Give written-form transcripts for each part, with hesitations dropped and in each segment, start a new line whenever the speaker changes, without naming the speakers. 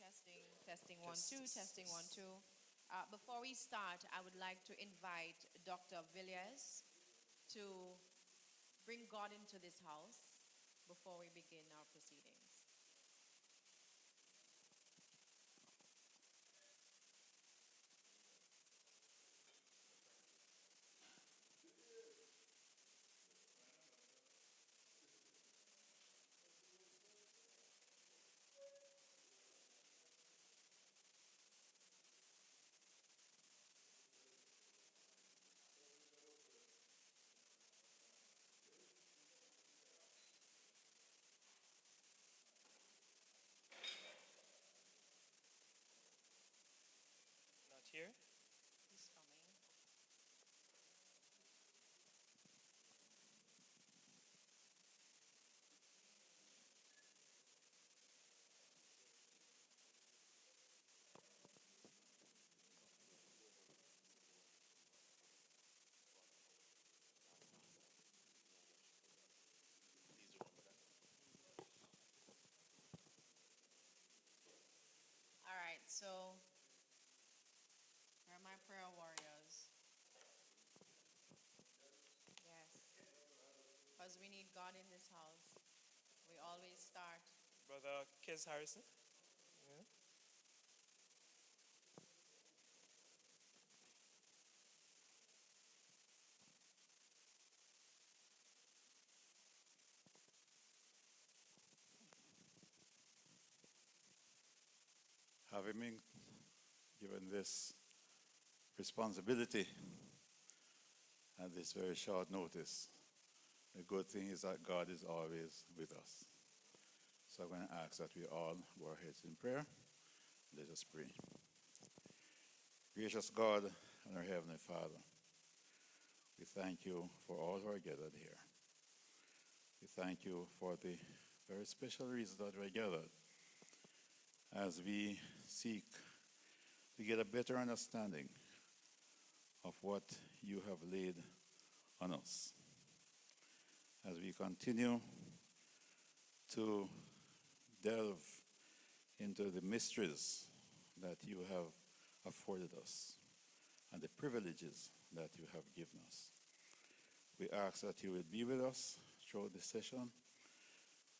Testing, testing, one, two, testing, one, two. Before we start, I would like to invite Dr. Villiers to bring God into this house before we begin our proceedings.
Not here.
He's coming. All right, so where are my prayer warriors? Yes, because we need God in this house. We always start.
Brother Kes Harrison. Yeah.
Having been given this responsibility at this very short notice, the good thing is that God is always with us. So I'm going to ask that we all bow our heads in prayer. Let us pray. Gracious God and our Heavenly Father, we thank you for all who are gathered here. We thank you for the very special reason that we're gathered as we seek to get a better understanding of what you have laid on us. As we continue to delve into the mysteries that you have afforded us and the privileges that you have given us. We ask that you will be with us throughout the session,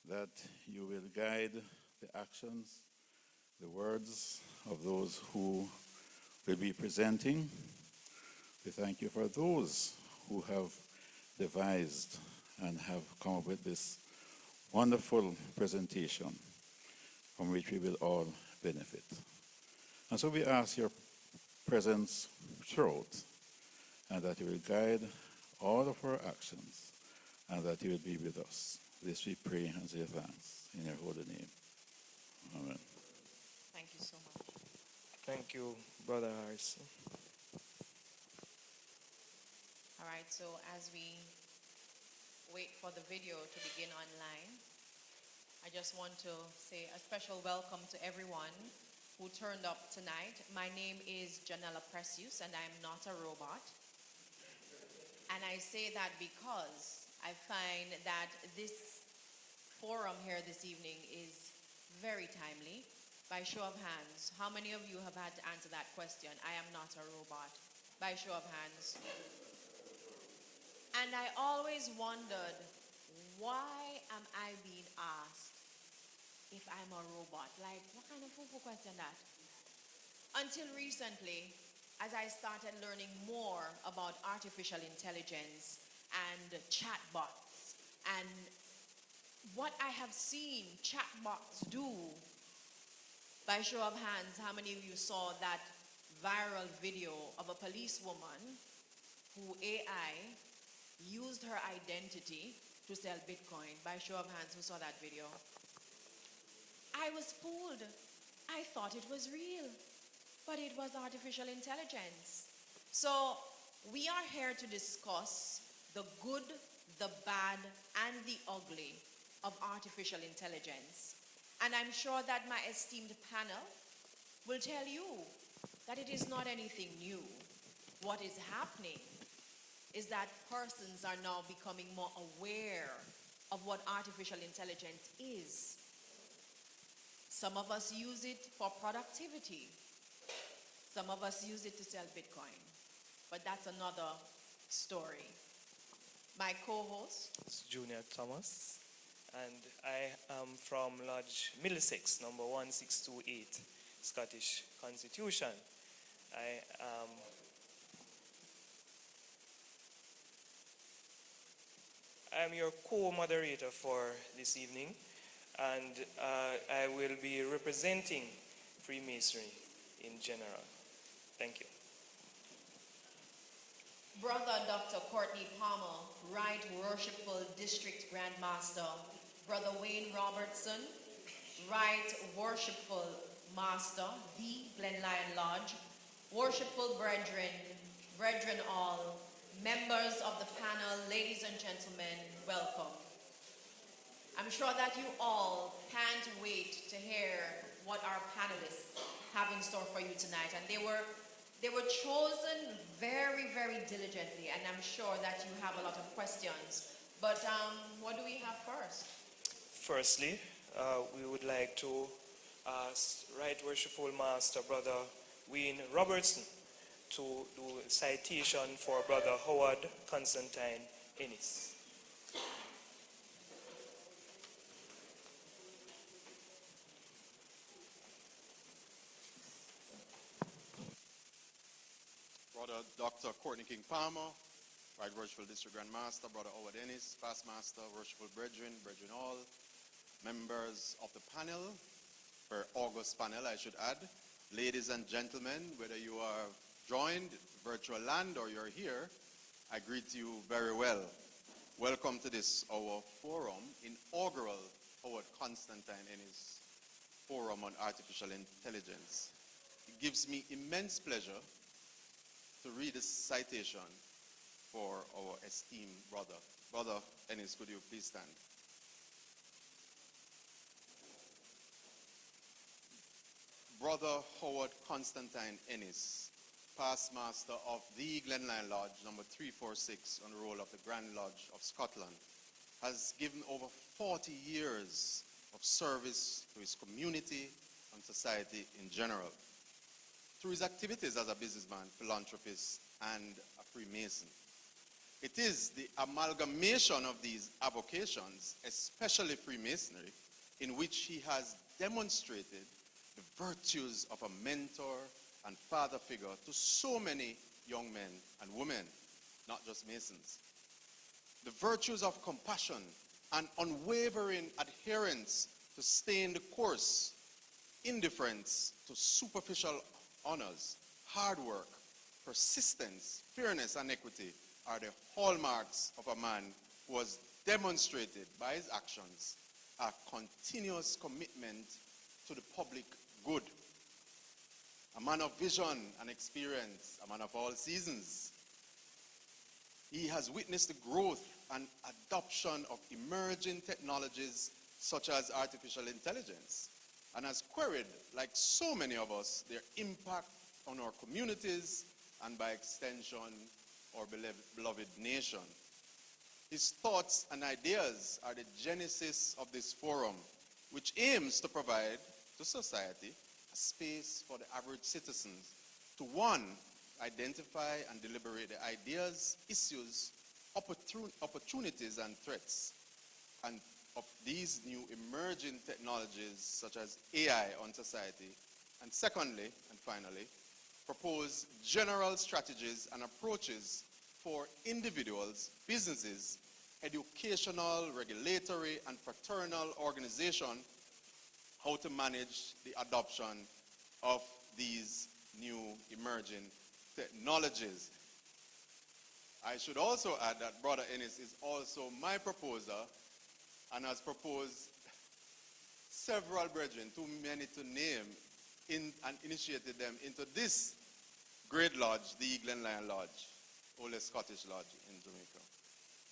that you will guide the actions, the words of those who will be presenting. We thank you for those who have devised and have come up with this wonderful presentation from which we will all benefit. And so we ask your presence throughout, and that you will guide all of our actions, and that you will be with us. This we pray and say thanks in your holy name. Amen.
Thank you so much.
Thank you, Brother Harrison.
All right, so as we wait for the video to begin online, I just want to say a special welcome to everyone who turned up tonight. My name is Janella Precious, and I'm not a robot. And I say that because I find that this forum here this evening is very timely. By show of hands, how many of you have had to answer that question? I am not a robot. By show of hands. And I always wondered, why am I being asked if I'm a robot? Like, what kind of foo-foo question that? Until recently, as I started learning more about artificial intelligence and chatbots, and what I have seen chatbots do. By show of hands, how many of you saw that viral video of a policewoman who AI used her identity to sell Bitcoin? By show of hands, who saw that video? I was fooled. I thought it was real, but it was artificial intelligence. So we are here to discuss the good, the bad, and the ugly of artificial intelligence. And I'm sure that my esteemed panel will tell you that it is not anything new. What is happening is that persons are now becoming more aware of what artificial intelligence is. Some of us use it for productivity. Some of us use it to sell Bitcoin. But that's another story. My co-host,
It's Junior Thomas, and I am from Lodge Middlesex, number 1628, Scottish Constitution. I am your co-moderator for this evening, and I will be representing Freemasonry in general. Thank you.
Brother Dr. Courtney Palmer, Right Worshipful District Grandmaster. Brother Wayne Robertson, Right Worshipful Master, the Glen Lyon Lodge. Worshipful brethren, brethren all, members of the panel, ladies and gentlemen, welcome. I'm sure that you all can't wait to hear what our panelists have in store for you tonight. And they were chosen very, very diligently, and I'm sure that you have a lot of questions. But what do we have first?
Firstly, we would like to ask Right Worshipful Master Brother Wayne Robertson to do a citation for Brother Howard Constantine Ennis.
Brother Dr. Courtney King Palmer, Right Worshipful District Grand Master, Brother Howard Ennis, Past Master, Worshipful Brethren, Brethren all, members of the panel, for August panel I should add, ladies and gentlemen, whether you are joined virtual land or you're here, I greet you very well. Welcome to this, our forum, inaugural Howard Constantine Ennis Forum on Artificial Intelligence. It gives me immense pleasure to read this citation for our esteemed brother. Brother Ennis, could you please stand? Brother Howard Constantine Ennis, past master of the Glen Lyon Lodge, number 346 on the roll of the Grand Lodge of Scotland, has given over 40 years of service to his community and society in general, through his activities as a businessman, philanthropist, and a Freemason. It is the amalgamation of these avocations, especially Freemasonry, in which he has demonstrated the virtues of a mentor and father figure to so many young men and women, not just Masons. The virtues of compassion and unwavering adherence to staying the course, indifference to superficial honors, hard work, persistence, fairness, and equity are the hallmarks of a man who has demonstrated by his actions a continuous commitment to the public good. A man of vision and experience, a man of all seasons. He has witnessed the growth and adoption of emerging technologies such as artificial intelligence, and has queried, like so many of us, their impact on our communities and by extension our beloved nation. His thoughts and ideas are the genesis of this forum, which aims to provide to society a space for the average citizens to, one, identify and deliberate the ideas, issues, opportunities, and threats and of these new emerging technologies such as AI on society, and secondly and finally, propose general strategies and approaches for individuals, businesses, educational, regulatory, and fraternal organization how to manage the adoption of these new emerging technologies. I should also add that Brother Ennis is also my proposer and has proposed several brethren, too many to name, and initiated them into this great lodge, the Glen Lyon Lodge, oldest Scottish lodge in Jamaica.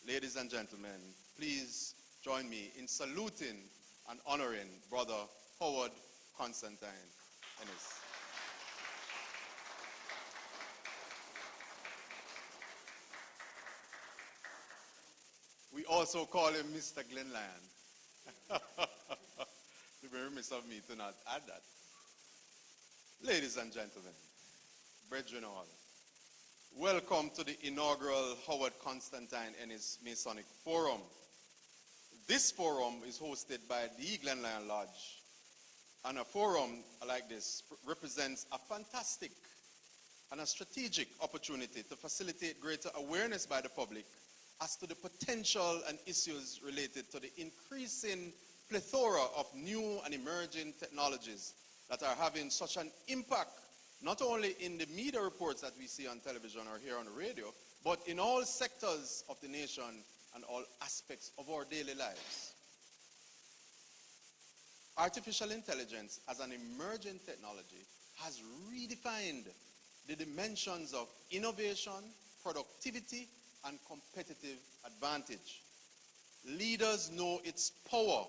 Ladies and gentlemen, please join me in saluting and honoring Brother Howard Constantine Ennis. We also call him Mr. Glen Lyon. To be remiss of me to not add that. Ladies and gentlemen, brethren all, welcome to the inaugural Howard Constantine Ennis Masonic Forum. This forum is hosted by the Glenlyon Lodge, and a forum like this represents a fantastic and a strategic opportunity to facilitate greater awareness by the public as to the potential and issues related to the increasing plethora of new and emerging technologies that are having such an impact, not only in the media reports that we see on television or hear on the radio, but in all sectors of the nation and all aspects of our daily lives. Artificial intelligence as an emerging technology has redefined the dimensions of innovation, productivity, and competitive advantage. Leaders know its power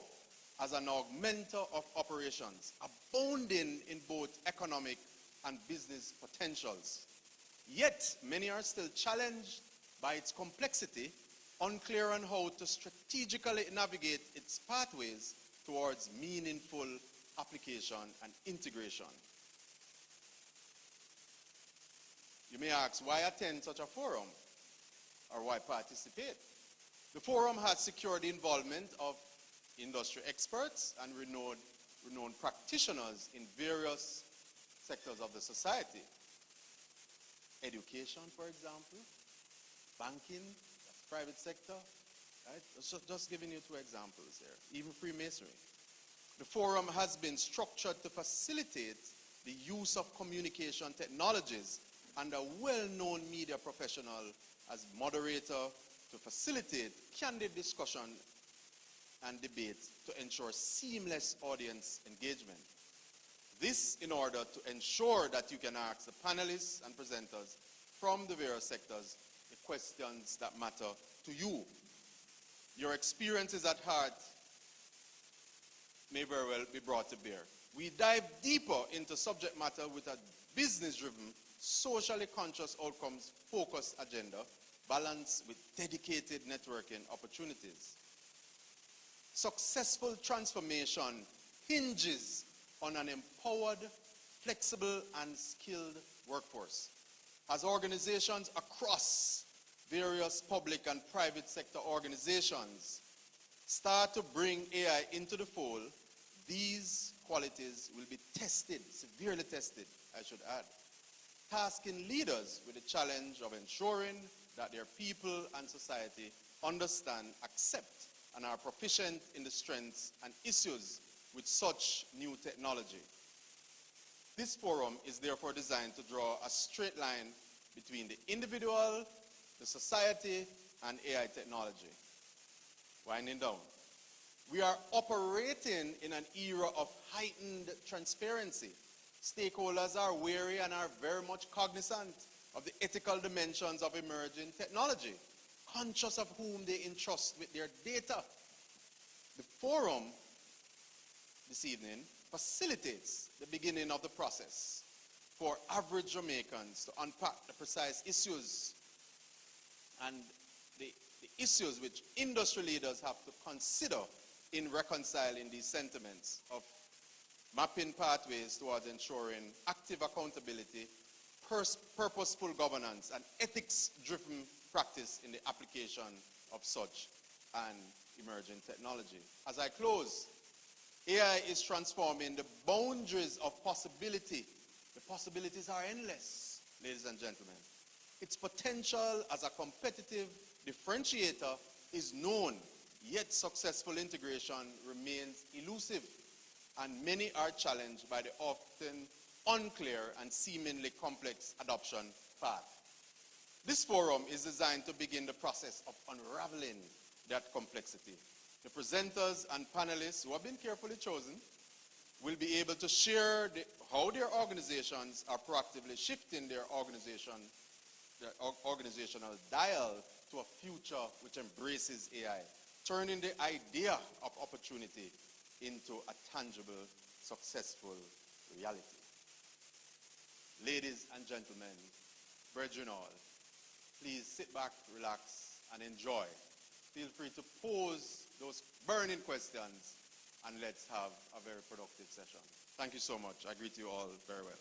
as an augmenter of operations, abounding in both economic and business potentials. Yet, many are still challenged by its complexity, unclear on how to strategically navigate its pathways towards meaningful application and integration. You may ask, why attend such a forum? Or why participate? The forum has secured the involvement of industry experts and renowned practitioners in various sectors of the society. Education, for example, banking, that's private sector, right? Just giving you two examples here, even Freemasonry. The forum has been structured to facilitate the use of communication technologies and a well-known media professional as moderator to facilitate candid discussion and debate to ensure seamless audience engagement. This in order to ensure that you can ask the panelists and presenters from the various sectors the questions that matter to you. Your experiences at heart may very well be brought to bear. We dive deeper into subject matter with a business-driven, socially conscious outcomes-focused agenda balanced with dedicated networking opportunities. Successful transformation hinges on an empowered, flexible, and skilled workforce. As organizations across various public and private sector organizations start to bring AI into the fold, these qualities will be tested, severely tested, I should add, tasking leaders with the challenge of ensuring that their people and society understand, accept, and are proficient in the strengths and issues with such new technology. This forum is therefore designed to draw a straight line between the individual, the society, and AI technology. Winding down. We are operating in an era of heightened transparency. Stakeholders are wary and are very much cognizant of the ethical dimensions of emerging technology, conscious of whom they entrust with their data. The forum this evening facilitates the beginning of the process for average Jamaicans to unpack the precise issues and the issues which industry leaders have to consider in reconciling these sentiments of mapping pathways towards ensuring active accountability, purposeful governance, and ethics-driven practice in the application of such an emerging technology. As I close, AI is transforming the boundaries of possibility. The possibilities are endless, ladies and gentlemen. Its potential as a competitive differentiator is known, yet successful integration remains elusive, and many are challenged by the often unclear and seemingly complex adoption path. This forum is designed to begin the process of unraveling that complexity. The presenters and panelists who have been carefully chosen will be able to share how their organizations are proactively shifting their organizational dial to a future which embraces AI, turning the idea of opportunity into a tangible, successful reality. Ladies and gentlemen, brethren all, please sit back, relax, and enjoy. Feel free to pose those burning questions and let's have a very productive session. Thank you so much. I greet you all very well.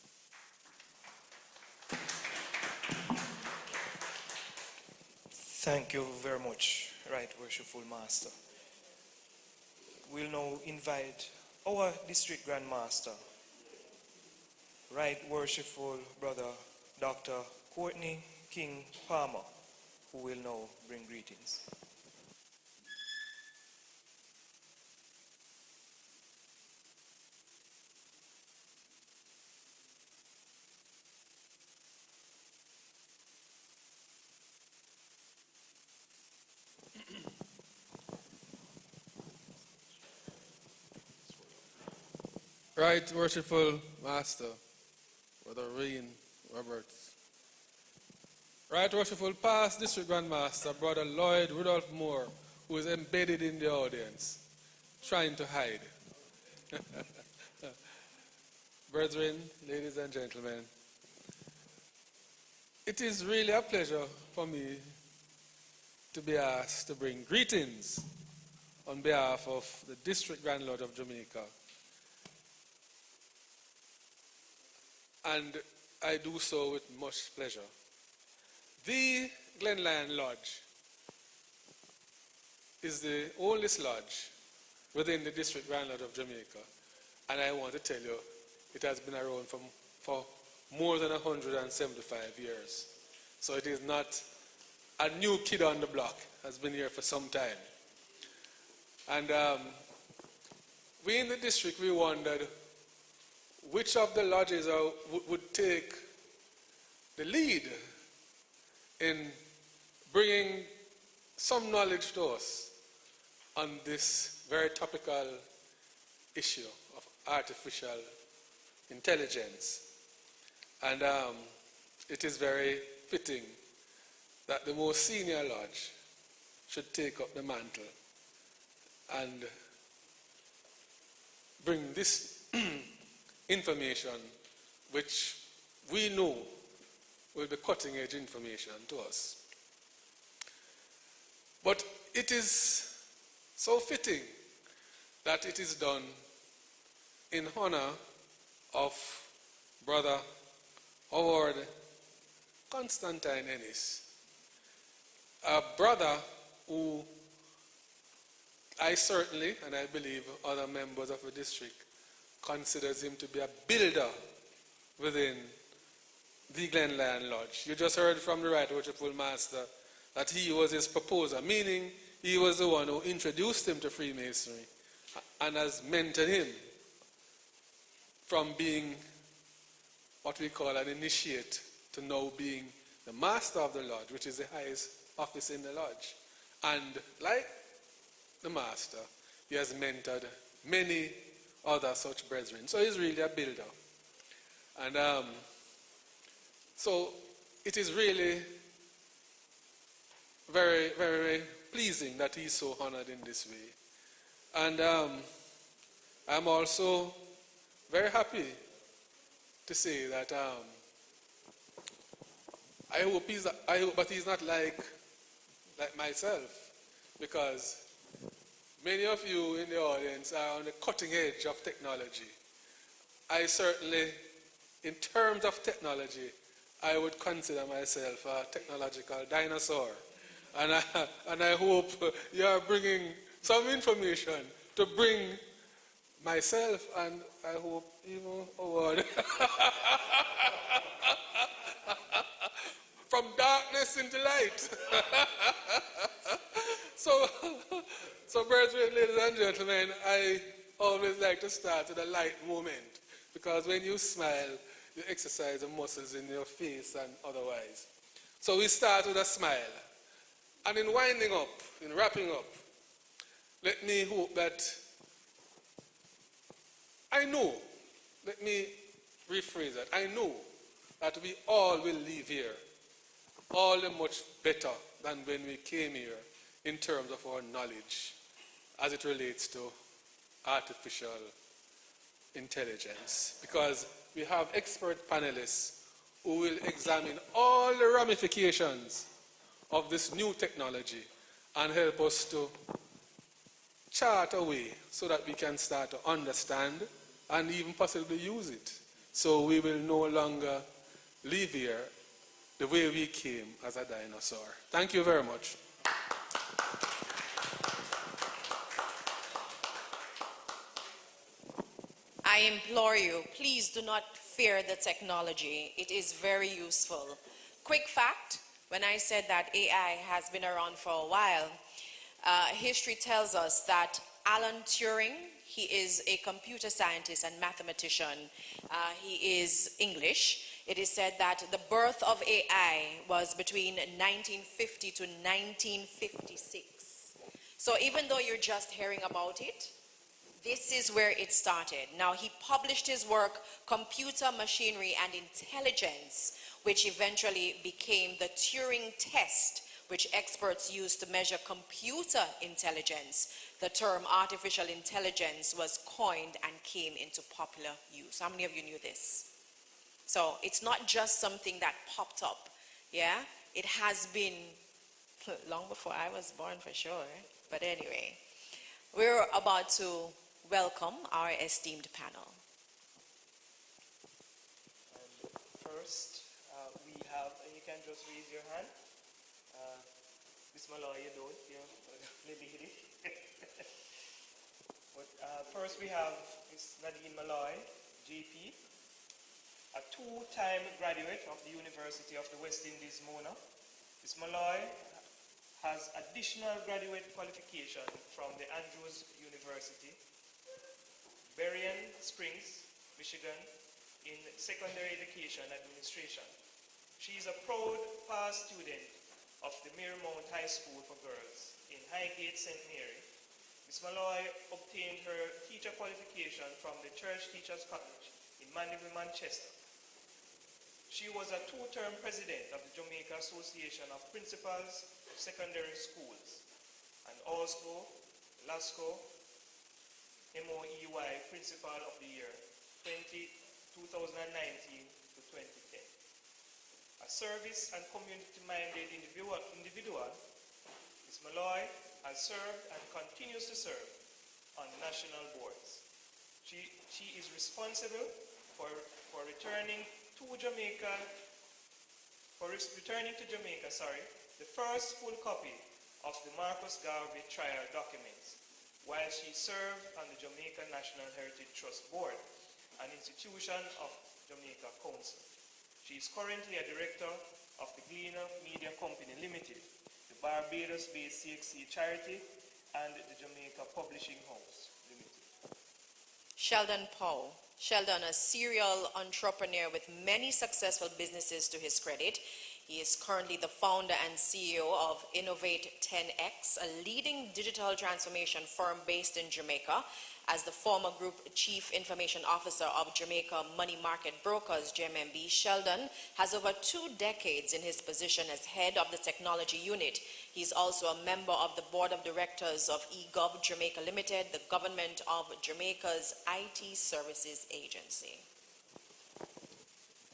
Thank you very much, Right Worshipful Master. We'll now invite our District Grand Master, Right Worshipful Brother Dr. Courtney King Palmer, who will now bring greetings.
Right Worshipful Master, Brother Wayne Roberts. Right Worshipful Past District Grand Master, Brother Lloyd Rudolph Moore, who is embedded in the audience, trying to hide. Brethren, ladies and gentlemen, it is really a pleasure for me to be asked to bring greetings on behalf of the District Grand Lodge of Jamaica. And I do so with much pleasure. The Glen Lyon Lodge is the oldest lodge within the District Grand Lodge of Jamaica. And I want to tell you, it has been around for more than 175 years. So it is not a new kid on the block, has been here for some time. And we in the district, we wondered which of the lodges would take the lead in bringing some knowledge to us on this very topical issue of artificial intelligence. And it is very fitting that the most senior lodge should take up the mantle and bring this information, which we know will be cutting-edge information to us. But it is so fitting that it is done in honor of Brother Howard Constantine Ennis, a brother who I certainly, and I believe other members of the district, considers him to be a builder within the Glen Lyon Lodge. You just heard from the Right Worshipful Master that he was his proposer, meaning he was the one who introduced him to Freemasonry and has mentored him from being what we call an initiate to now being the master of the lodge, which is the highest office in the lodge. And like the master, he has mentored many other such brethren. So he's really a builder. And so it is really very, very, very pleasing that he's so honored in this way. And I'm also very happy to say that I hope but he's not like myself, because many of you in the audience are on the cutting edge of technology. I certainly, in terms of technology, I would consider myself a technological dinosaur. And I hope you are bringing some information to bring myself, and I hope even Howard, from darkness into light. So brethren, ladies and gentlemen, I always like to start with a light moment, because when you smile, you exercise the muscles in your face and otherwise. So we start with a smile. And in winding up, in wrapping up, let me hope that let me rephrase that, I know that we all will leave here all the much better than when we came here in terms of our knowledge as it relates to artificial intelligence, because we have expert panelists who will examine all the ramifications of this new technology and help us to chart a way so that we can start to understand and even possibly use it. So we will no longer live here the way we came as a dinosaur. Thank you very much.
I implore you, please do not fear the technology. It is very useful. Quick fact, when I said that AI has been around for a while, history tells us that Alan Turing, he is a computer scientist and mathematician. He is English. It is said that the birth of AI was between 1950 to 1956. So even though you're just hearing about it, this is where it started. Now, he published his work, Computer, Machinery, and Intelligence, which eventually became the Turing test, which experts use to measure computer intelligence. The term artificial intelligence was coined and came into popular use. How many of you knew this? So it's not just something that popped up, yeah? It has been long before I was born for sure. But anyway, we're about to welcome our esteemed panel.
And first, we have, and you can just raise your hand. Miss Malloy, you don't, you're a lady. But first we have Miss Nadine Malloy, JP, a two-time graduate of the University of the West Indies, Mona. Miss Malloy has additional graduate qualification from the Andrews University, Berrien Springs, Michigan, in secondary education administration. She is a proud past student of the Marymount High School for Girls in Highgate, St. Mary. Ms. Malloy obtained her teacher qualification from the Church Teachers College in Mandeville, Manchester. She was a two-term president of the Jamaica Association of Principals of Secondary Schools and also LASCO MOEY Principal of the Year 2019 to 2010. A service and community-minded individual, Ms. Malloy has served and continues to serve on national boards. She is responsible for returning to Jamaica, the first full copy of the Marcus Garvey trial documents, while she served on the Jamaica National Heritage Trust Board, an institution of Jamaica Council. She is currently a director of the Gleaner Media Company Limited, the Barbados-based CXC charity, and the Jamaica Publishing House Limited.
Sheldon Powell. Sheldon, a serial entrepreneur with many successful businesses to his credit. He is currently the founder and CEO of Innovate 10X, a leading digital transformation firm based in Jamaica. As the former Group Chief Information Officer of Jamaica Money Market Brokers, JMMB, Sheldon has over 2 decades in his position as head of the technology unit. He's also a member of the board of directors of eGov Jamaica Limited, the government of Jamaica's IT services agency.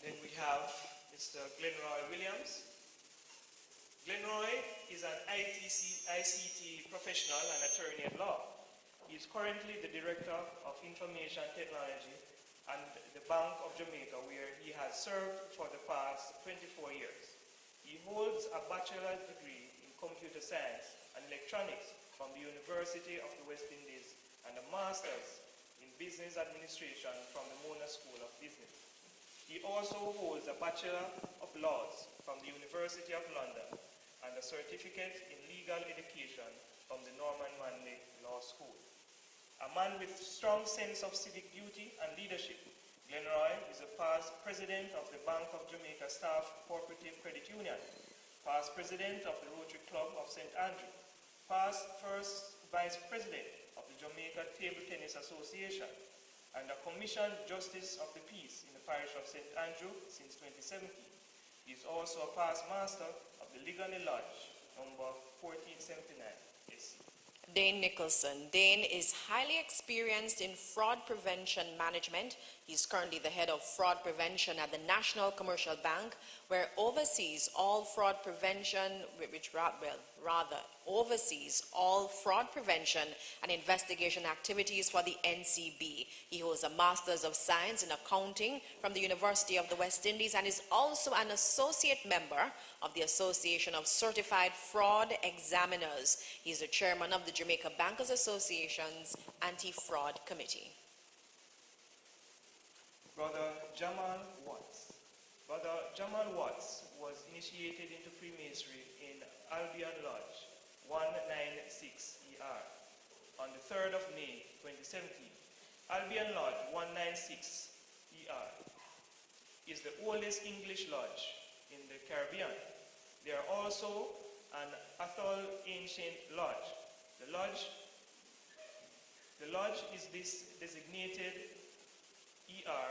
Then we have Mr. Glenroy Williams. Glenroy is an ICT professional and attorney at law. He is currently the Director of Information Technology and the Bank of Jamaica, where he has served for the past 24 years. He holds a bachelor's degree in computer science and electronics from the University of the West Indies and a master's in business administration from the Mona School of Business. He also holds a Bachelor of Laws from the University of London and a certificate in legal education from the Norman Manley Law School. A man with strong sense of civic duty and leadership, Glenroy is a past president of the Bank of Jamaica Staff Cooperative Credit Union, past president of the Rotary Club of St. Andrew, past first vice president of the Jamaica Table Tennis Association, and a commissioned Justice of the Peace in the parish of St. Andrew since 2017. He is also a past master of the Ligani Lodge, number 1479 SC.
Dane Nicholson. Dane is highly experienced in fraud prevention management. He's currently the head of fraud prevention at the National Commercial Bank, where oversees all fraud prevention, rather oversees all fraud prevention and investigation activities for the NCB. He holds a Master's of Science in Accounting from the University of the West Indies and is also an associate member of the Association of Certified Fraud Examiners. He's the chairman of the Jamaica Bankers Association's Anti-Fraud Committee.
Brother Jamal Watts. Brother Jamal Watts was initiated into Freemasonry in Albion Lodge 196 ER on the 3rd of May 2017. Albion Lodge 196 ER is the oldest English lodge in the Caribbean. They are also an Athol ancient lodge. The lodge is designated ER,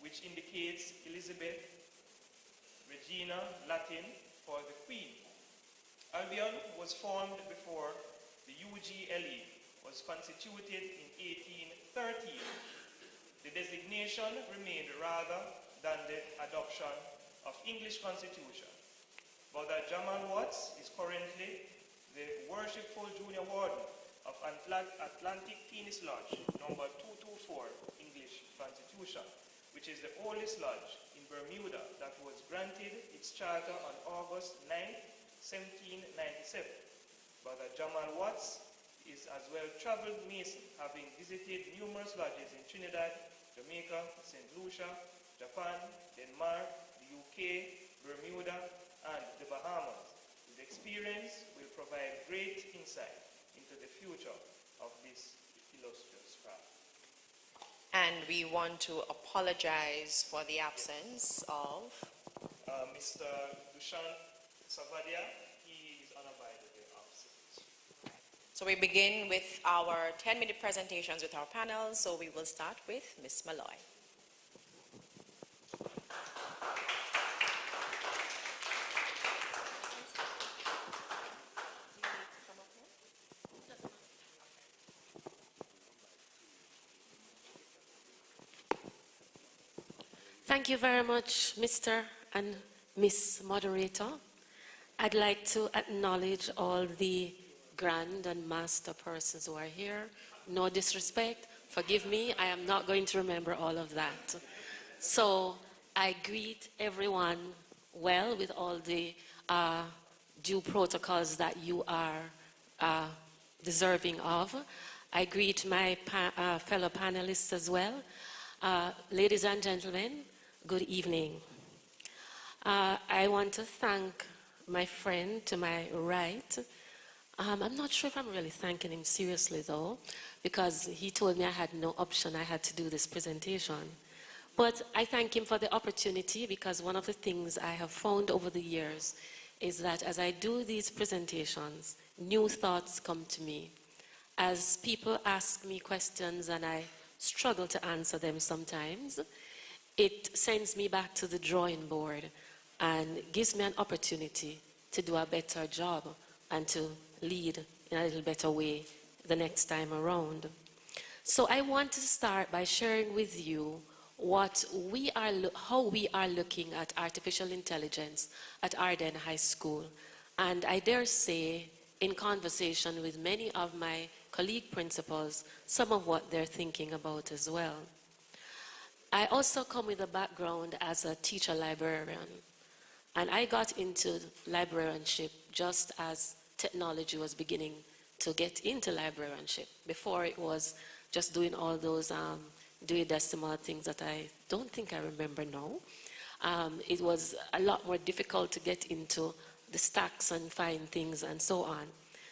which indicates Elizabeth Regina Latin for the Queen. Albion was formed before the UGLE was constituted in 1813. The designation remained rather than the adoption of English Constitution. Brother Jamal Watts is currently the Worshipful Junior Warden of Atlantic Tennis Lodge, number 224, English Constitution, which is the oldest lodge in Bermuda that was granted its charter on August 9, 1797. Brother Jamal Watts is as well traveled Mason, having visited numerous lodges in Trinidad, Jamaica, St. Lucia, Japan, Denmark, the UK, Bermuda, and the Bahamas. His experience will provide great insight into the future of this illustrious craft.
And we want to apologize for the absence of
Mr. Dushan Savadia. He is unabidedly absent.
So we begin with our 10-minute presentations with our panel. So we will start with Ms. Malloy.
Thank you very much, Mr. and Miss Moderator. I'd like to acknowledge all the grand and master persons who are here. No disrespect, forgive me, I am not going to remember all of that. So I greet everyone well with all the due protocols that you are deserving of. I greet my fellow panelists as well. Ladies and gentlemen, good evening. I want to thank my friend to my right. I'm not sure if I'm really thanking him seriously though, because he told me I had no option, I had to do this presentation. But I thank him for the opportunity, because one of the things I have found over the years is that as I do these presentations, new thoughts come to me. As people ask me questions and I struggle to answer them sometimes, it sends me back to the drawing board and gives me an opportunity to do a better job and to lead in a little better way the next time around. So I want to start by sharing with you how we are looking at artificial intelligence at Arden High School. And I dare say, in conversation with many of my colleague principals, some of what they're thinking about as well. I also come with a background as a teacher librarian, and I got into librarianship just as technology was beginning to get into librarianship. Before it was just doing all those Dewey Decimal things that I don't think I remember now. It was a lot more difficult to get into the stacks and find things and so on.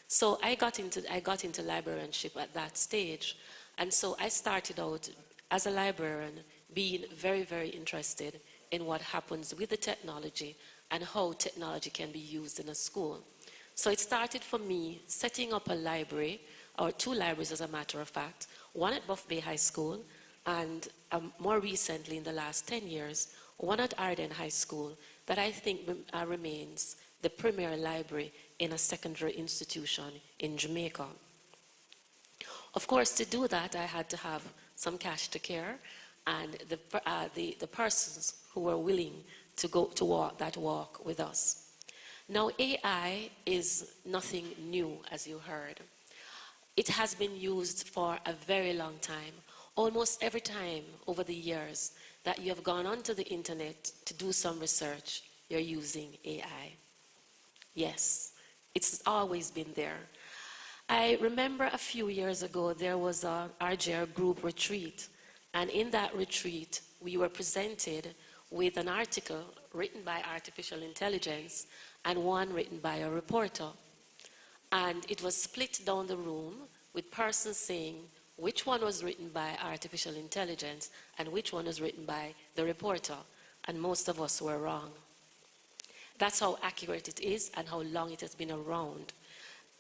So I got into librarianship at that stage. And so I started out as a librarian being very, very interested in what happens with the technology and how technology can be used in a school. So it started for me setting up a library, or two libraries as a matter of fact, one at Buff Bay High School and more recently in the last 10 years, one at Arden High School that I think remains the premier library in a secondary institution in Jamaica. Of course, to do that, I had to have some cash to care, and the persons who were willing to go to walk that walk with us. Now, AI is nothing new, as you heard. It has been used for a very long time. Almost every time over the years that you have gone onto the internet to do some research, you're using AI. Yes, it's always been there. I remember a few years ago there was a RJR group retreat, and in that retreat we were presented with an article written by artificial intelligence and one written by a reporter. And it was split down the room with persons saying which one was written by artificial intelligence and which one was written by the reporter. And most of us were wrong. That's how accurate it is and how long it has been around.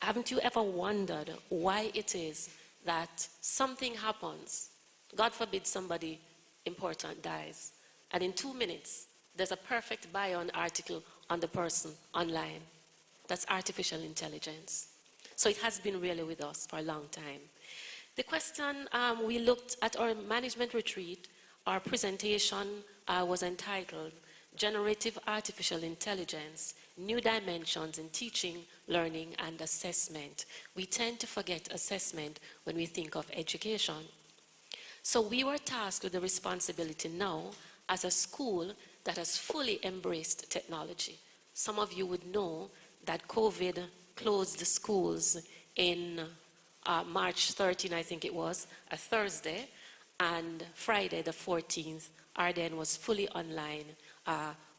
Haven't you ever wondered why it is that something happens, God forbid somebody important dies, and in 2 minutes there's a perfect bio article on the person online? That's artificial intelligence. So it has been really with us for a long time. The question, we looked at our management retreat, our presentation was entitled Generative Artificial Intelligence, New Dimensions in Teaching, Learning and Assessment. We tend to forget assessment when we think of education. So we were tasked with the responsibility now as a school that has fully embraced technology. Some of you would know that COVID closed the schools in March 13, I think it was, a Thursday, and Friday the 14th, Arden was fully online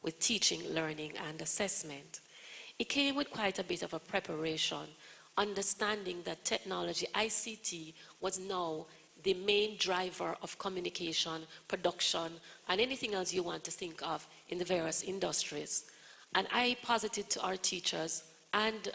with teaching, learning, and assessment. It came with quite a bit of a preparation, understanding that technology, ICT, was now the main driver of communication, production, and anything else you want to think of in the various industries. And I posited to our teachers and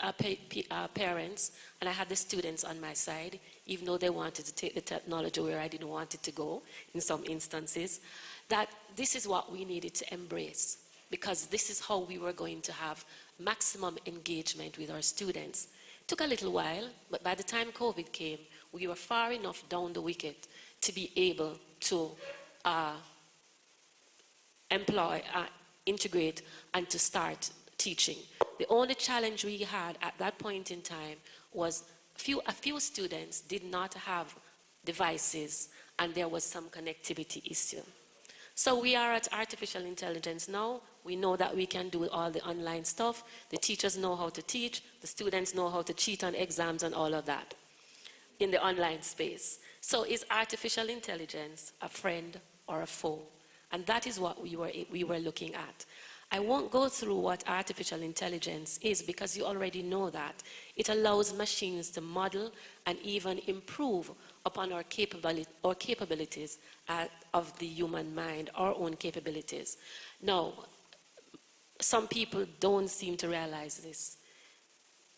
parents, and I had the students on my side, even though they wanted to take the technology where I didn't want it to go in some instances, that this is what we needed to embrace, because this is how we were going to have maximum engagement with our students. It took a little while, but by the time COVID came, we were far enough down the wicket to be able to integrate and to start teaching. The only challenge we had at that point in time was a few students did not have devices and there was some connectivity issue. So we are at artificial intelligence now. We know that we can do all the online stuff. The teachers know how to teach. The students know how to cheat on exams and all of that in the online space. So is artificial intelligence a friend or a foe? And that is what we were looking at. I won't go through what artificial intelligence is because you already know that. It allows machines to model and even improve upon our capabilities of the human mind, our own capabilities. Now, some people don't seem to realize this.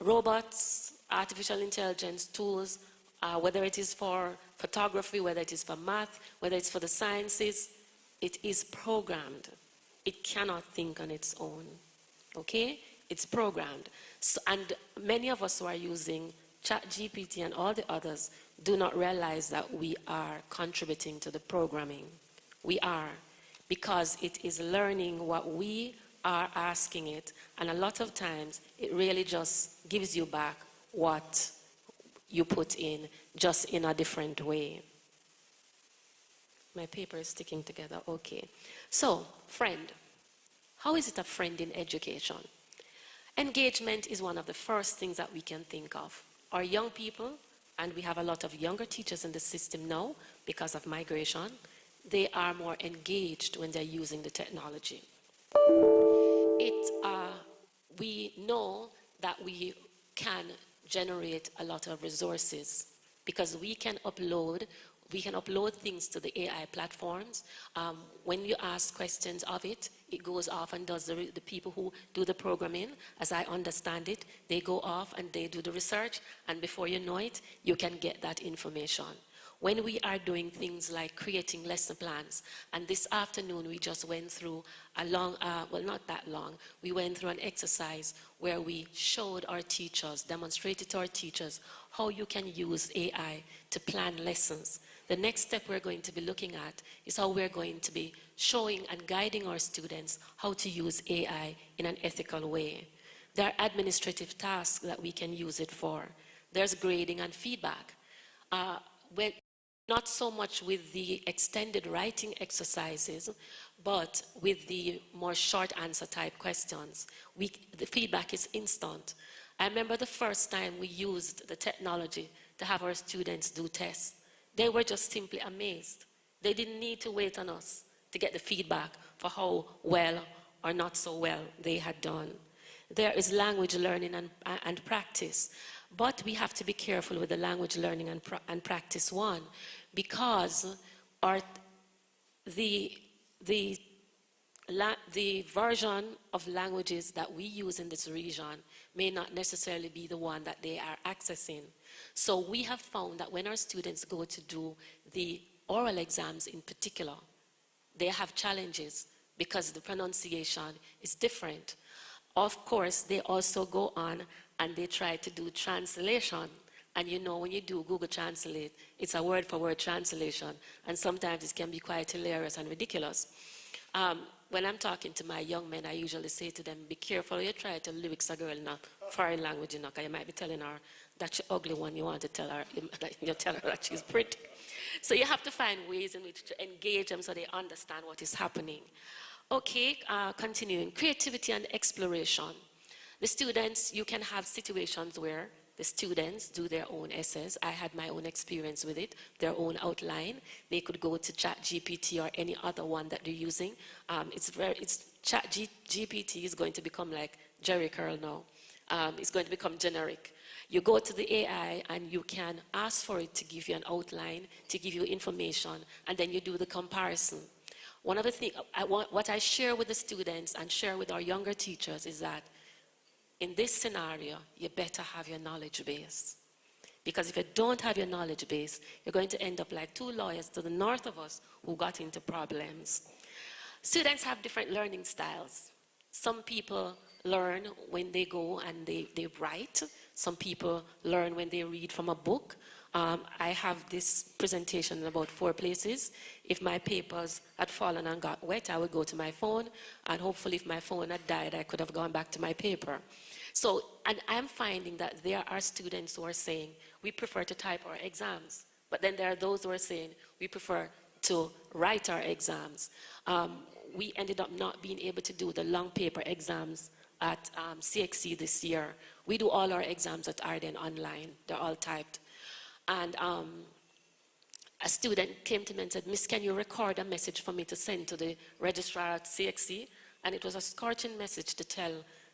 Robots, artificial intelligence tools, whether it is for photography, whether it is for math, whether it's for the sciences, it is programmed. It cannot think on its own, okay? It's programmed. So, and many of us who are using ChatGPT and all the others do not realize that we are contributing to the programming. We are, because it is learning what we are asking it, and a lot of times it really just gives you back what you put in, just in a different way. My paper is sticking together, okay. So, friend. How is it a friend in education? Engagement is one of the first things that we can think of. Our young people, and we have a lot of younger teachers in the system now because of migration, they are more engaged when they're using the technology. We know that we can generate a lot of resources because we can upload things to the AI platforms. When you ask questions of it, it goes off and does the people who do the programming, as I understand it, they go off and they do the research, and before you know it, you can get that information. When we are doing things like creating lesson plans, and this afternoon we just went through a long, well, not that long, we went through an exercise where we showed our teachers, demonstrated to our teachers how you can use AI to plan lessons. The next step we're going to be looking at is how we're going to be showing and guiding our students how to use AI in an ethical way. There are administrative tasks that we can use it for. There's grading and feedback. Not so much with the extended writing exercises, but with the more short answer type questions. The feedback is instant. I remember the first time we used the technology to have our students do tests. They were just simply amazed. They didn't need to wait on us to get the feedback for how well or not so well they had done. There is language learning and practice, but we have to be careful with the language learning and practice one, because the version of languages that we use in this region may not necessarily be the one that they are accessing. So we have found that when our students go to do the oral exams in particular, they have challenges because the pronunciation is different. Of course, they also go on and they try to do translation. And you know, when you do Google Translate, it's a word-for-word translation, and sometimes it can be quite hilarious and ridiculous. When I'm talking to my young men, I usually say to them, be careful you try to lyrics a girl in a foreign language, you know, because you might be telling her that she's ugly one, you want to tell her, you tell her that she's pretty. So you have to find ways in which to engage them so they understand what is happening. Okay, continuing, creativity and exploration. The students, you can have situations where the students do their own essays. I had my own experience with it, their own outline. They could go to ChatGPT or any other one that they're using. ChatGPT is going to become like Jerry Curl now. It's going to become generic. You go to the AI and you can ask for it to give you an outline, to give you information, and then you do the comparison. One of the things, what I share with the students and share with our younger teachers is that in this scenario, you better have your knowledge base. Because if you don't have your knowledge base, you're going to end up like two lawyers to the north of us who got into problems. Students have different learning styles. Some people learn when they go and they write. Some people learn when they read from a book. I have this presentation in about 4 places. If my papers had fallen and got wet, I would go to my phone, and hopefully if my phone had died, I could have gone back to my paper. So, and I'm finding that there are students who are saying, we prefer to type our exams. But then there are those who are saying, we prefer to write our exams. We ended up not being able to do the long paper exams at CXC this year. We do all our exams at Arden online. They're all typed. And a student came to me and said, Miss, can you record a message for me to send to the registrar at CXC? And it was a scorching message to tell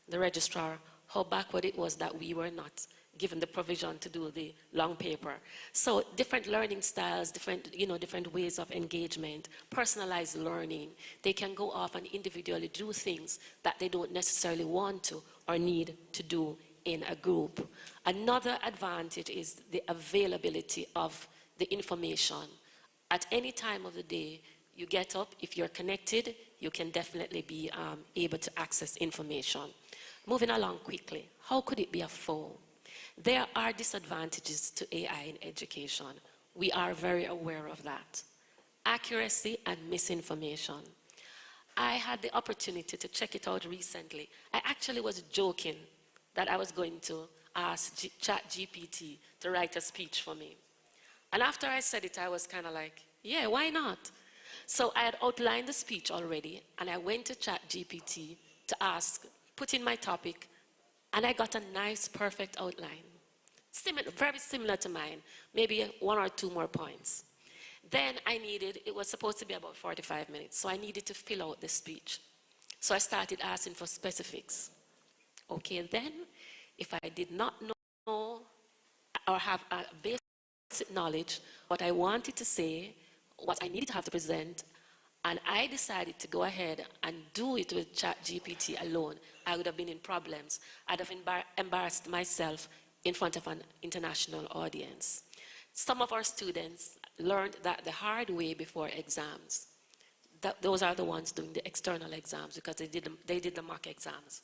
the registrar how backward it was that we were not given the provision to do the long paper. So different learning styles, different ways of engagement, personalized learning. They can go off and individually do things that they don't necessarily want to or need to do in a group. Another advantage is the availability of the information. At any time of the day, you get up, if you're connected, you can definitely be able to access information. Moving along quickly, how could it be a foe? There are disadvantages to AI in education. We are very aware of that. Accuracy and misinformation. I had the opportunity to check it out recently. I actually was joking that I was going to ask ChatGPT to write a speech for me. And after I said it, I was kind of like, yeah, why not? So I had outlined the speech already, and I went to ChatGPT to ask, put in my topic, and I got a nice, perfect outline. Very similar to mine, maybe 1 or 2 more points. Then it was supposed to be about 45 minutes, so I needed to fill out the speech. So I started asking for specifics. Okay, then, if I did not know or have a basic knowledge, what I wanted to say, what I needed to have to present, and I decided to go ahead and do it with ChatGPT alone, I would have been in problems. I'd have embarrassed myself in front of an international audience. Some of our students learned that the hard way before exams. Those are the ones doing the external exams because they did the mock exams.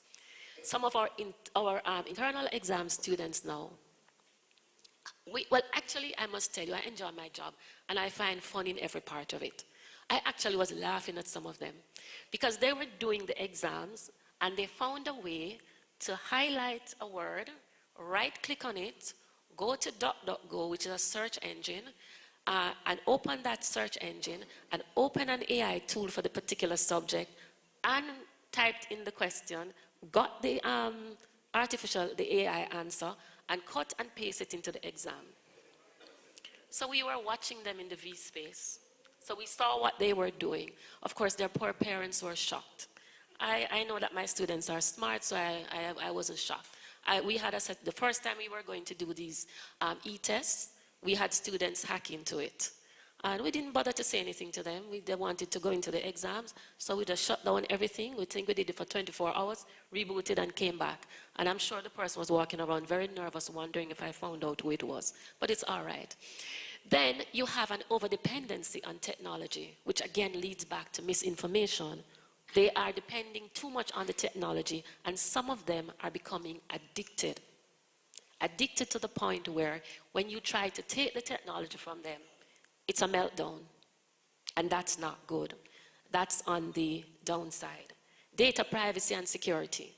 Some of our internal exam students now, well, actually, I must tell you, I enjoy my job, and I find fun in every part of it. I actually was laughing at some of them because they were doing the exams, and they found a way to highlight a word, right-click on it, go to DuckDuckGo, which is a search engine, and open that search engine, and open an AI tool for the particular subject, and typed in the question, got the AI answer, and cut and paste it into the exam. So we were watching them in the V-space. So we saw what they were doing. Of course, their poor parents were shocked. I know that my students are smart, so I wasn't shocked. We had the first time we were going to do these e-tests, we had students hack into it. And we didn't bother to say anything to them. They wanted to go into the exams, so we just shut down everything. We think we did it for 24 hours, rebooted, and came back. And I'm sure the person was walking around very nervous, wondering if I found out who it was. But it's all right. Then you have an overdependency on technology, which again leads back to misinformation. They are depending too much on the technology, and some of them are becoming addicted. Addicted to the point where when you try to take the technology from them, it's a meltdown, and that's not good. That's on the downside. Data privacy and security.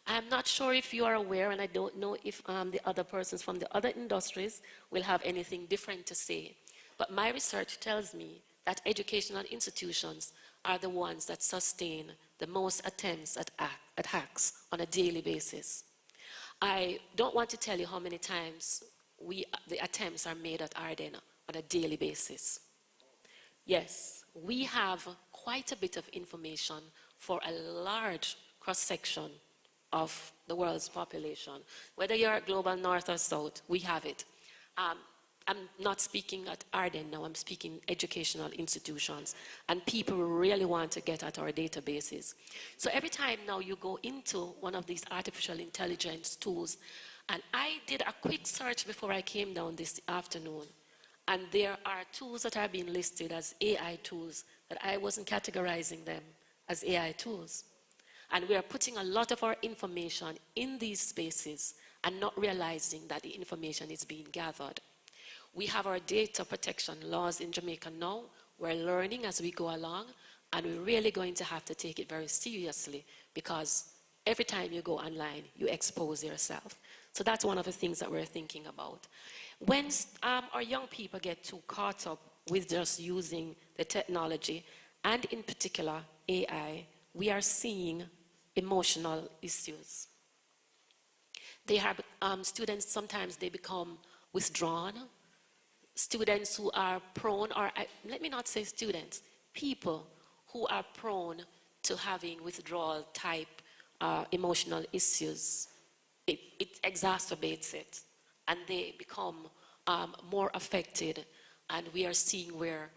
I'm not sure if you are aware, and I don't know if the other persons from the other industries will have anything different to say, but my research tells me that educational institutions are the ones that sustain the most attempts at hacks on a daily basis. I don't want to tell you how many times the attempts are made at Arden on a daily basis. Yes, we have quite a bit of information for a large cross-section of the world's population. Whether you're global north or south, we have it. I'm not speaking at Arden now, I'm speaking educational institutions, and people really want to get at our databases. So every time now you go into one of these artificial intelligence tools, and I did a quick search before I came down this afternoon, and there are tools that are being listed as AI tools that I wasn't categorizing them as AI tools. And we are putting a lot of our information in these spaces and not realizing that the information is being gathered. We have our data protection laws in Jamaica now. We're learning as we go along, and we're really going to have to take it very seriously because every time you go online, you expose yourself. So that's one of the things that we're thinking about. When our young people get too caught up with just using the technology, and in particular AI, we are seeing emotional issues. They have students, sometimes they become withdrawn. Students who are prone, or let me not say students, people who are prone to having withdrawal type emotional issues, it exacerbates it, and they become more affected, and we are seeing where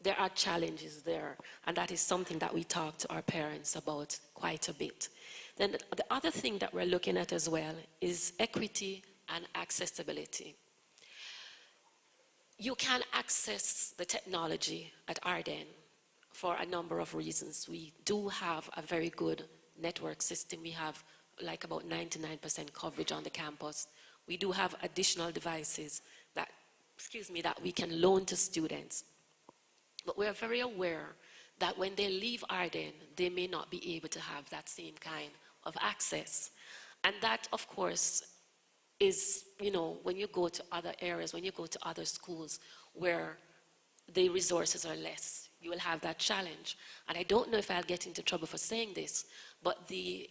there are challenges there, and that is something that we talk to our parents about quite a bit. Then the other thing that we're looking at as well is equity and accessibility. You can access the technology at Arden for a number of reasons. We do have a very good network system. We have like about 99% coverage on the campus. We do have additional devices that we can loan to students. But we're very aware that when they leave Arden, they may not be able to have that same kind of access. And that, of course, is, when you go to other areas, when you go to other schools where the resources are less, you will have that challenge. And I don't know if I'll get into trouble for saying this, but the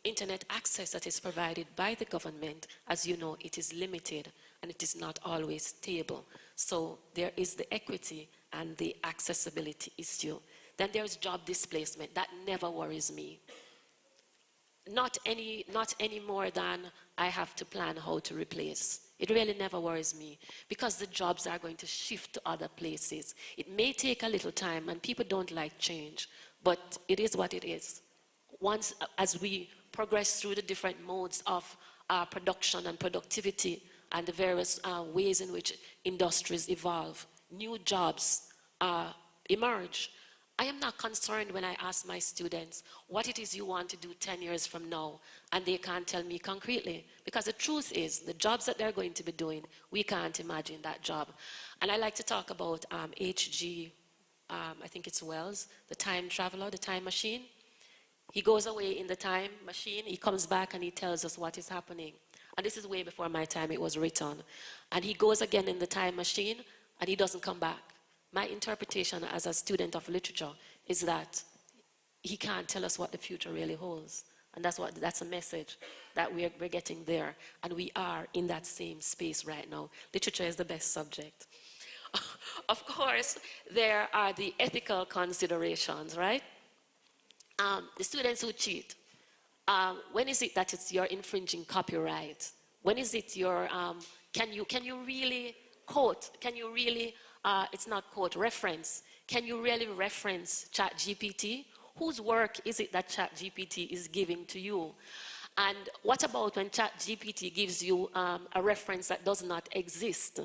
internet access that is provided by the government, as you know, it is limited and it is not always stable. So there is the equity and the accessibility issue. Then there's job displacement. That never worries me. Not any more than I have to plan how to replace. It really never worries me because the jobs are going to shift to other places. It may take a little time and people don't like change, but it is what it is. Once, as we progress through the different modes of production and productivity and the various ways in which industries evolve, new jobs emerge. I am not concerned when I ask my students what it is you want to do 10 years from now, and they can't tell me concretely. Because the truth is, the jobs that they're going to be doing, we can't imagine that job. And I like to talk about H.G., I think it's Wells, the time traveler, the time machine. He goes away in the time machine, he comes back and he tells us what is happening. And this is way before my time it was written. And he goes again in the time machine and he doesn't come back. My interpretation as a student of literature is that he can't tell us what the future really holds. And that's a message that we're getting there. And we are in that same space right now. Literature is the best subject. Of course, there are the ethical considerations, right? The students who cheat, when is it that you're infringing copyright? When is it can you really quote, it's not quote, reference, can you really reference ChatGPT? Whose work is it that ChatGPT is giving to you? And what about when ChatGPT gives you a reference that does not exist?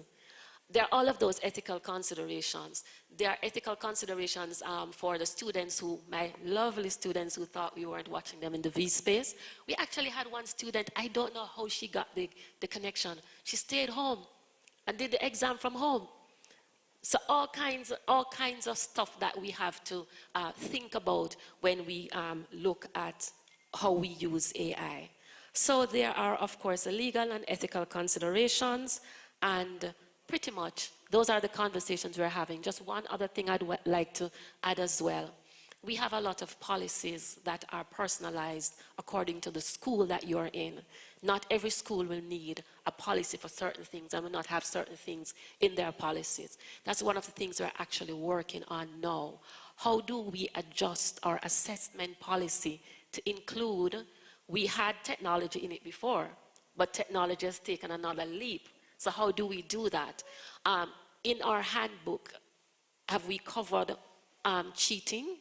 There are all of those ethical considerations. There are ethical considerations for the students my lovely students who thought we weren't watching them in the V space. We actually had one student, I don't know how she got the connection. She stayed home and did the exam from home. So all kinds of stuff that we have to think about when we look at how we use AI. So there are, of course, the legal and ethical considerations, and pretty much those are the conversations we're having. Just one other thing I'd like to add as well. We have a lot of policies that are personalized according to the school that you're in. Not every school will need a policy for certain things and will not have certain things in their policies. That's one of the things we're actually working on now. How do we adjust our assessment policy to include, we had technology in it before, but technology has taken another leap. So how do we do that? In our handbook, have we covered cheating?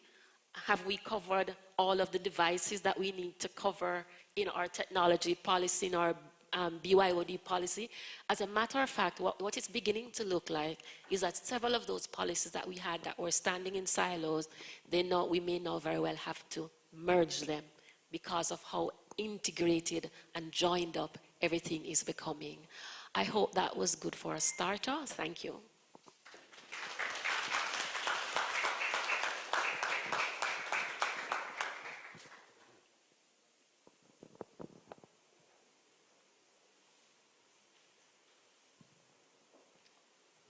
Have we covered all of the devices that we need to cover in our technology policy, in our BYOD policy? As a matter of fact, what it's beginning to look like is that several of those policies that we had that were standing in silos, we may now very well have to merge them because of how integrated and joined up everything is becoming. I hope that was good for a starter. Thank you.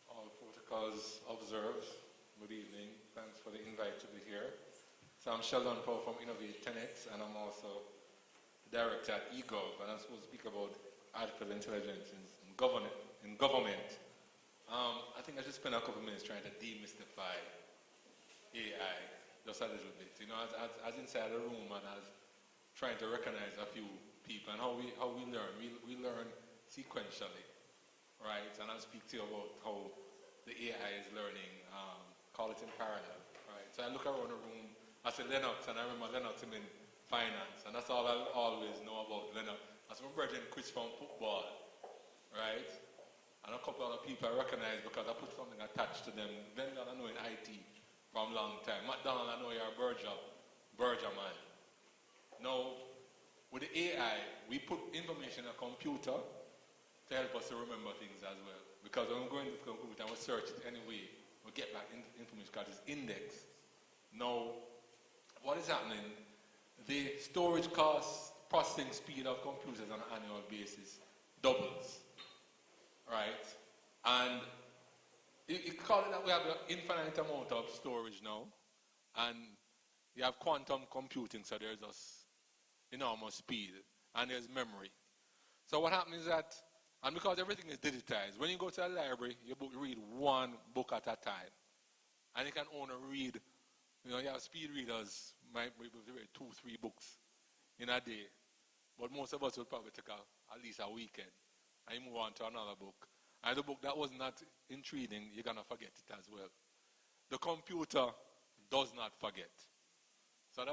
All protocols observed. Good evening. Thanks for the invite to be here. So I'm Sheldon Paul from Innovate 10X, and I'm also director at eGov, and I'm supposed to speak about artificial intelligence in government. I think I should spend a couple of minutes trying to demystify AI just a little bit. You know, as inside the room and as trying to recognize a few people and how we learn. We learn sequentially, right? And I'll speak to you about how the AI is learning, call it in parallel, right? So I look around the room, I say Lennox, and I remember Lennox him in finance, and that's all I always know about Lennox. That's my brother Chris from football, right? And a couple other people I recognize because I put something attached to them. Glendon I know in IT from a long time. McDonald I know you're a Berger man. Now, with the AI, we put information in a computer to help us to remember things as well. Because when we go into the computer and we search it anyway, we get back information because it's indexed. Now, what is happening? The storage costs, processing speed of computers on an annual basis doubles, right? And you call it that we have an infinite amount of storage now, and you have quantum computing, so there's just enormous speed, and there's memory. So what happens is that, and because everything is digitized, when you go to a library, you read one book at a time, and you can only read, you have speed readers, might be able to read 2-3 books in a day. But most of us will probably take at least a weekend and move on to another book. And the book that was not intriguing, you're going to forget it as well. The computer does not forget. So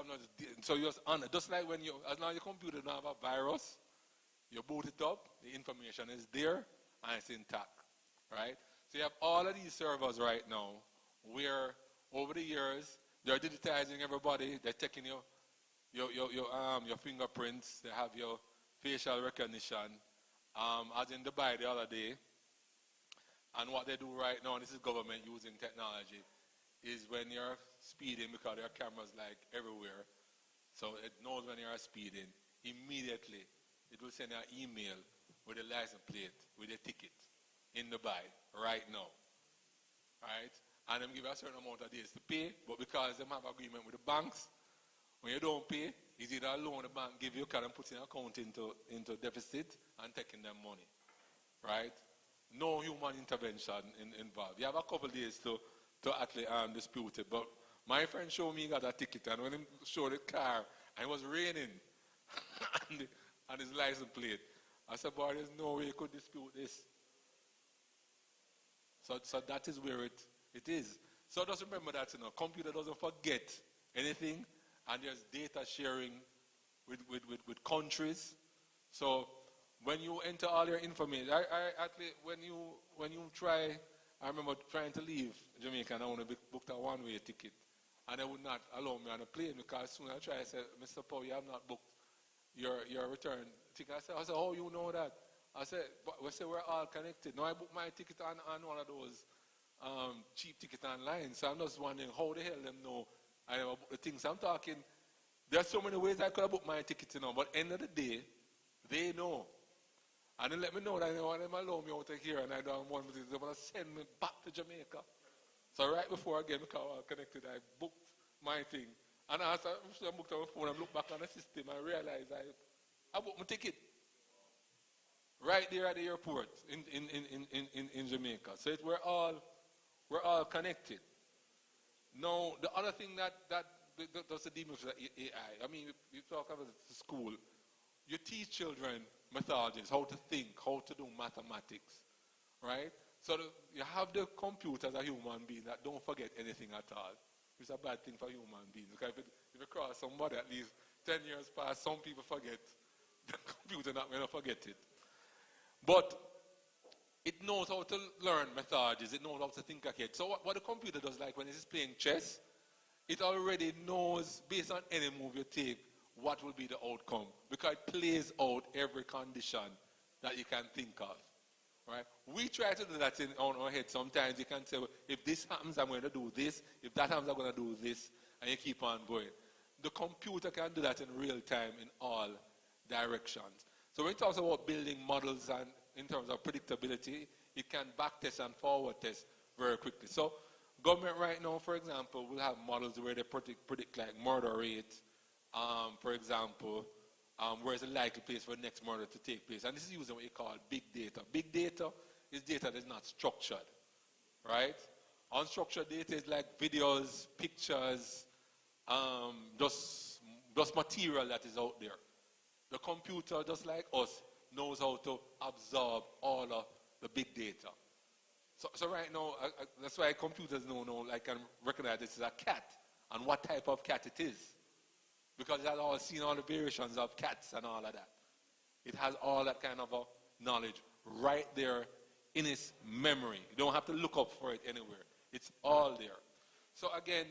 just like when as long as your computer don't have a virus, you boot it up, the information is there, and it's intact, right? So you have all of these servers right now where over the years they're digitizing everybody. They're taking your fingerprints. They have your facial recognition. As in Dubai the other day. And what they do right now, and this is government using technology, is when you're speeding, because there are cameras like everywhere, so it knows when you're speeding, immediately it will send you an email with a license plate, with a ticket in Dubai right now. Right? And them give you a certain amount of days to pay, but because they have agreement with the banks, when you don't pay, it's either a loan the bank give you, because them put your account into deficit and taking them money. Right? No human intervention involved. You have a couple of days to actually dispute it. But my friend showed me he got a ticket, and when he showed the car, and it was raining, and his license plate, I said, boy, there's no way you could dispute this. So that is where it is. So just remember that, computer doesn't forget anything, and there's data sharing with countries. So when you enter all your information, I actually, when you try, I remember trying to leave Jamaica, and I want to book a one-way ticket, and they would not allow me on the plane, because as soon as I tried, I said, Mr. Paul, you have not booked your return ticket. I said, oh, you know that? I said, but we say we're all connected. No, I booked my ticket on one of those cheap ticket online, so I'm just wondering how the hell them know I never booked the things. I'm talking, there's so many ways I could have booked my ticket, but end of the day, they know. And then let me know that they want them allow me out of here, and I don't want to, they want to send me back to Jamaica. So right before again, because I was connected, I booked my thing. And as I booked on my phone, I looked back on the system and realized I booked my ticket right there at the airport in Jamaica. So we're all connected. Now, the other thing that's the demon with AI. I mean, you talk about the school. You teach children methodologies, how to think, how to do mathematics, right? So you have the computer as a human being that don't forget anything at all. It's a bad thing for human beings. Because if you cross somebody, at least 10 years past, some people forget. The computer not going to forget it. But it knows how to learn methodologies. It knows how to think ahead. So what the computer does, like when it is playing chess, it already knows, based on any move you take, what will be the outcome, because it plays out every condition that you can think of. Right? We try to do that in our head. Sometimes you can say, well, if this happens, I'm going to do this. If that happens, I'm going to do this. And you keep on going. The computer can do that in real time in all directions. So when it talks about building models and in terms of predictability, it can backtest and forward test very quickly. So government right now, for example, will have models where they predict like murder rate, for example, where is the likely place for the next murder to take place. And this is using what you call big data. Big data is data that is not structured, right? Unstructured data is like videos, pictures, just material that is out there. The computer, just like us, knows how to absorb all of the big data. So right now, that's why computers know, like, can recognize this is a cat and what type of cat it is. Because it has all seen all the variations of cats and all of that. It has all that kind of a knowledge right there in its memory. You don't have to look up for it anywhere. It's all there. So again,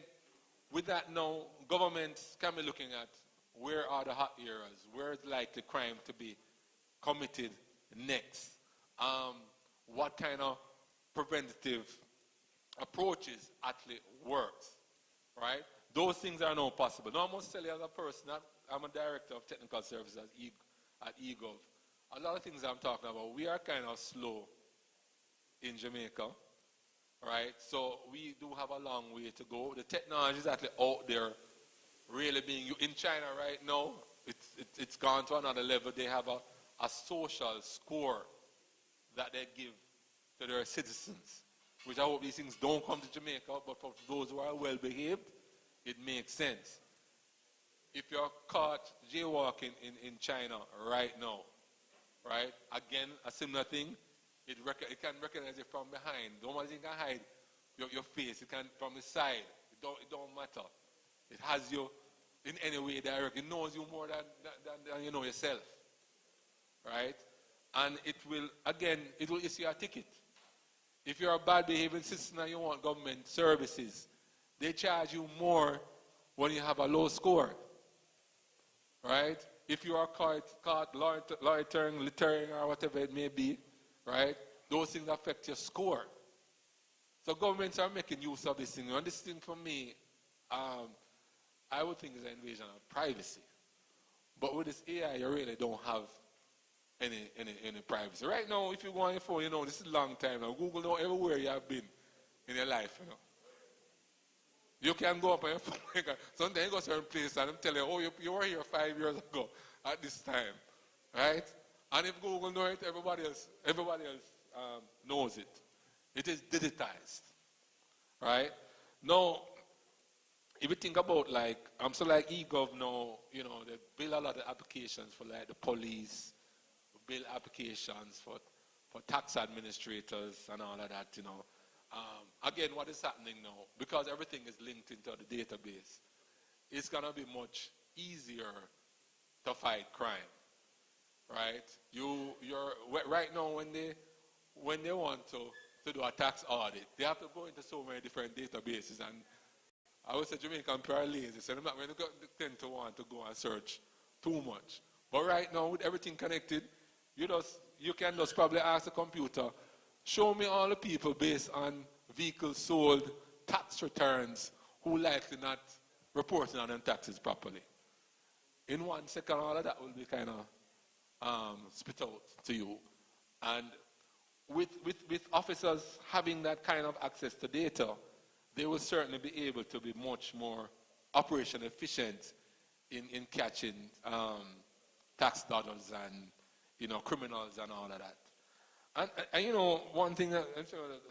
with that now, governments can be looking at where are the hot areas, where is likely crime to be committed next, what kind of preventative approaches actually works, right? Those things are now possible. Now I must tell you as a person, I'm a director of technical services at eGov. A lot of things I'm talking about, we are kind of slow in Jamaica, right? So we do have a long way to go. The technology is actually out there really being used. In China right now, it's gone to another level. They have a social score that they give to their citizens, which I hope these things don't come to Jamaica, but for those who are well behaved, it makes sense. If you're caught jaywalking in China right now, right, again, a similar thing, it can recognize you from behind. Nobody can hide your face. It can from the side. It don't matter. It has you in any way direct. It knows you more than you know yourself, right? And it will, again, it will issue a ticket. If you're a bad behaving citizen and you want government services, they charge you more when you have a low score, right? If you are caught loitering, littering, or whatever it may be, right? Those things affect your score. So governments are making use of this thing. And this thing for me, I would think is an invasion of privacy. But with this AI, you really don't have any privacy. Right now, if you go on your phone, you know, this is a long time now. Google know everywhere you have been in your life, you know. You can go up on your phone. Sometimes you go to a certain place and I'm telling you, oh, you were here 5 years ago at this time, right? And if Google knows it, everybody else knows it. It is digitized, right? Now, if you think about like, so like eGov now, you know, they build a lot of applications for like the police, build applications for tax administrators and all of that, you know. Again, what is happening now, because everything is linked into the database, it's going to be much easier to fight crime, right? Right now, when they want to do a tax audit, they have to go into so many different databases, and I would say Jamaican people are lazy, so they're not going to tend to want to go and search too much. But right now, with everything connected, you can just probably ask the computer, show me all the people based on vehicles sold, tax returns, who likely not reporting on them taxes properly. In 1 second, all of that will be kind of spit out to you. And with officers having that kind of access to data, they will certainly be able to be much more operation efficient in catching tax dodgers and, you know, criminals and all of that. And you know, one thing that I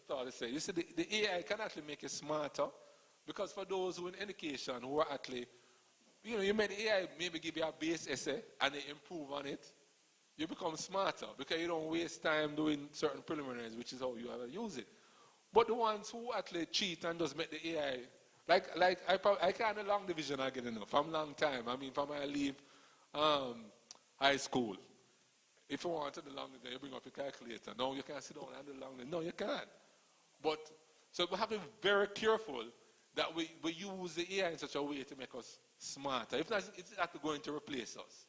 thought to say, you see, the AI can actually make you smarter, because for those who in education who are actually, you know, you made the AI maybe give you a base essay and they improve on it, you become smarter because you don't waste time doing certain preliminaries, which is how you ever use it. But the ones who actually cheat and just make the AI, like I can't do long division again enough. From long time. I mean, from I leave high school. If you want to do long division, you bring up your calculator. No, you can't sit down and do long division. No, you can't. But so we have to be very careful that we use the AI in such a way to make us smarter. If not, it's actually going to replace us.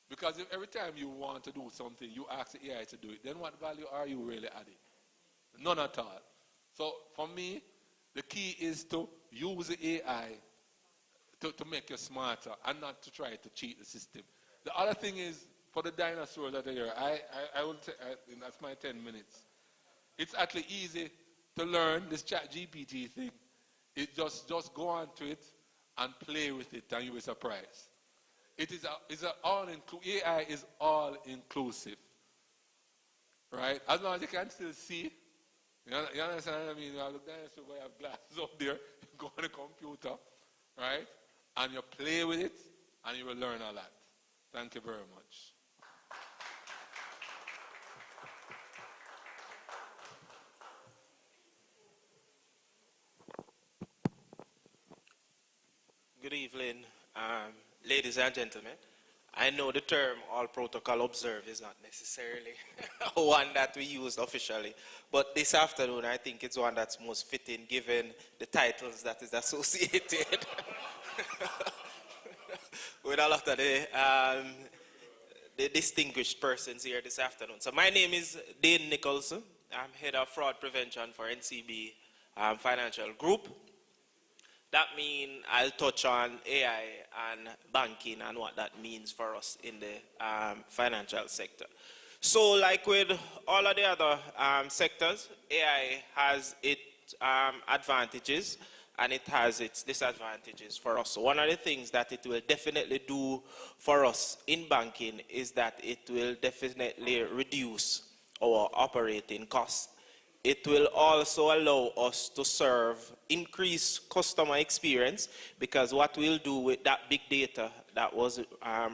Because if every time you want to do something, you ask the AI to do it, then what value are you really adding? None at all. So for me, the key is to use the AI to make you smarter and not to try to cheat the system. The other thing is, for the dinosaurs that are here, I will say, that's my 10 minutes. It's actually easy to learn this ChatGPT thing. It just go on to it and play with it and you'll be surprised. It is AI is all inclusive, right? As long as you can still see, you understand what I mean? You have the dinosaur, you have glasses up there, you go on the computer, right? And you play with it and you will learn a lot. Thank you very much.
Good evening, ladies and gentlemen. I know the term all protocol observed is not necessarily one that we use officially, but this afternoon I think it's one that's most fitting given the titles that is associated with a lot of the distinguished persons here this afternoon. So my name is Dane Nicholson. I'm head of fraud prevention for NCB Financial Group. That means I'll touch on AI and banking and what that means for us in the financial sector. So like with all of the other sectors, AI has its advantages and it has its disadvantages for us. So one of the things that it will definitely do for us in banking is that it will definitely reduce our operating costs. It will also allow us to serve increased customer experience, because what we'll do with that big data that was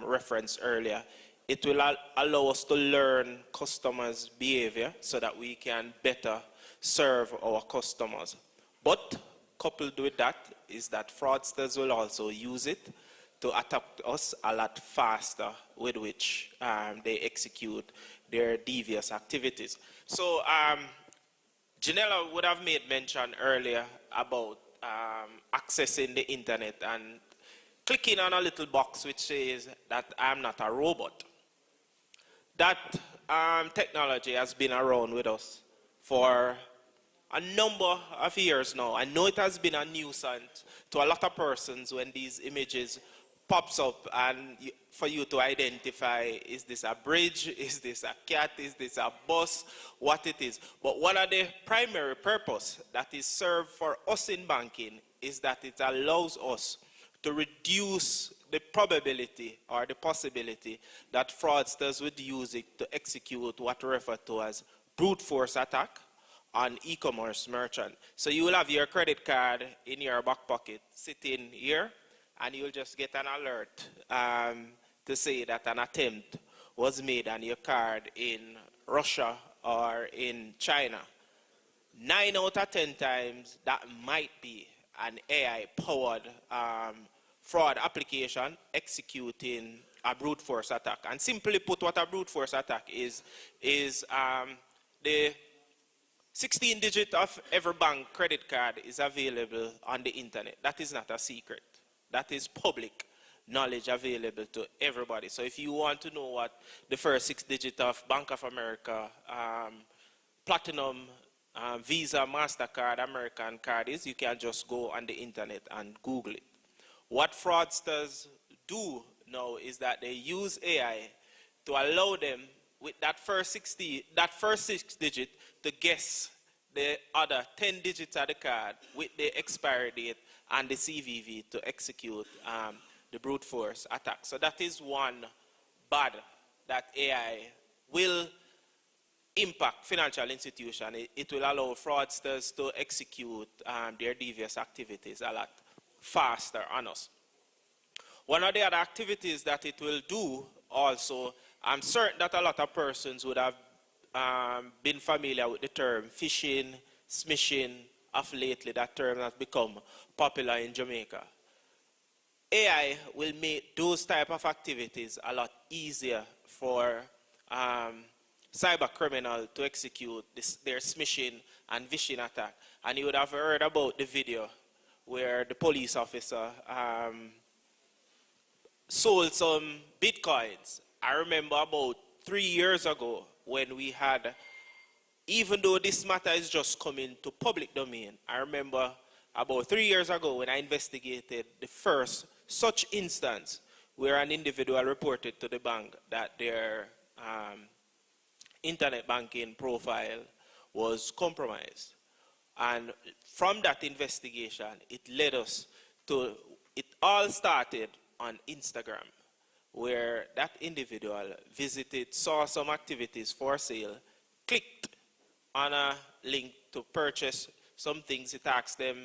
referenced earlier, it will allow us to learn customers' behavior so that we can better serve our customers. But coupled with that is that fraudsters will also use it to attack us a lot faster with which they execute their devious activities. So Janella would have made mention earlier about accessing the internet and clicking on a little box which says that I'm not a robot. That technology has been around with us for a number of years now. I know it has been a nuisance to a lot of persons when these images pops up and for you to identify, is this a bridge, is this a cat, is this a bus, what it is. But one of the primary purpose that is served for us in banking is that it allows us to reduce the probability or the possibility that fraudsters would use it to execute what we refer to as brute force attack on e-commerce merchant. So you will have your credit card in your back pocket sitting here, and you'll just get an alert to say that an attempt was made on your card in Russia or in China. 9 out of 10 times, that might be an AI-powered fraud application executing a brute force attack. And simply put, what a brute force attack is the 16 digit of every bank credit card is available on the internet. That is not a secret. That is public knowledge available to everybody. So if you want to know what the first 6 digit of Bank of America, Platinum, Visa, MasterCard, American card is, you can just go on the internet and Google it. What fraudsters do now is that they use AI to allow them with that first 6 digit to guess the other 10 digits of the card with the expiry date and the CVV to execute the brute force attack. So that is one bad that AI will impact financial institutions. It will allow fraudsters to execute their devious activities a lot faster on us. One of the other activities that it will do also, I'm certain that a lot of persons would have been familiar with the term phishing, smishing of lately. That term has become popular in Jamaica. AI will make those type of activities a lot easier for cyber criminal to execute their smishing and phishing attack. And you would have heard about the video where the police officer sold some bitcoins. I remember about 3 years ago when we had, even though this matter is just coming to public domain, I remember about 3 years ago when I investigated the first such instance where an individual reported to the bank that their internet banking profile was compromised. And from that investigation, it led us to, it all started on Instagram, where that individual visited, saw some activities for sale, clicked on a link to purchase some things. It asked them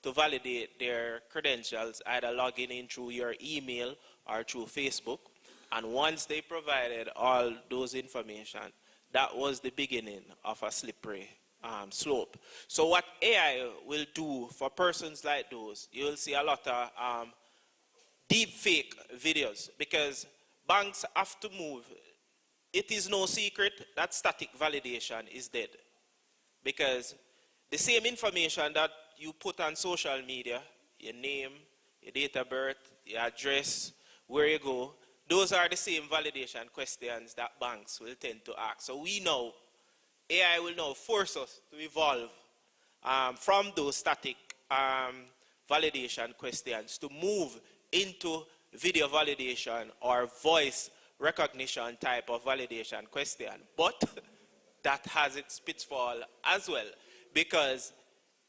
to validate their credentials, either logging in through your email or through Facebook. And once they provided all those information, that was the beginning of a slippery slope. So what AI will do for persons like those, you'll see a lot of deep fake videos, because banks have to move. It is no secret that static validation is dead, because the same information that you put on social media, your name, your date of birth, your address, where you go, those are the same validation questions that banks will tend to ask. So we know AI will now force us to evolve from those static validation questions to move into video validation or voice recognition type of validation question. But that has its pitfall as well, because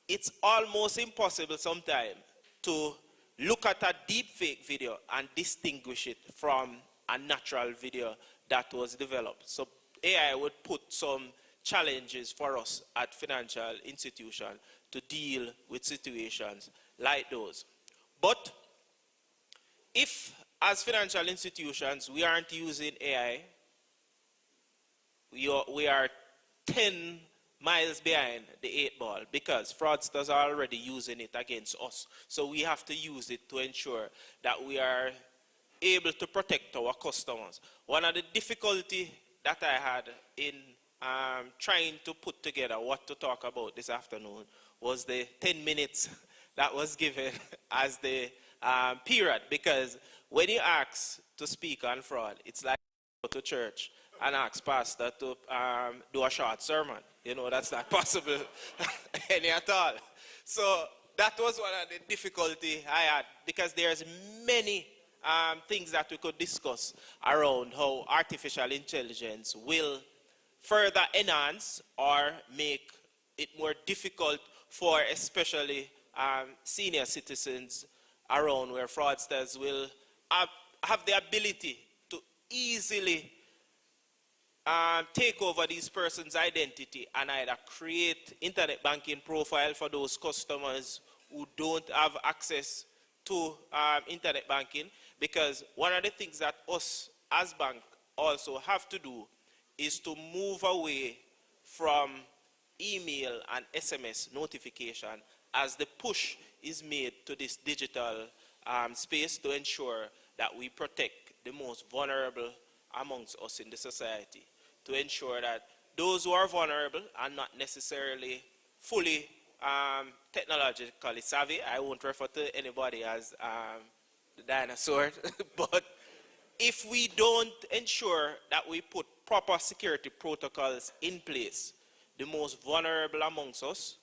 it's almost impossible sometimes to look at a deep fake video and distinguish it from a natural video that was developed. So AI would put some challenges for us at financial institutions to deal with situations like those. But if, as financial institutions, we aren't using AI, we are 10 miles behind the 8 ball, because fraudsters are already using it against us. So we have to use it to ensure that we are able to protect our customers. One of the difficulties that I had in trying to put together what to talk about this afternoon was the 10 minutes that was given as the period. Because when you ask to speak on fraud, it's like go to church and ask pastor to do a short sermon. You know, that's not possible any at all. So that was one of the difficulty I had, because there's many things that we could discuss around how artificial intelligence will further enhance or make it more difficult for especially senior citizens around, where fraudsters will have the ability to easily take over these persons' identity and either create internet banking profile for those customers who don't have access to internet banking. Because one of the things that us as bank also have to do is to move away from email and SMS notification as the push is made to this digital space, to ensure that we protect the most vulnerable amongst us in the society, to ensure that those who are vulnerable are not necessarily fully technologically savvy. I won't refer to anybody as the dinosaur, but if we don't ensure that we put proper security protocols in place, the most vulnerable amongst us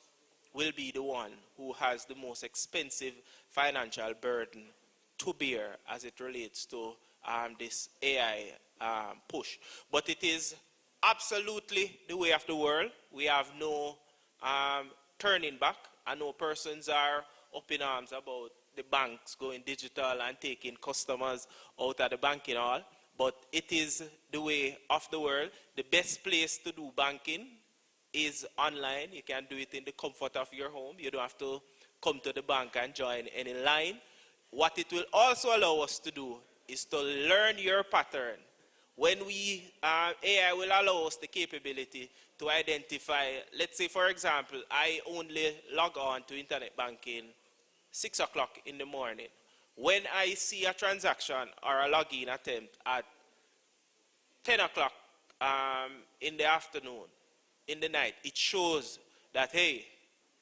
will be the one who has the most expensive financial burden to bear as it relates to this AI push. But it is absolutely the way of the world. We have no turning back. I know persons are up in arms about the banks going digital and taking customers out of the banking hall, but it is the way of the world. The best place to do banking is online. You can do it in the comfort of your home. You don't have to come to the bank and join any line. What it will also allow us to do is to learn your pattern. When AI will allow us the capability to identify, let's say for example, I only log on to internet banking 6 o'clock in the morning. When I see a transaction or a login attempt at 10 o'clock in the afternoon, in the night, it shows that, hey,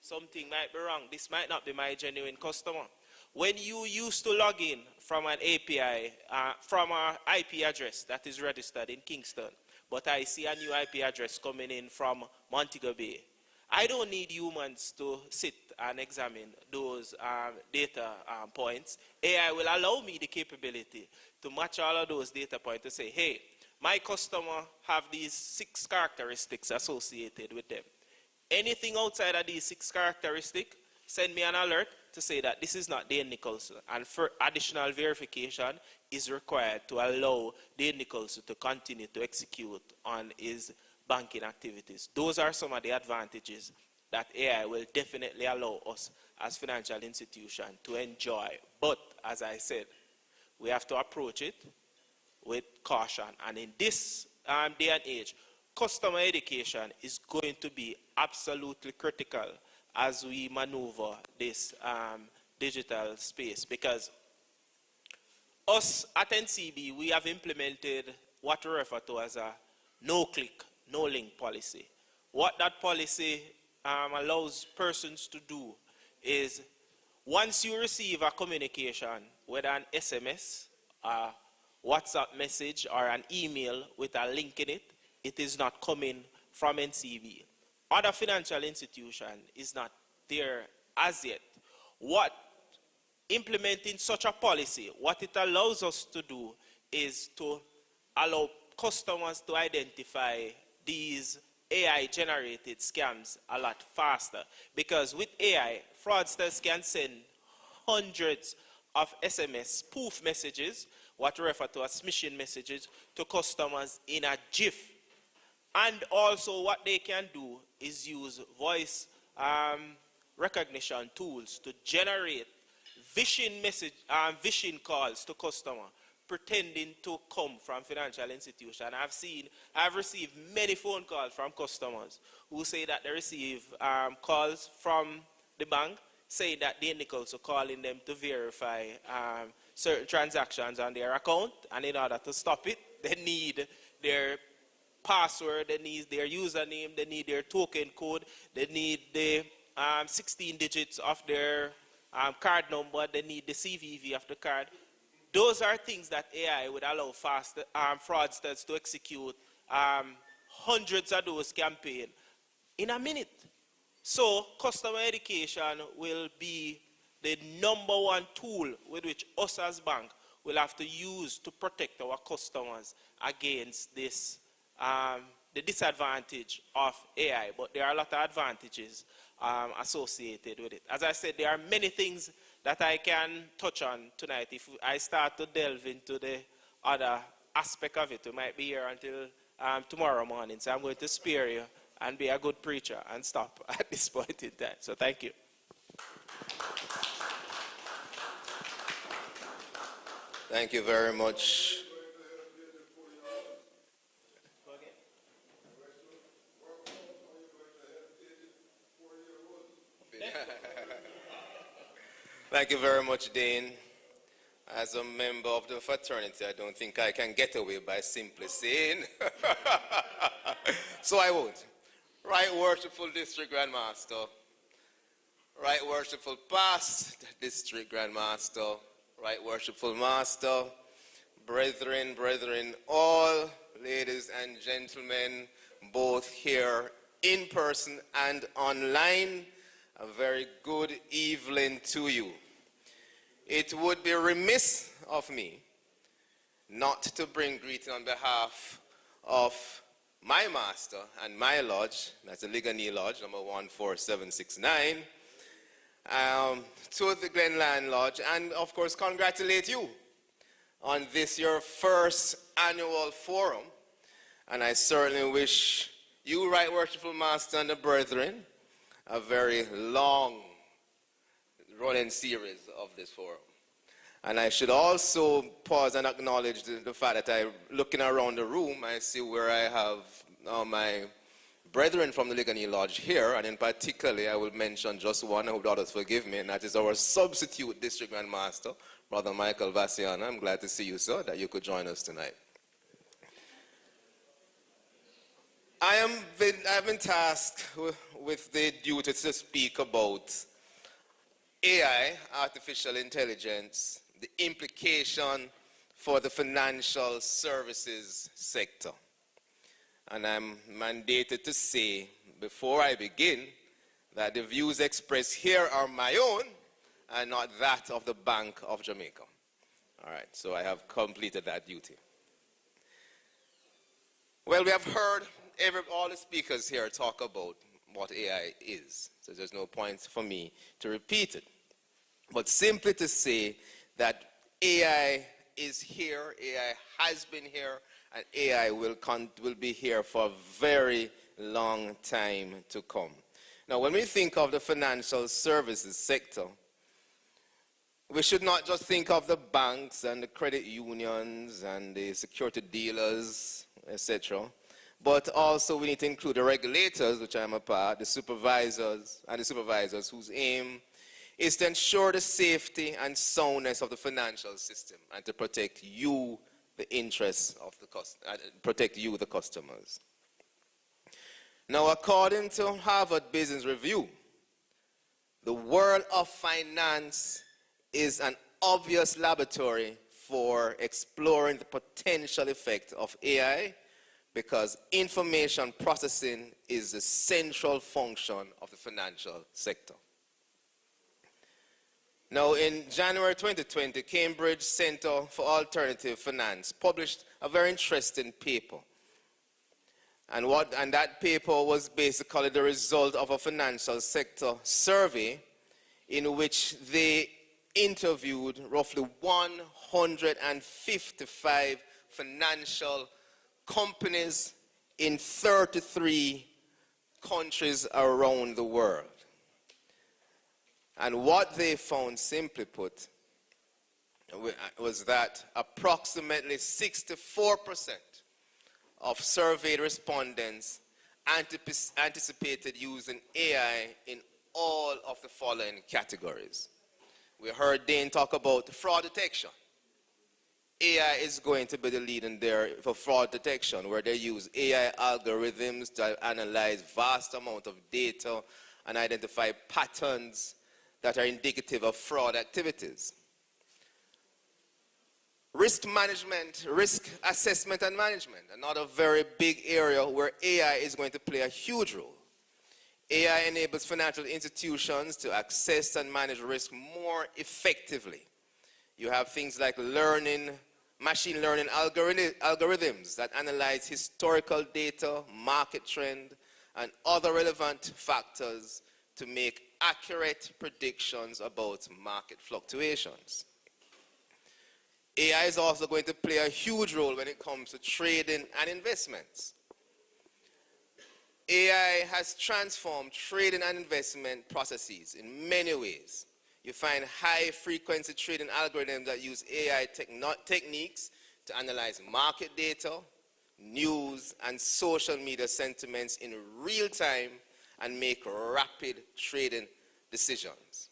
something might be wrong. This might not be my genuine customer. When you used to log in from an API, from an IP address that is registered in Kingston, but I see a new IP address coming in from Montego Bay, I don't need humans to sit and examine those data points. AI will allow me the capability to match all of those data points to say, hey, my customer have these 6 characteristics associated with them. Anything outside of these 6 characteristics, send me an alert to say that this is not Dane Nicholson. And for additional verification is required to allow Dane Nicholson to continue to execute on his banking activities. Those are some of the advantages that AI will definitely allow us as financial institutions to enjoy. But as I said, we have to approach it with caution. And in this day and age, customer education is going to be absolutely critical as we maneuver this digital space. Because us at NCB, we have implemented what we refer to as a no-click, no-link policy. What that policy allows persons to do is, once you receive a communication, whether an SMS, a WhatsApp message, or an email with a link in it, it is not coming from NCB. Other financial institution is not there as yet. What implementing such a policy, what it allows us to do is to allow customers to identify these AI-generated scams a lot faster. Because with AI, fraudsters can send hundreds of SMS spoof messages, what we refer to as smishing messages, to customers in a jiff. And also what they can do is use voice recognition tools to generate phishing calls to customer, pretending to come from financial institution. I've received many phone calls from customers who say that they receive calls from the bank saying that Dane Nicholson calling them to verify certain transactions on their account, and in order to stop it, they need their password, they need their username, they need their token code, they need the 16 digits of their card number, they need the CVV of the card. Those are things that AI would allow fraudsters to execute hundreds of those campaigns in a minute. So customer education will be the number one tool with which us as bank will have to use to protect our customers against this, the disadvantage of AI. But there are a lot of advantages associated with it. As I said, there are many things that I can touch on tonight. If I start to delve into the other aspect of it, we might be here until tomorrow morning. So I'm going to spare you and be a good preacher and stop at this point in time. So thank you.
Thank you very much. Thank you very much, Dane. As a member of the fraternity, I don't think I can get away by simply saying. So I won't. Right Worshipful District Grandmaster, Right Worshipful Past District Grandmaster, Right Worshipful Master, brethren, all ladies and gentlemen, both here in person and online, a very good evening to you. It would be remiss of me not to bring greeting on behalf of my master and my lodge, that's the Ligani Lodge, number 14769, to the Glenland Lodge, and of course congratulate you on this, your first annual forum. And I certainly wish you, Right Worshipful Master, and the brethren, a very long running series of this forum. And I should also pause and acknowledge the fact that looking around the room, I see where I have my brethren from the Ligani Lodge here, and in particular, I will mention just one, I hope the others forgive me, and that is our substitute district grandmaster, Brother Michael Vassiana. I'm glad to see you, sir, that you could join us tonight. I've been tasked with the duty to speak about AI, artificial intelligence, the implication for the financial services sector. And I'm mandated to say, before I begin, that the views expressed here are my own and not that of the Bank of Jamaica. All right, so I have completed that duty. Well, we have heard all the speakers here talk about what AI is, so there's no point for me to repeat it. But simply to say that AI is here, AI has been here, and AI will be here for a very long time to come. Now, when we think of the financial services sector, we should not just think of the banks and the credit unions and the security dealers, etc., but also we need to include the regulators, which I am a part, the supervisors whose aim is to ensure the safety and soundness of the financial system and to protect you, the interests of the customers. Now, according to Harvard Business Review, the world of finance is an obvious laboratory for exploring the potential effect of AI because information processing is the central function of the financial sector. Now, in January 2020, Cambridge Center for Alternative Finance published a very interesting paper. And that paper was basically the result of a financial sector survey in which they interviewed roughly 155 financial companies in 33 countries around the world. And what they found, simply put, was that approximately 64% of surveyed respondents anticipated using AI in all of the following categories. We heard Dane talk about fraud detection. AI is going to be the lead in there for fraud detection, where they use AI algorithms to analyze vast amount of data and identify patterns that are indicative of fraud activities. Risk management, risk assessment and management, another very big area where AI is going to play a huge role. AI enables financial institutions to access and manage risk more effectively. You have things like machine learning algorithms that analyze historical data, market trend, and other relevant factors to make accurate predictions about market fluctuations. AI is also going to play a huge role when it comes to trading and investments. AI has transformed trading and investment processes in many ways. You find high-frequency trading algorithms that use AI techniques to analyze market data, news, and social media sentiments in real time and make rapid trading decisions.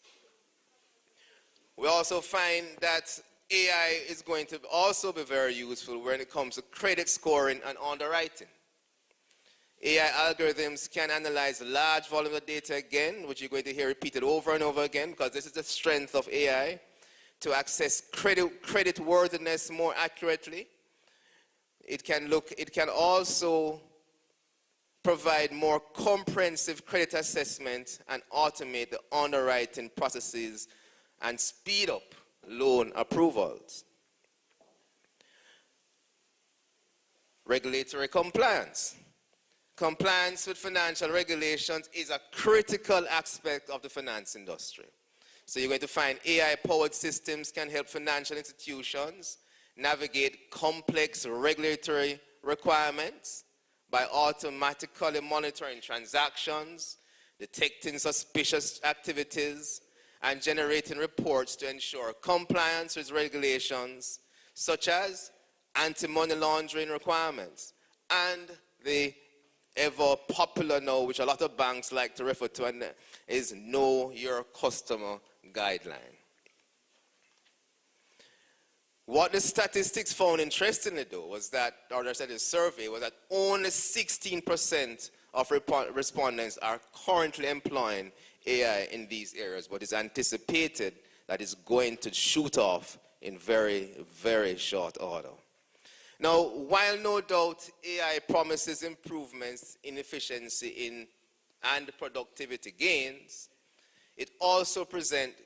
We also find that AI is going to also be very useful when it comes to credit scoring and underwriting. AI algorithms can analyze large volume of data again, which you're going to hear repeated over and over again, because this is the strength of AI, to access credit worthiness more accurately. It can also provide more comprehensive credit assessment and automate the underwriting processes and speed up loan approvals. Regulatory compliance. Compliance with financial regulations is a critical aspect of the finance industry. So you're going to find AI-powered systems can help financial institutions navigate complex regulatory requirements by automatically monitoring transactions, detecting suspicious activities, and generating reports to ensure compliance with regulations such as anti-money laundering requirements and the ever popular now, which a lot of banks like to refer to, and is Know Your Customer guideline. What the statistics found interestingly though was that, or they said the survey, was that only 16% of respondents are currently employing AI in these areas, but it's anticipated that it's going to shoot off in very, very short order. Now, while no doubt AI promises improvements in efficiency and productivity gains, it also presents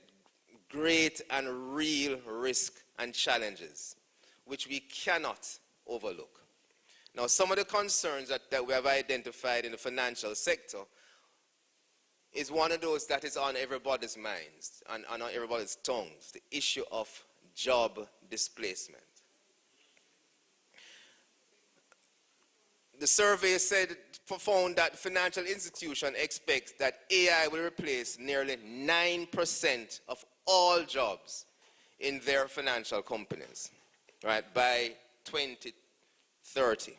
great and real risk and challenges, which we cannot overlook. Now, some of the concerns that we have identified in the financial sector is one of those that is on everybody's minds and on everybody's tongues, the issue of job displacement. The survey found that financial institutions expect that AI will replace nearly 9% of all jobs in their financial companies, right, by 2030.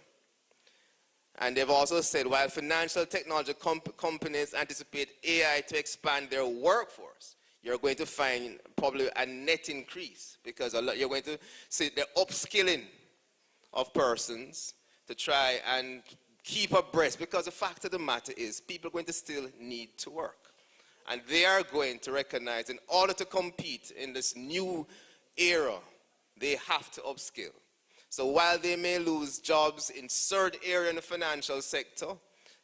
And they've also said while financial technology companies anticipate AI to expand their workforce, you're going to find probably a net increase because you're going to see the upskilling of persons to try and keep abreast, because the fact of the matter is people are going to still need to work. And they are going to recognize in order to compete in this new era, they have to upskill. So while they may lose jobs in certain areas in the financial sector,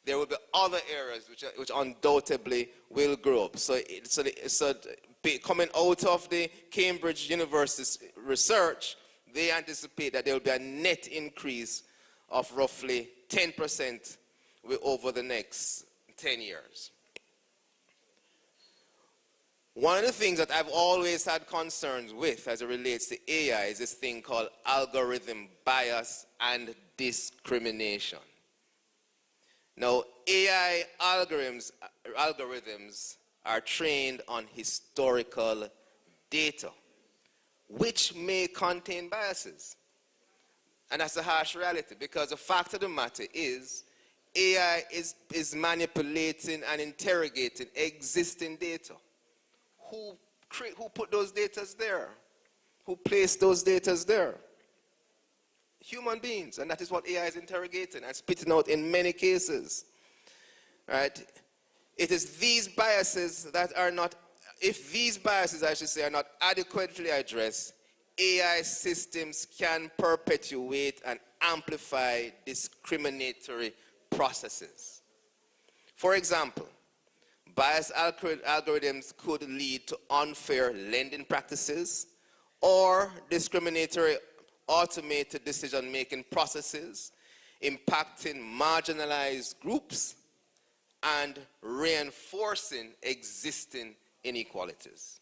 there will be other areas which undoubtedly will grow up. So coming out of the Cambridge University research, they anticipate that there will be a net increase of roughly 10% over the next 10 years. One of the things that I've always had concerns with as it relates to AI is this thing called algorithm bias and discrimination. Now, AI algorithms are trained on historical data, which may contain biases. And that's a harsh reality, because the fact of the matter is AI is manipulating and interrogating existing data. Who put those data there? Who placed those data there? human beings, and that is what AI is interrogating and spitting out in many cases. Right? It is these biases that are not, if these biases, I should say, are not adequately addressed, AI systems can perpetuate and amplify discriminatory processes. For example, biased algorithms could lead to unfair lending practices or discriminatory automated decision-making processes impacting marginalized groups and reinforcing existing inequalities.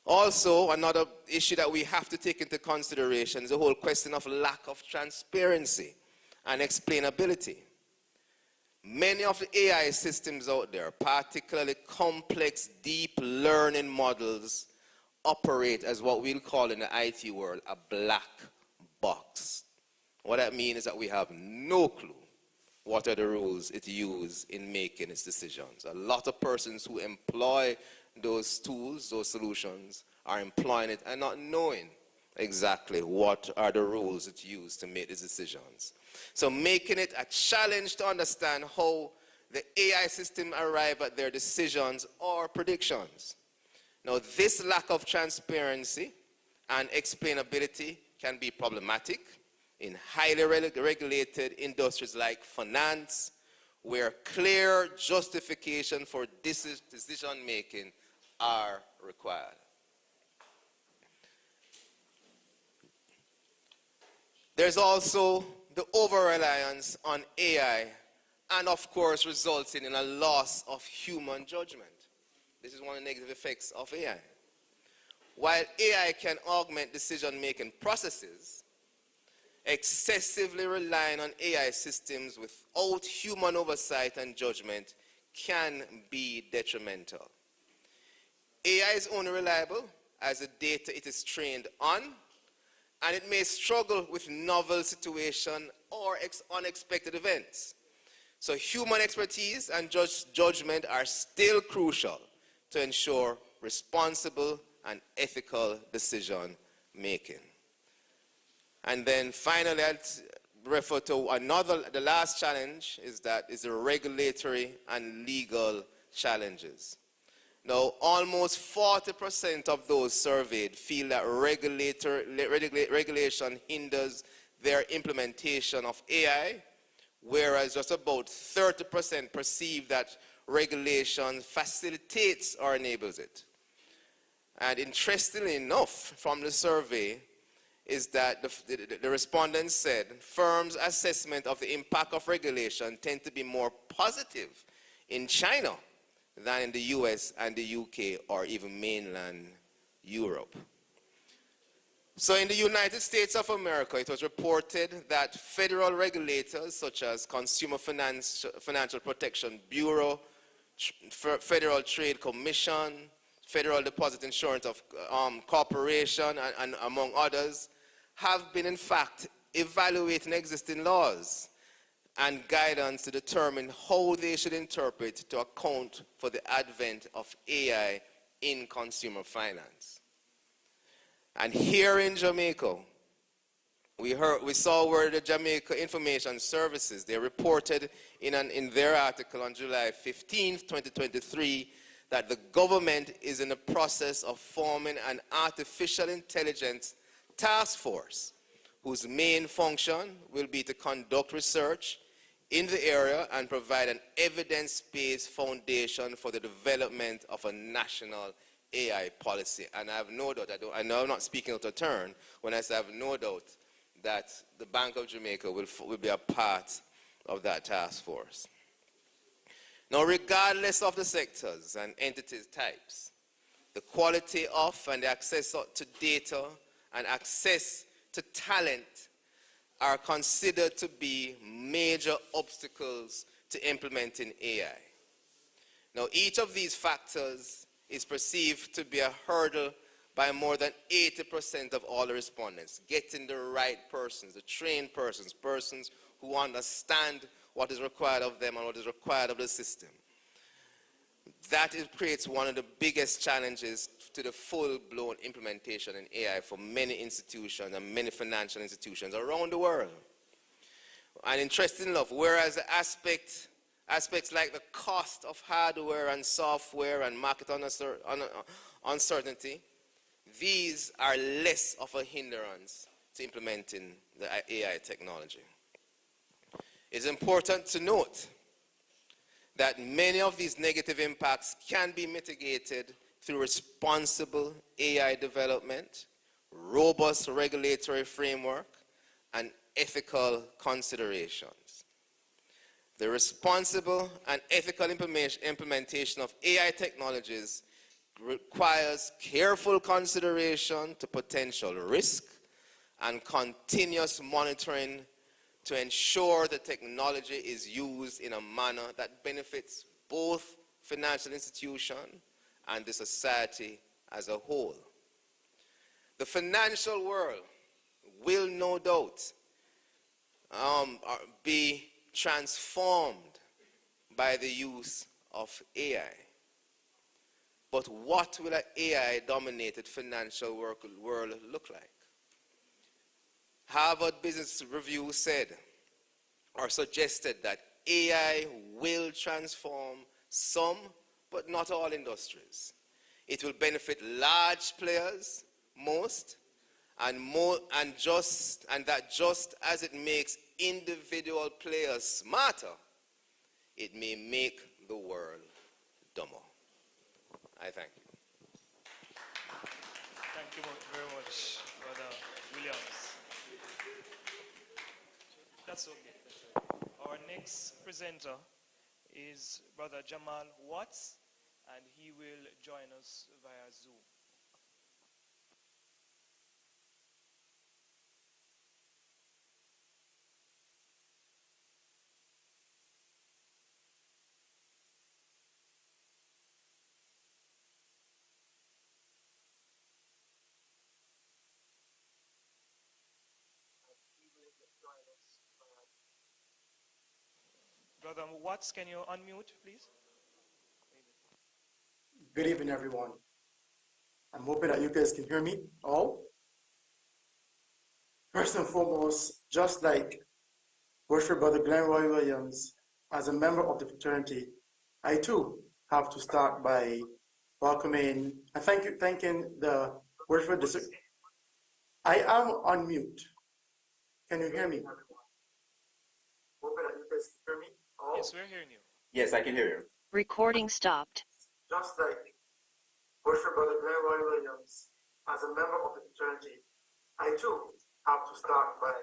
Also, another issue that we have to take into consideration is the whole question of lack of transparency and explainability. Many of the AI systems out there, particularly complex deep learning models, operate as what we'll call in the IT world a black box. What that means is that we have no clue what are the rules it uses in making its decisions. A lot of persons who employ those tools, those solutions, are employing it and not knowing exactly what are the rules it uses to make these decisions. So making it a challenge to understand how the AI system arrive at their decisions or predictions. Now, this lack of transparency and explainability can be problematic in highly regulated industries like finance, where clear justification for decision making are required. There's also the over-reliance on AI, and of course resulting in a loss of human judgment. This is one of the negative effects of AI. While AI can augment decision-making processes, excessively relying on AI systems without human oversight and judgment can be detrimental. AI is only reliable as the data it is trained on, and it may struggle with novel situations or unexpected events. So human expertise and judgment are still crucial to ensure responsible and ethical decision making. And then finally, I'll refer to the last challenge is the regulatory and legal challenges. Now, almost 40% of those surveyed feel that regulation hinders their implementation of AI, whereas just about 30% perceive that regulation facilitates or enables it. And interestingly enough, from the survey, is that the respondents said firms' assessment of the impact of regulation tend to be more positive in China than in the US and the UK or even mainland Europe. So in the United States of America, it was reported that federal regulators such as Consumer Financial Protection Bureau, Federal Trade Commission, Federal Deposit Insurance Corporation, and among others, have been in fact evaluating existing laws and guidance to determine how they should interpret to account for the advent of AI in consumer finance. And here in Jamaica, we saw where the Jamaica Information Services, they reported in their article on July 15th, 2023, that the government is in the process of forming an artificial intelligence task force whose main function will be to conduct research in the area and provide an evidence-based foundation for the development of a national AI policy. And I have no doubt, I know I'm not speaking out of turn when I say I have no doubt that the Bank of Jamaica will be a part of that task force. Now, regardless of the sectors and entities types, the quality of and the access to data and access to talent are considered to be major obstacles to implementing AI. Now, each of these factors is perceived to be a hurdle by more than 80% of all the respondents. Getting the right persons, the trained persons, persons who understand what is required of them and what is required of the system. That creates one of the biggest challenges to the full-blown implementation in AI for many institutions and many financial institutions around the world. And interesting enough, whereas the aspects like the cost of hardware and software and market uncertainty, these are less of a hindrance to implementing the AI technology. It's important to note that many of these negative impacts can be mitigated through responsible AI development, robust regulatory framework, and ethical considerations. The responsible and ethical implementation of AI technologies requires careful consideration to potential risk and continuous monitoring to ensure the technology is used in a manner that benefits both financial institutions and the society as a whole. The financial world will no doubt be transformed by the use of AI. But what will an AI-dominated financial world look like? Harvard Business Review said or suggested that AI will transform some, but not all industries. It will benefit large players most, and that just as it makes individual players smarter, it may make the world dumber. I thank you.
Thank you very much, Brother Williams. That's okay. Our next presenter is Brother Jamal Watts, and he will join us via Zoom. Brother Watts, can you unmute, please?
Good evening, everyone. I'm hoping that you guys can hear me all. First and foremost, just like Worship Brother Glenroy Williams, as a member of the fraternity, I too have to start by welcoming and thanking the Worship District. I am on mute. Can you hear me? Hoping that you guys can hear me all.
Yes, we're hearing you.
Yes, I can hear you.
Recording stopped.
Just like Worship Brother Glenroy Williams, as a member of the fraternity, I too have to start by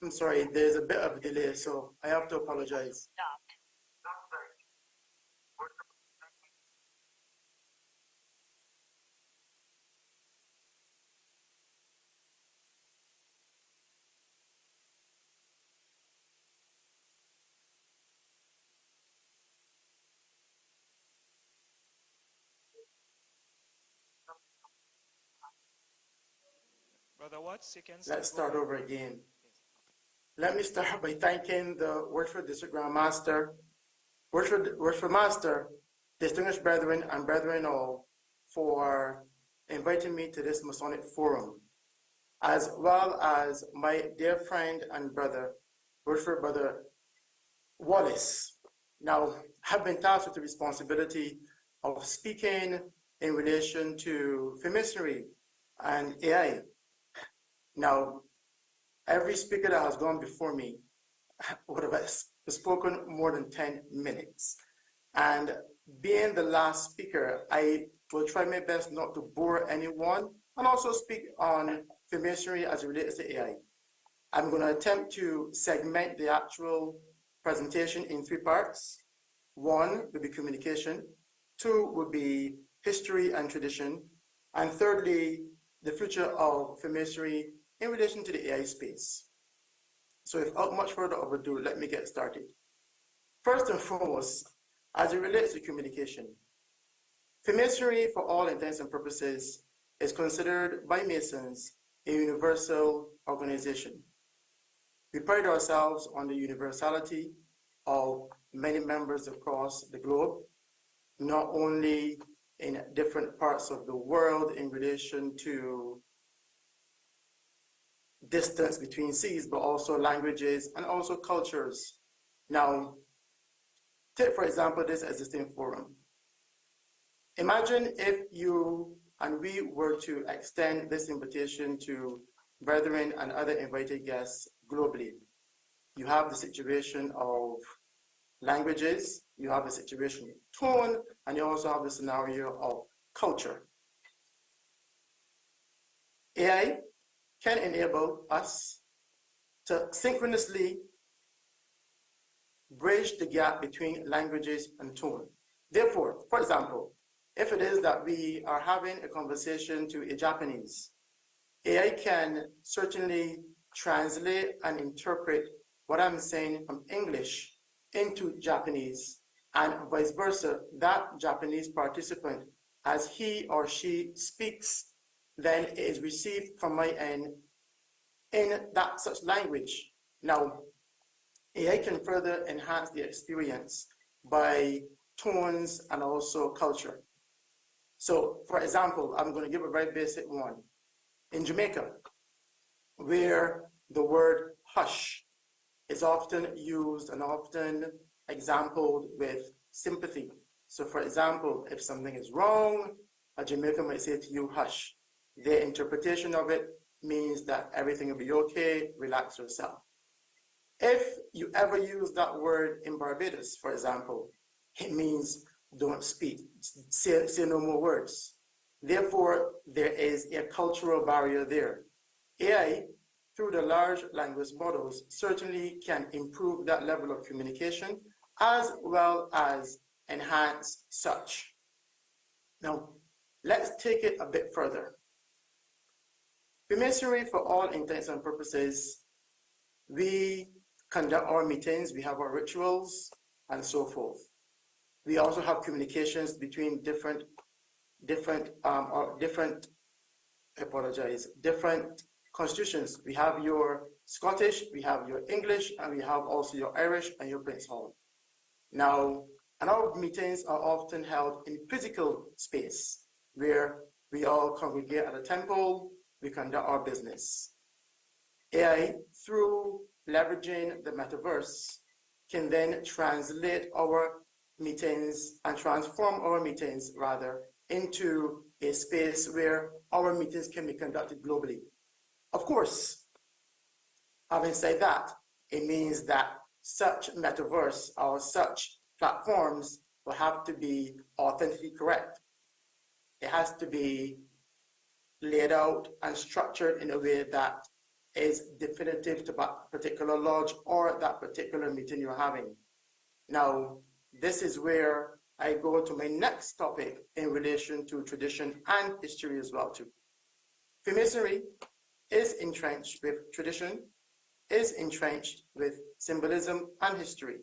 I'm sorry, there's a bit of a delay, so I have to apologize.
Stopped.
Brother Watts, you can
Let's start over again. Let me start by thanking the Worship District Grand Master, Worship Master, distinguished brethren and brethren all, for inviting me to this Masonic forum, as well as my dear friend and brother, Worship Brother Wallace. Now, have been tasked with the responsibility of speaking in relation to Freemasonry and AI. Now, every speaker that has gone before me would have spoken more than 10 minutes. And being the last speaker, I will try my best not to bore anyone and also speak on Freemasonry as it relates to AI. I'm going to attempt to segment the actual presentation in 3 parts. 1 will be communication, 2 will be history and tradition, and thirdly, the future of Freemasonry in relation to the AI space. So without much further ado, let me get started. First and foremost, as it relates to communication, Freemasonry, for all intents and purposes, is considered by Masons a universal organization. We pride ourselves on the universality of many members across the globe, not only in different parts of the world in relation to distance between seas, but also languages and also cultures. Now, take for example this existing forum. Imagine if you and we were to extend this invitation to brethren and other invited guests globally. You have the situation of languages, you have the situation of tone, and you also have the scenario of culture. AI can enable us to synchronously bridge the gap between languages and tone. Therefore, for example, if it is that we are having a conversation to a Japanese, AI can certainly translate and interpret what I'm saying from English into Japanese, and vice versa. That Japanese participant, as he or she speaks, then it is received from my end in that such language. Now, AI can further enhance the experience by tones and also culture. So, for example, I'm going to give a very basic one. In Jamaica, where the word hush is often used and often exampled with sympathy. So, for example, if something is wrong, a Jamaican might say to you, hush. Their interpretation of it means that everything will be okay, relax yourself. If you ever use that word in Barbados, for example, it means don't speak, say no more words. Therefore, there is a cultural barrier there. AI, through the large language models, certainly can improve that level of communication as well as enhance such. Now, let's take it a bit further. Freemasonry, for all intents and purposes, we conduct our meetings, we have our rituals, and so forth. We also have communications between different constitutions. We have your Scottish, we have your English, and we have also your Irish and your Prince Hall. Now, and our meetings are often held in physical space where we all congregate at a temple, we conduct our business. AI, through leveraging the metaverse, can then translate our meetings and transform our meetings rather into a space where our meetings can be conducted globally. Of course, having said that, it means that such metaverse or such platforms will have to be authentically correct. It has to be laid out and structured in a way that is definitive to that particular lodge or that particular meeting you're having. Now, this is where I go to my next topic in relation to tradition and history as well too. Freemasonry is entrenched with tradition, is entrenched with symbolism and history.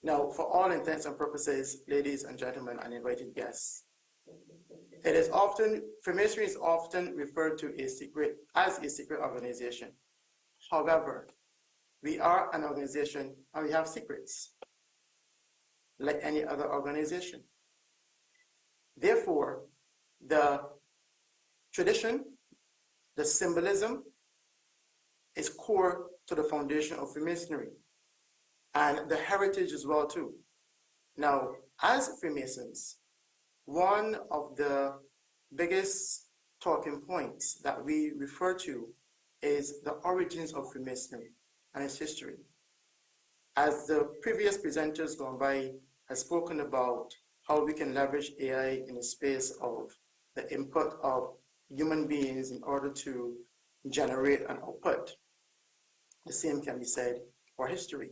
Now, for all intents and purposes, ladies and gentlemen and invited guests, Freemasonry is often referred to as a secret organization. However, we are an organization and we have secrets, like any other organization. Therefore, the tradition, the symbolism is core to the foundation of Freemasonry and the heritage as well too. Now, as Freemasons, one of the biggest talking points that we refer to is the origins of Freemasonry and its history. As the previous presenters gone by has spoken about how we can leverage AI in the space of the input of human beings in order to generate an output. The same can be said for history.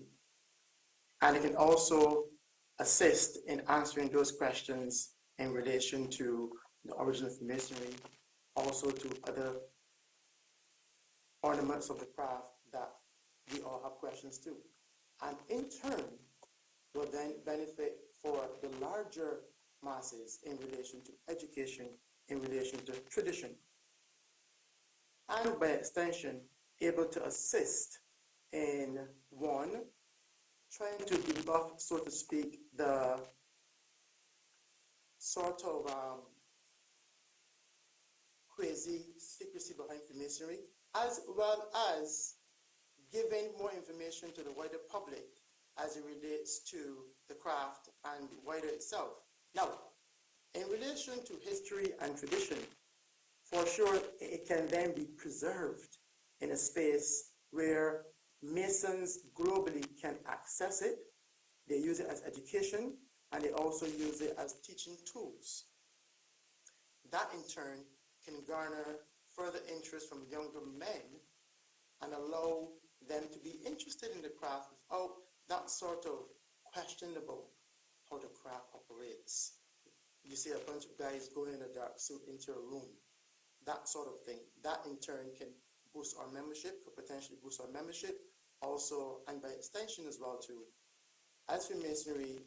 And it can also assist in answering those questions in relation to the origin of Freemasonry, also to other ornaments of the craft that we all have questions to. And in turn, will then benefit for the larger masses in relation to education, in relation to tradition. and by extension, able to assist in one, trying to debuff, so to speak, the sort of crazy secrecy behind Freemasonry, as well as giving more information to the wider public as it relates to the craft and wider itself. Now, in relation to history and tradition, for sure, it can then be preserved in a space where Masons globally can access it. They use it as education, and they also use it as teaching tools. That in turn can garner further interest from younger men and allow them to be interested in the craft without that sort of questionable how the craft operates. You see a bunch of guys going in a dark suit into a room, that sort of thing. That in turn can boost our membership, could potentially boost our membership also, and by extension as well too. As Freemasonry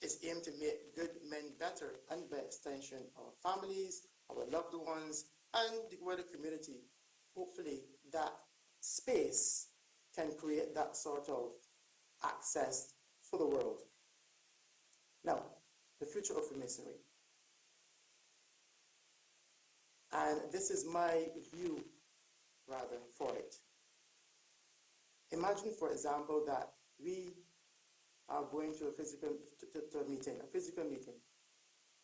is aimed to make good men better, and by extension our families, our loved ones, and the wider community, hopefully that space can create that sort of access for the world. Now, the future of Freemasonry. And this is my view, rather, for it. Imagine, for example, that we are going to a physical meeting,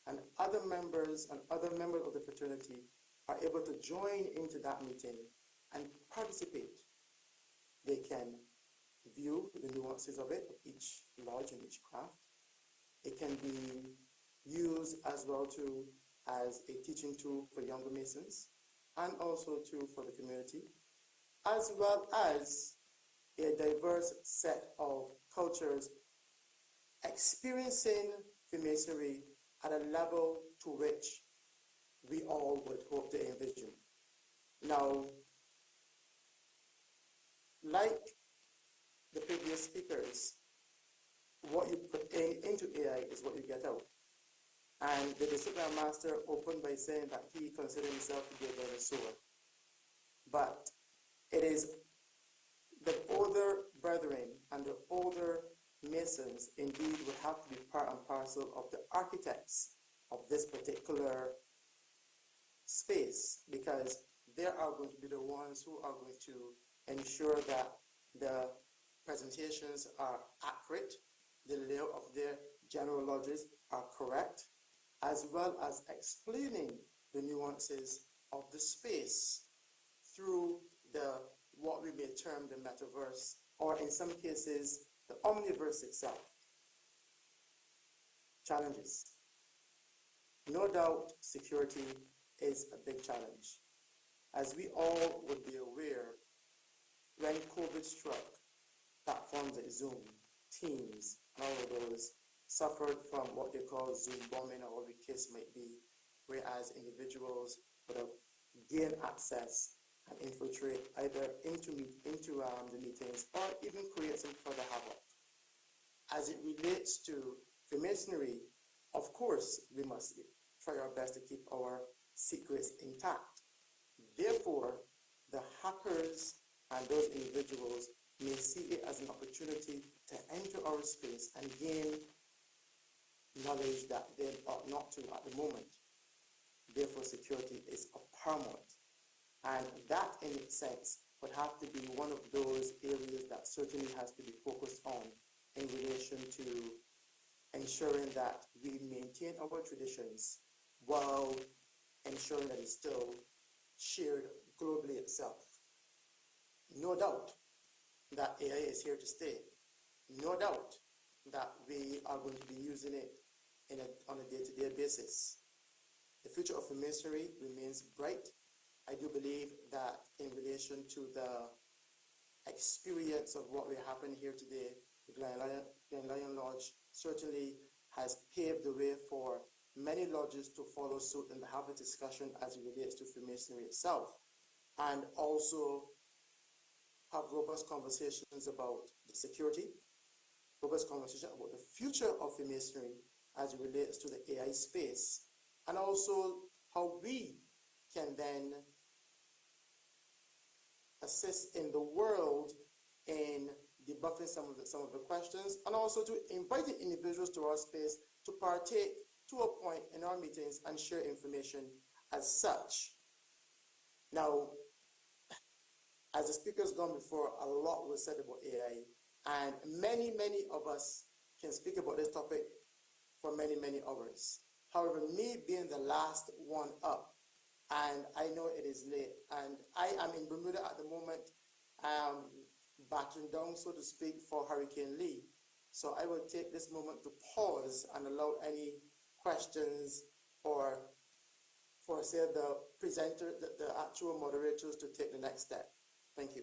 and other members of the fraternity are able to join into that meeting and participate. They can view the nuances of it, of each lodge and each craft. It can be used as well too as a teaching tool for younger Masons, and also too for the community, as well as a diverse set of cultures experiencing Freemasonry at a level to which we all would hope to envision. Now, like the previous speakers, what you put into AI is what you get out. And the district master opened by saying that he considered himself to be a dinosaur. But it is the older brethren and the older Masons indeed would have to be part and parcel of the architects of this particular space, because they are going to be the ones who are going to ensure that the presentations are accurate, the layout of their general lodges are correct, as well as explaining the nuances of the space through what we may term the metaverse, or in some cases, the omniverse itself. Challenges. No doubt security is a big challenge. As we all would be aware, when COVID struck, platforms like Zoom, Teams, and all of those suffered from what they call Zoom bombing, or whatever the case might be, whereas individuals would have gained access and infiltrate either into the meetings or even create some further havoc. As it relates to Freemasonry, of course, we must try our best to keep our secrets intact. Therefore, the hackers and those individuals may see it as an opportunity to enter our space and gain knowledge that they ought not to at the moment. Therefore, security is of paramount. And that, in its sense, would have to be one of those areas that certainly has to be focused on in relation to ensuring that we maintain our traditions while ensuring that it's still shared globally itself. No doubt that AI is here to stay. No doubt that we are going to be using it on a day-to-day basis. The future of Freemasonry remains bright. I do believe that in relation to the experience of what will happen here today, the Glen Lion Lodge certainly has paved the way for many lodges to follow suit and have a discussion as it relates to Freemasonry itself, and also have robust conversations about the security, robust conversation about the future of Freemasonry as it relates to the AI space, and also how we can then assist in the world in debuffing some of the questions, and also to invite individuals to our space to partake to a point in our meetings and share information as such. Now, as the speakers gone before, a lot was said about AI, and many of us can speak about this topic for many hours. However, me being the last one up, and I know it is late, and I am in Bermuda at the moment, battering down, so to speak, for Hurricane Lee. So I will take this moment to pause and allow any questions or for, say, the presenter, the actual moderators to take the next step. Thank you.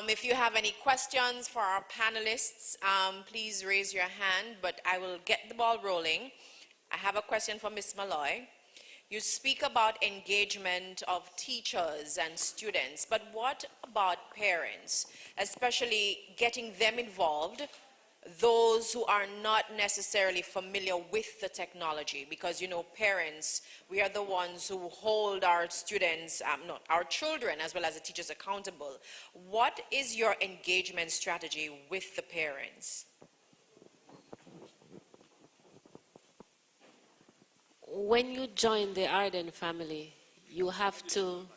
If you have any questions for our panelists, please raise your hand, but I will get the ball rolling. I have a question for Ms. Malloy. You speak about engagement of teachers and students, but what about parents, especially getting them involved, those who are not necessarily familiar with the technology? Because, you know, parents, we are the ones who hold our students, our children as well as the teachers accountable. What is your engagement strategy with the parents?
When you join the Arden family, you have to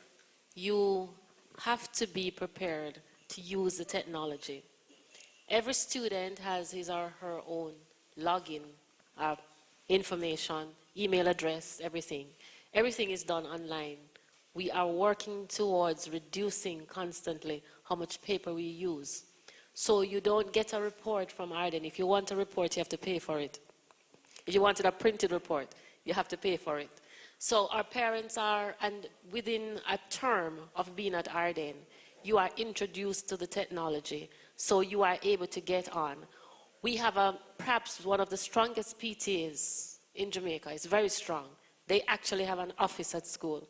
be prepared to use the technology. Every student has his or her own login information, email address, everything. Everything is done online. We are working towards reducing constantly how much paper we use. So you don't get a report from Arden. If you want a report, you have to pay for it. If you wanted a printed report, you have to pay for it. So our parents are, and within a term of being at Arden, you are introduced to the technology, so you are able to get on. We have perhaps one of the strongest PTAs in Jamaica. It's very strong. They actually have an office at school.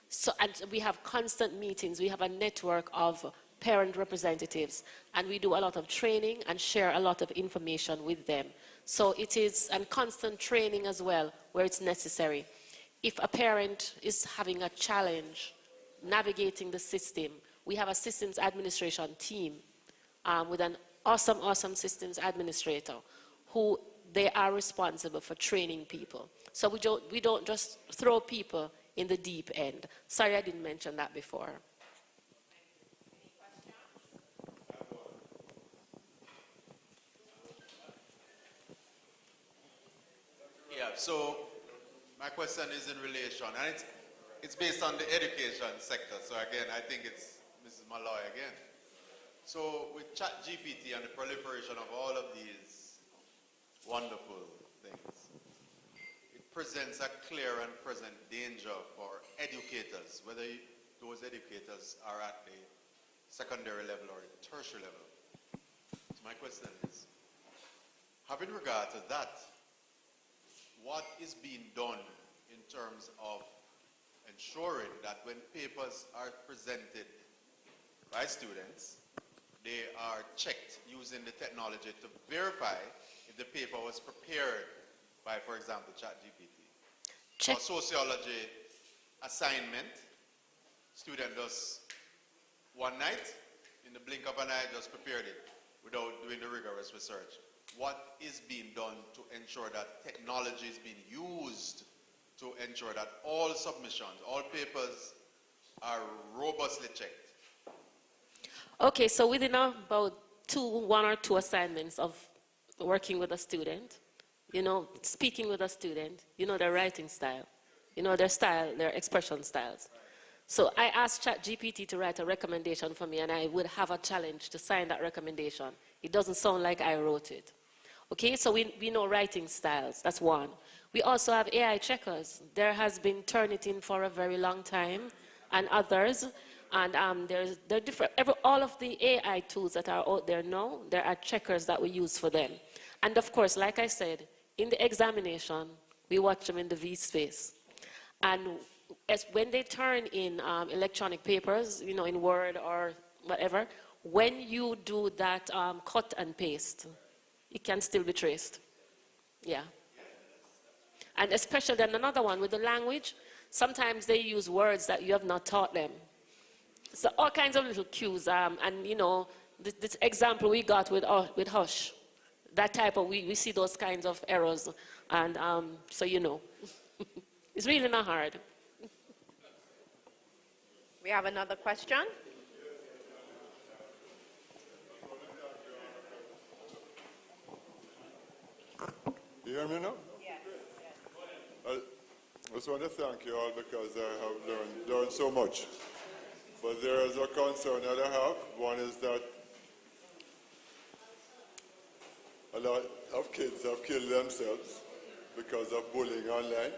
So, and we have constant meetings. We have a network of parent representatives, and we do a lot of training and share a lot of information with them. So it is a constant training as well, where it's necessary. If a parent is having a challenge navigating the system, we have a systems administration team with an awesome systems administrator who they are responsible for training people. So we don't just throw people in the deep end. Sorry, I didn't mention that before.
Yeah, so my question is in relation, and it's based on the education sector. So again, I think it's Mrs. Malloy again. So with ChatGPT and the proliferation of all of these wonderful things, it presents a clear and present danger for educators, whether those educators are at the secondary level or the tertiary level. So my question is, having regard to that, what is being done in terms of ensuring that when papers are presented by students, they are checked using the technology to verify if the paper was prepared by, for example, ChatGPT? For sociology assignment, student does one night, in the blink of an eye, just prepared it without doing the rigorous research. What is being done to ensure that technology is being used to ensure that all submissions, all papers are robustly checked?
Okay, so within about one or two assignments of working with a student, you know, speaking with a student, you know their writing style, you know their style, their expression styles. So I asked ChatGPT to write a recommendation for me, and I would have a challenge to sign that recommendation. It doesn't sound like I wrote it. Okay, so we know writing styles, that's one. We also have AI checkers. There has been Turnitin for a very long time, and others. And there are different, all of the AI tools that are out there now, there are checkers that we use for them. And of course, like I said, in the examination, we watch them in the V space. And when they turn in electronic papers, you know, in Word or whatever, when you do that cut and paste, it can still be traced. Yeah. And especially then another one with the language, sometimes they use words that you have not taught them. So all kinds of little cues, and you know, this example we got with Hush, that type of, we see those kinds of errors, and so you know, it's really not hard.
We have another question.
You hear me now?
Yes.
I just want to thank you all because I have learned so much. But there is a concern that I have. One is that a lot of kids have killed themselves because of bullying online,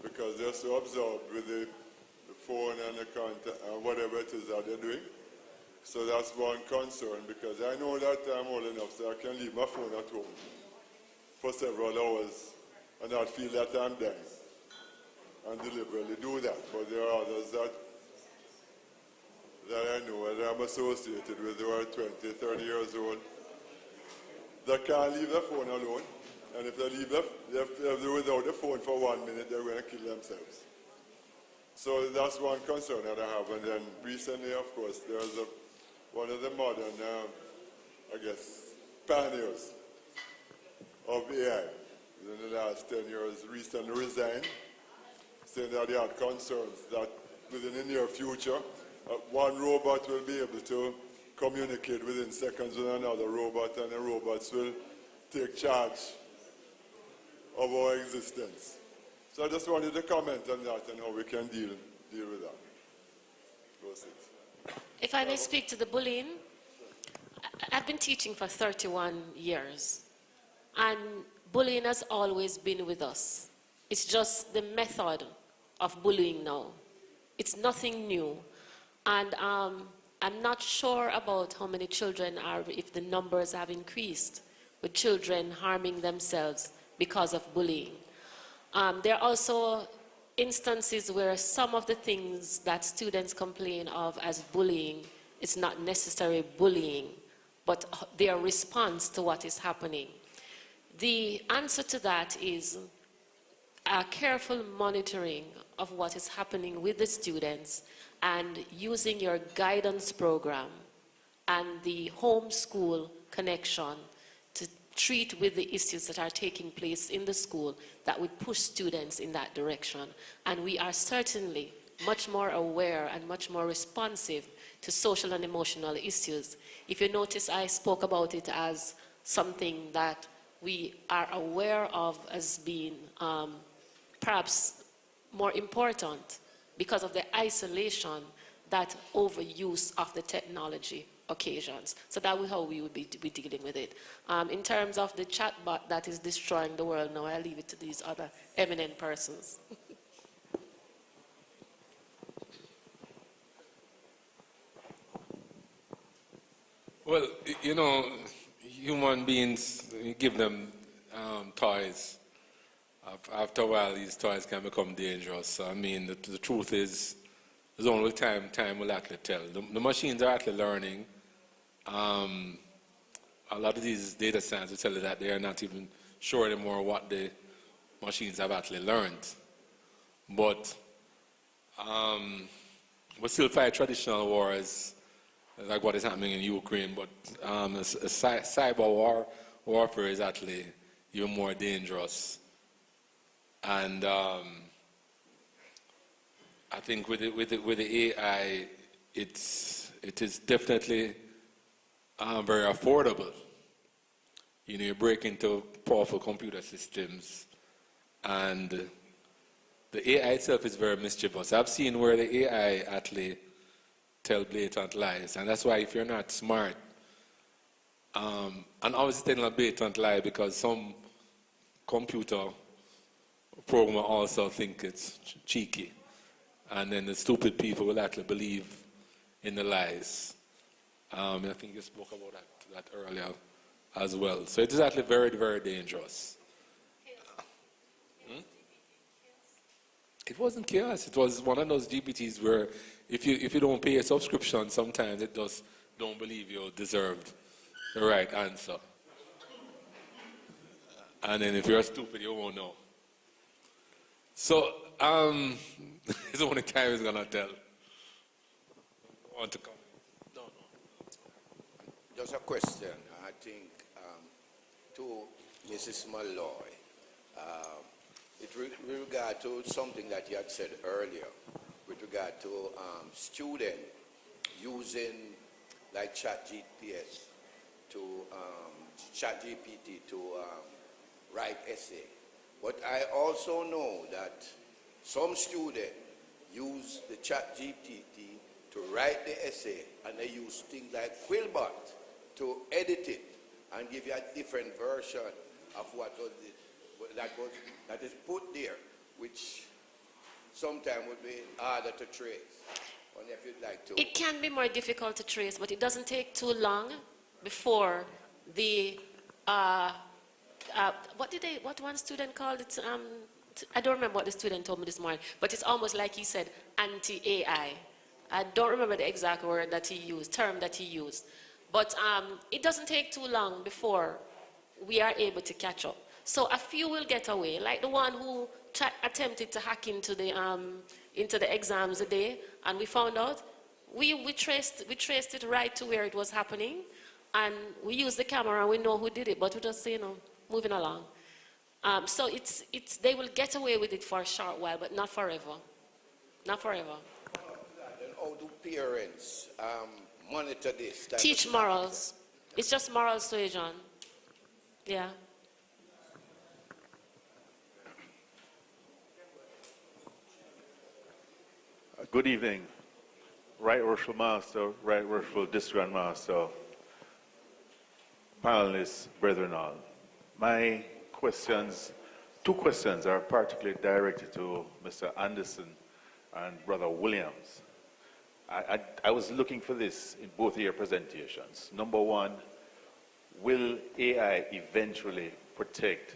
because they're so absorbed with the phone and the content and whatever it is that they're doing. So that's one concern, because I know that I'm old enough so I can leave my phone at home for several hours and not feel that I'm dying and deliberately do that. But there are others that I know and I'm associated with who are 20, 30 years old that can't leave their phone alone. And if they leave if they're without the phone for 1 minute, they're going to kill themselves. So that's one concern that I have. And then recently, of course, there's one of the modern, I guess, pioneers of AI in the last 10 years recently resigned, saying that they had concerns that within the near future, one robot will be able to communicate within seconds with another robot, and the robots will take charge of our existence. So I just wanted to comment on that and how we can deal with that. That's it.
If I may speak to the bullying, I've been teaching for 31 years, and bullying has always been with us. It's just the method of bullying now. It's nothing new. And I'm not sure about how many children if the numbers have increased with children harming themselves because of bullying. There are also instances where some of the things that students complain of as bullying is not necessarily bullying, but their response to what is happening. The answer to that is a careful monitoring of what is happening with the students and using your guidance program and the homeschool connection to treat with the issues that are taking place in the school that would push students in that direction. And we are certainly much more aware and much more responsive to social and emotional issues. If you notice, I spoke about it as something that we are aware of as being perhaps more important because of the isolation that overuse of the technology occasions. So that is how we would be dealing with it. In terms of the chatbot that is destroying the world now, I leave it to these other eminent persons.
Well, you know, human beings, you give them toys. After a while, these toys can become dangerous. So, I mean, the truth is, there's only time will actually tell. The machines are actually learning. A lot of these data science will tell you that they are not even sure anymore what the machines have actually learned. But we still fight traditional wars, like what is happening in Ukraine. But cyber warfare is actually even more dangerous. And I think with the AI, it is definitely very affordable. You know, you break into powerful computer systems, and the AI itself is very mischievous. I've seen where the AI actually tell blatant lies, and that's why if you're not smart, and obviously telling a blatant lie because some computer programmer also think it's cheeky, and then the stupid people will actually believe in the lies. I think you spoke about that earlier as well. So it is actually very, very dangerous. It wasn't chaos. It was one of those GPTs where if you don't pay a subscription, sometimes it just don't believe you deserved the right answer. And then if you're stupid, you won't know. So, it's the only time it's gonna tell. Want to come? No.
Just a question, I think, to Mrs. Malloy. With regard to something that you had said earlier, with regard to students using like ChatGPT to write essay. But I also know that some students use the ChatGPT to write the essay, and they use things like Quillbot to edit it and give you a different version of what was it, that is put there, which sometimes would be harder to trace. Only if you'd like to.
It can be more difficult to trace, but it doesn't take too long before the what one student called it? I don't remember what the student told me this morning, but it's almost like he said anti-AI. I don't remember the exact word that he used, term that he used, but it doesn't take too long before we are able to catch up. So a few will get away, like the one who attempted to hack into the exams today, and we found out. We traced it right to where it was happening, and we used the camera and we know who did it, but we just say, moving along. So they will get away with it for a short while, but not forever. Not forever.
And how do parents monitor this?
Teach morals. It's just moral suasion. Yeah.
Good evening, Right Worshipful Master, Right Worshipful District Master, panelists, brethren all. My questions, two questions are particularly directed to Mr. Anderson and Brother Williams. I was looking for this in both of your presentations. Number one, will AI eventually protect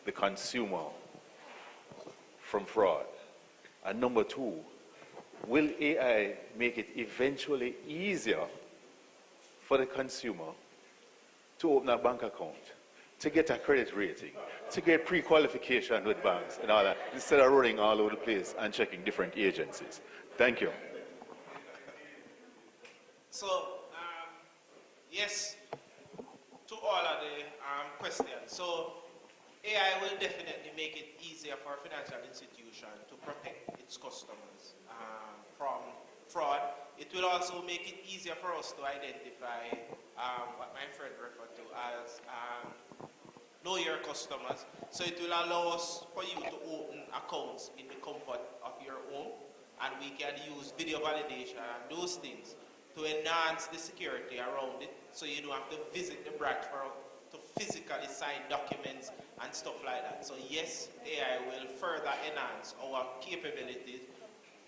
the consumer from fraud? And number two, will AI make it eventually easier for the consumer to open a bank account, to get a credit rating, to get pre-qualification with banks and all that, instead of running all over the place and checking different agencies? Thank you.
So, yes, to all of the questions. So, AI will definitely make it easier for a financial institution to protect its customers from fraud. It will also make it easier for us to identify what my friend referred to as know your customers. So it will allow us for you to open accounts in the comfort of your home, and we can use video validation and those things to enhance the security around it, so you don't have to visit the branch to physically sign documents and stuff like that. So yes, AI will further enhance our capabilities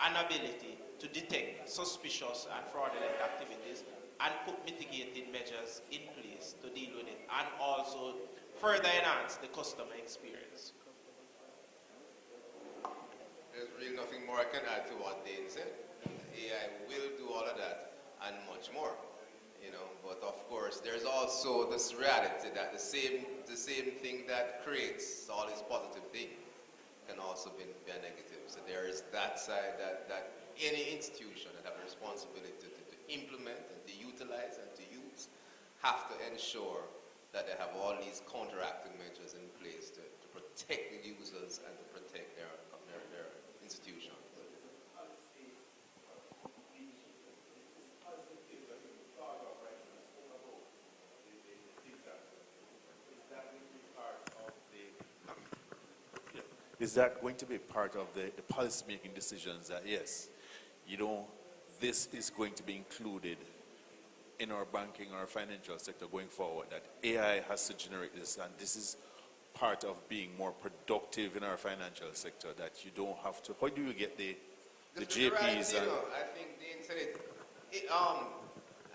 and ability to detect suspicious and fraudulent activities and put mitigating measures in place to deal with it, and also further enhance the customer experience.
There's really nothing more I can add to what Dane said. AI will do all of that and much more, but of course there's also this reality that the same thing that creates all these positive things can also be a negative. So there is that side that any institution that have a responsibility to implement and to utilize and to use have to ensure that they have all these counteracting measures in place to protect the users and to protect their institution.
Is that going to be part of the policy-making decisions that, yes, this is going to be included in our banking or our financial sector going forward, that AI has to generate this, and this is part of being more productive in our financial sector, that you don't have to, how do you get the the JPs
right,
and...
I think Dean said it.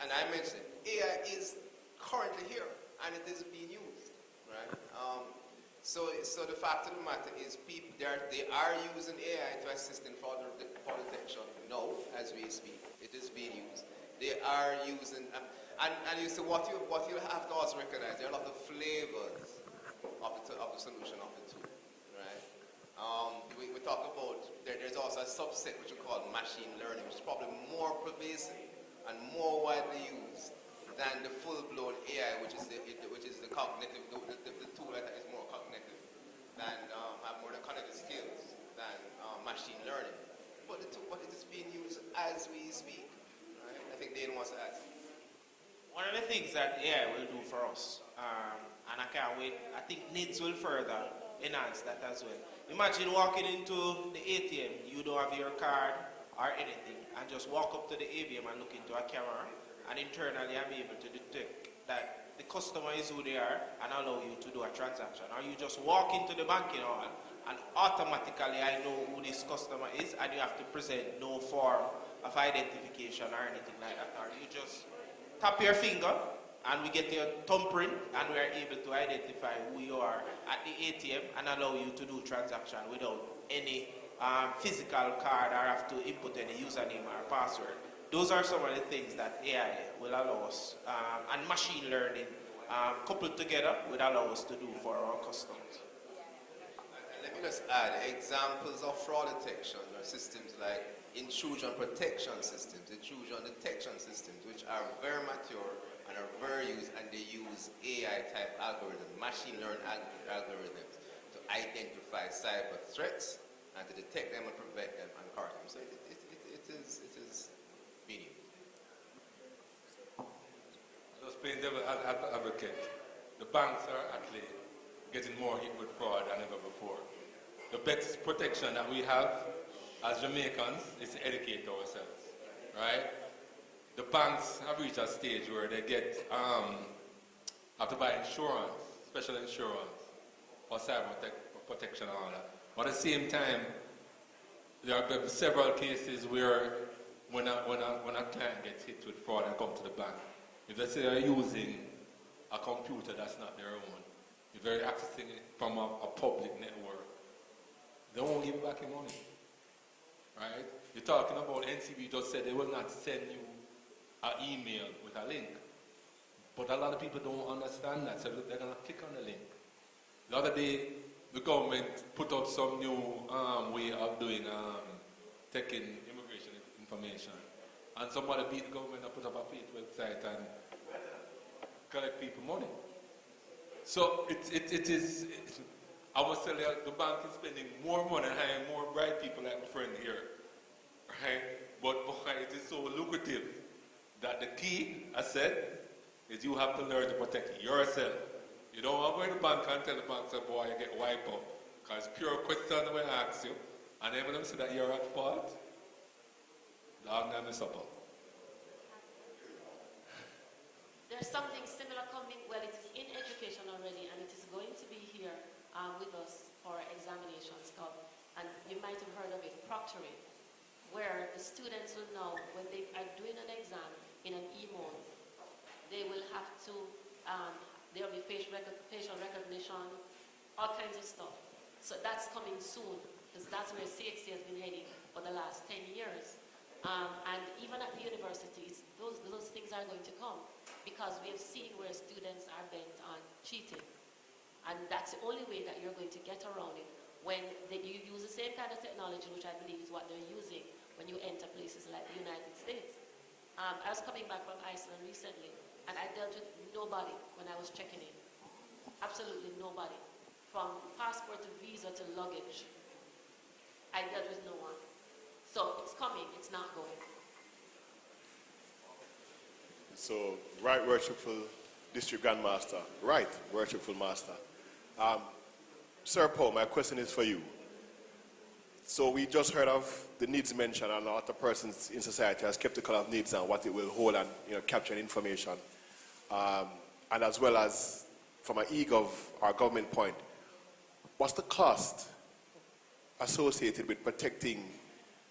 And I mentioned AI is currently here and it is being used, right? So the fact of the matter is they are using AI to assist in fraud detection now as we speak. It is being used. They are using, and you see what you have to also recognize, there are a lot of flavors of the solution of the tool, right? We talk about, there's also a subset which we call machine learning, which is probably more pervasive and more widely used than the full-blown AI, which is the cognitive, the tool that is more cognitive, than have more cognitive skills than machine learning. But it is being used as we speak. Right? I think Dane wants to add.
One of the things that AI will do for us, and I can't wait, I think NIDS will further enhance that as well. Imagine walking into the ATM, you don't have your card or anything, and just walk up to the ABM and look into a camera, and internally I'm able to detect that the customer is who they are and allow you to do a transaction. Or you just walk into the banking hall and automatically I know who this customer is and you have to present no form of identification or anything like that. Or you just tap your finger and we get your thumbprint and we are able to identify who you are at the ATM and allow you to do transaction without any physical card or have to input any username or password. Those are some of the things that AI will allow us, and machine learning coupled together will allow us to do for our customers.
And let me just add examples of fraud detection or systems like intrusion protection systems, intrusion detection systems, which are very mature and are very used, and they use AI-type algorithms, machine learning algorithms to identify cyber threats and to detect them and prevent them and correct them. So it is being used.
Just playing devil advocate, the banks are actually getting more hit with fraud than ever before. The best protection that we have as Jamaicans is to educate ourselves, right? The banks have reached a stage where they have to buy insurance, special insurance for cyber protection and all that. But at the same time, there have been several cases where when a client gets hit with fraud and come to the bank, if they say they're using a computer that's not their own, if they're accessing it from a public network, they won't give back your money, right? You're talking about NCB just said they will not send you an email with a link. But a lot of people don't understand that, so they're going to click on the link. The other day, the government put out some new way of doing, taking immigration information. And somebody beat the government and put up a fake website and collect people money. So it is, I must tell you, the bank is spending more money hiring more bright people like my friend here, right? But it is so lucrative that the key, I said, is you have to learn to protect yourself. You don't want to go in the bank and tell the bank, say, boy, you get wiped out. Because pure question when I ask you, and then when them say that you're at fault, dog them is up.
There's something similar coming, well, it is in education already, and it is going to be here with us for examinations called, and you might have heard of it, proctoring, where the students will know when they are doing an exam in an e-mode, they will have to, there will be facial recognition, all kinds of stuff. So that's coming soon, because that's where CXC has been heading for the last 10 years. And even at the universities, those things are going to come, because we have seen where students are bent on cheating. And that's the only way that you're going to get around it, when you use the same kind of technology, which I believe is what they're using when you enter places like the United States. I was coming back from Iceland recently, and I dealt with nobody when I was checking in. Absolutely nobody. From passport to visa to luggage, I dealt with no one. So it's coming, it's not going.
So, right worshipful District Grandmaster, right worshipful Master. Sir Paul, my question is for you. So we just heard of the needs mentioned, and a lot of persons in society are skeptical of needs and what it will hold and capture information. And as well as from an eGov or government point, what's the cost associated with protecting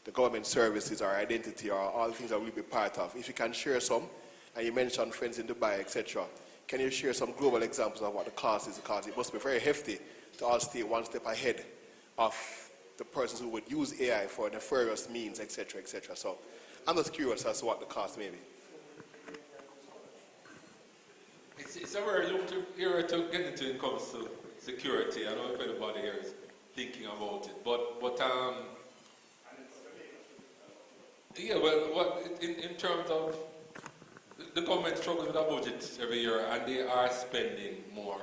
the government services, our identity, or all the things that we'll be part of. If you can share some, and you mentioned friends in Dubai, etc., can you share some global examples of what the cost is? Because it must be very hefty to all stay one step ahead of the persons who would use AI for nefarious means, etc., etc. So I'm just curious as to what the cost may be.
It's a very long area to get into when it comes to security. I don't know if anybody here is thinking about it, but yeah, well, in terms of the government struggles with a budget every year, and they are spending more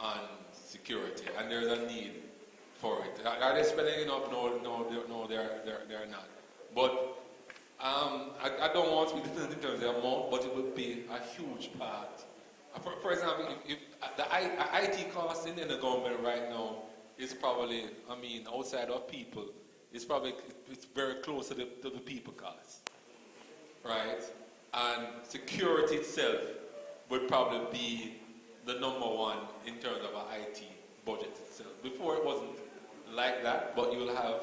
on security, and there's a need for it. Are they spending enough? No, they're not. But I don't want to be in terms of the amount, but it would be a huge part. For example, if the IT cost in the government right now is probably, I mean, outside of people, it's very close to the people cost, right? And security itself would probably be the number one in terms of an IT budget itself. Before it wasn't like that, but you will have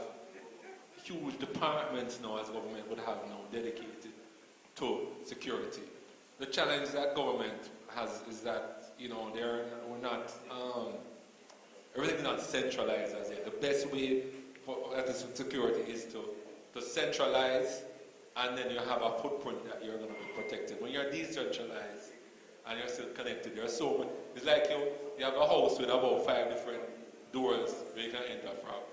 huge departments now, as government would have now, dedicated to security. The challenge that government has is that, you know, we're not, everything's not centralized as yet. The best way for security is to centralize, and then you have a footprint that you're going to be protected. When you're decentralized and you're still connected, there's so many. It's like you have a house with about 5 different doors where you can enter from,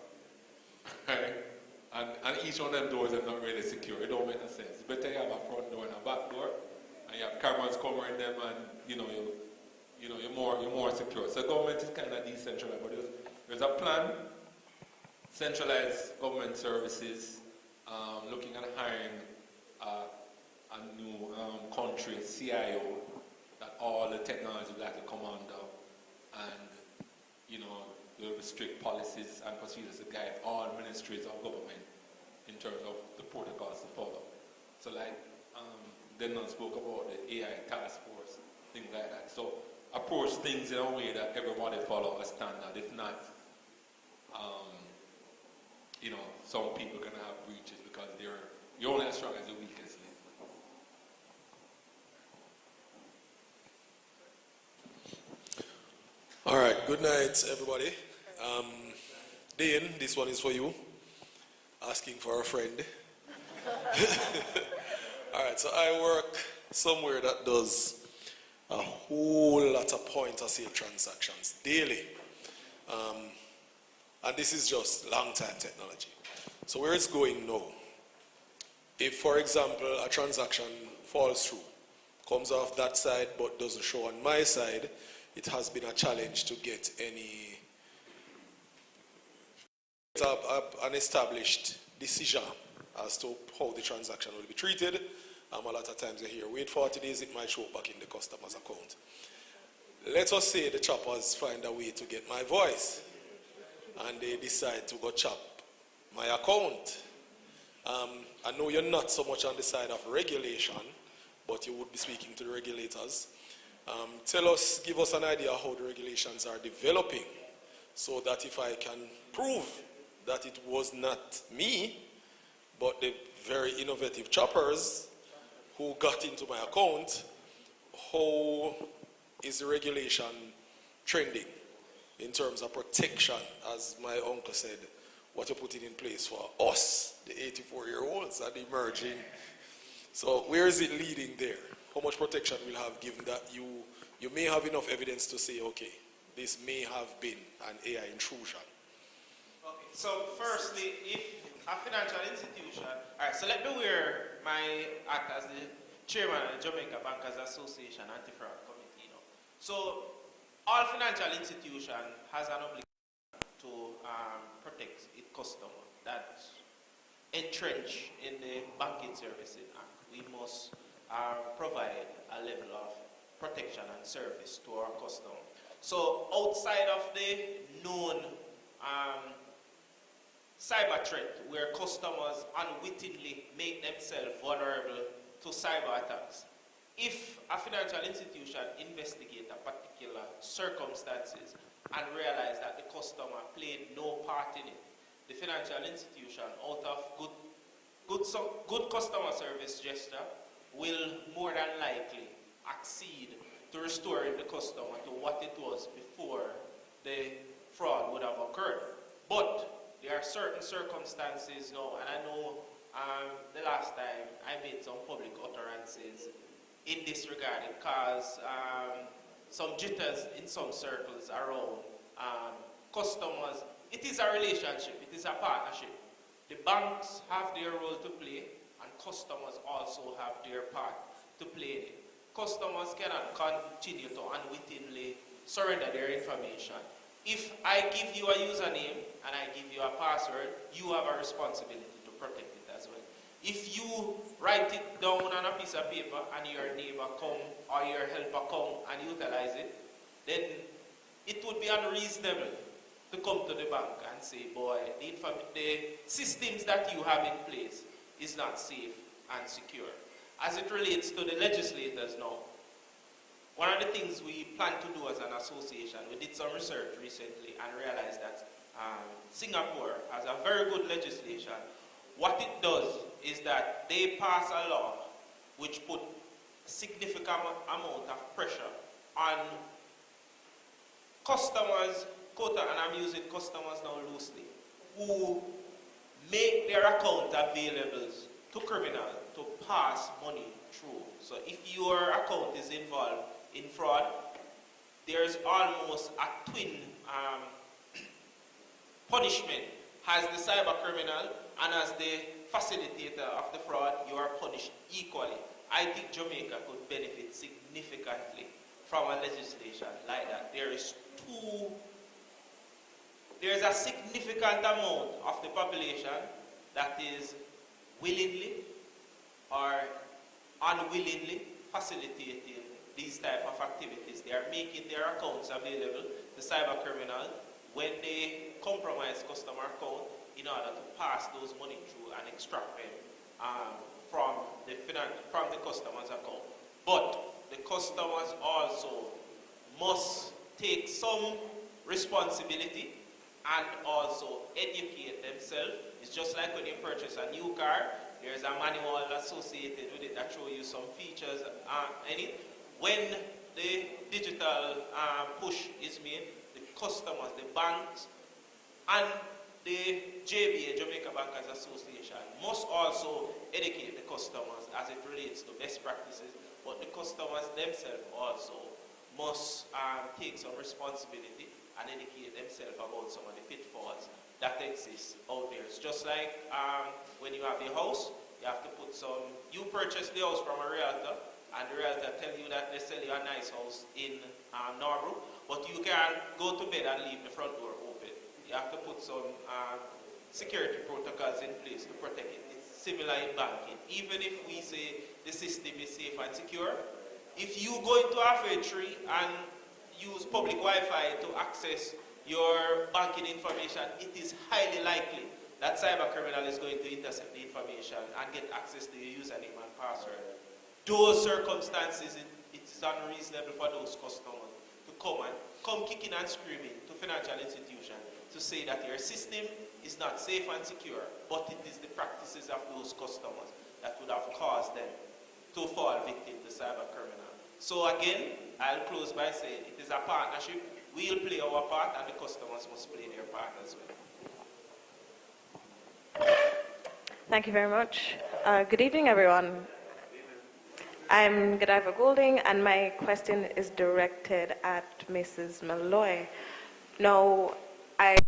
right? And each one of them doors are not really secure. It don't make no sense. It's better you have a front door and a back door, and you have cameras covering them, and you're more secure. So government is kind of decentralized, but there's a plan, centralized government services, looking at hiring a new country CIO that all the technology would like to come under, and there will be strict policies and procedures to guide all ministries of government in terms of the protocols to follow. So like Dennon spoke about the AI task force, things like that. So approach things in a way that everybody follow a standard. If not, some people can have breaches because you're only as strong as your weakest link.
All right, good night, everybody. Dane, this one is for you. Asking for a friend. All right, so I work somewhere that does a whole lot of point of sale transactions daily. And this is just long time technology. So where it's going now, if for example a transaction falls through, comes off that side but doesn't show on my side, it has been a challenge to get an established decision as to how the transaction will be treated. A lot of times you hear, wait 40 days, it might show back in the customer's account. Let us say the choppers find a way to get my voice, and they decide to go chop my account. I know you're not so much on the side of regulation, but you would be speaking to the regulators. Give us an idea how the regulations are developing, so that if I can prove that it was not me, but the very innovative choppers who got into my account, how is the regulation trending in terms of protection, as my uncle said, what you're putting in place for us, the 84-year-olds and the emerging. So where is it leading there? How much protection we'll have, given that you may have enough evidence to say, okay, this may have been an AI intrusion?
Okay, so firstly, if a financial institution, all right, so let me wear my act as the chairman of the Jamaica Bankers Association Anti-Fraud Committee. So all financial institution has an obligation to protect its customer. That entrenched in the Banking Services Act. We must provide a level of protection and service to our customer. So outside of the known cyber threat, where customers unwittingly make themselves vulnerable to cyber attacks, if a financial institution investigates a particular circumstances and realize that the customer played no part in it, the financial institution, out of good good customer service gesture will more than likely exceed to restoring the customer to what it was before the fraud would have occurred. But there are certain circumstances now, and I know the last time I made some public utterances in this regard, it caused some jitters in some circles around customers. It is a relationship, it is a partnership. The banks have their role to play, and customers also have their part to play. Customers cannot continue to unwittingly surrender their information. If I give you a username and I give you a password, you have a responsibility to protect it as well. If you write it down on a piece of paper and your neighbor come or your helper come and utilize it, then it would be unreasonable to come to the bank and say, boy, the systems that you have in place is not safe and secure. As it relates to the legislators now, one of the things we plan to do as an association, we did some research recently and realized that Singapore has a very good legislation. What it does is that they pass a law which put a significant amount of pressure on customers, quota, and I'm using customers now loosely, who make their account available to criminals to pass money through. So if your account is involved in fraud, there's almost a twin punishment. As the cyber criminal and as the facilitator of the fraud, you are punished equally. I think Jamaica could benefit significantly from a legislation like that. There's a significant amount of the population that is willingly or unwillingly facilitating these type of activities. They are making their accounts available to cyber criminals when they compromise customer account in order to pass those money through and extract them from the customer's account. But the customers also must take some responsibility and also educate themselves. It's just like when you purchase a new car, there's a manual associated with it that shows you some features in it. When the digital push is made, the customers, the banks, and the JBA, Jamaica Bankers Association, must also educate the customers as it relates to best practices, but the customers themselves also must take some responsibility and educate themselves about some of the pitfalls that exist out there. It's just like when you have a house, you have to put some, you purchase the house from a realtor, and the realtor tell you that they sell you a nice house in Norbrook, but you can't go to bed and leave the front door open. You have to put some security protocols in place to protect it. It's similar in banking. Even if we say the system is safe and secure, if you go into a factory and use public Wi-Fi to access your banking information, it is highly likely that cyber criminal is going to intercept the information and get access to your username and password. Those circumstances, it is unreasonable for those customers to come kicking and screaming to financial institutions to say that your system is not safe and secure, but it is the practices of those customers that would have caused them to fall victim to cyber criminal. So again, I'll close by saying it is a partnership. We'll play our part and the customers must play their part as well.
Thank you very much. Good evening, everyone. I'm Godiva Goulding, and my question is directed at Mrs. Malloy. Now, I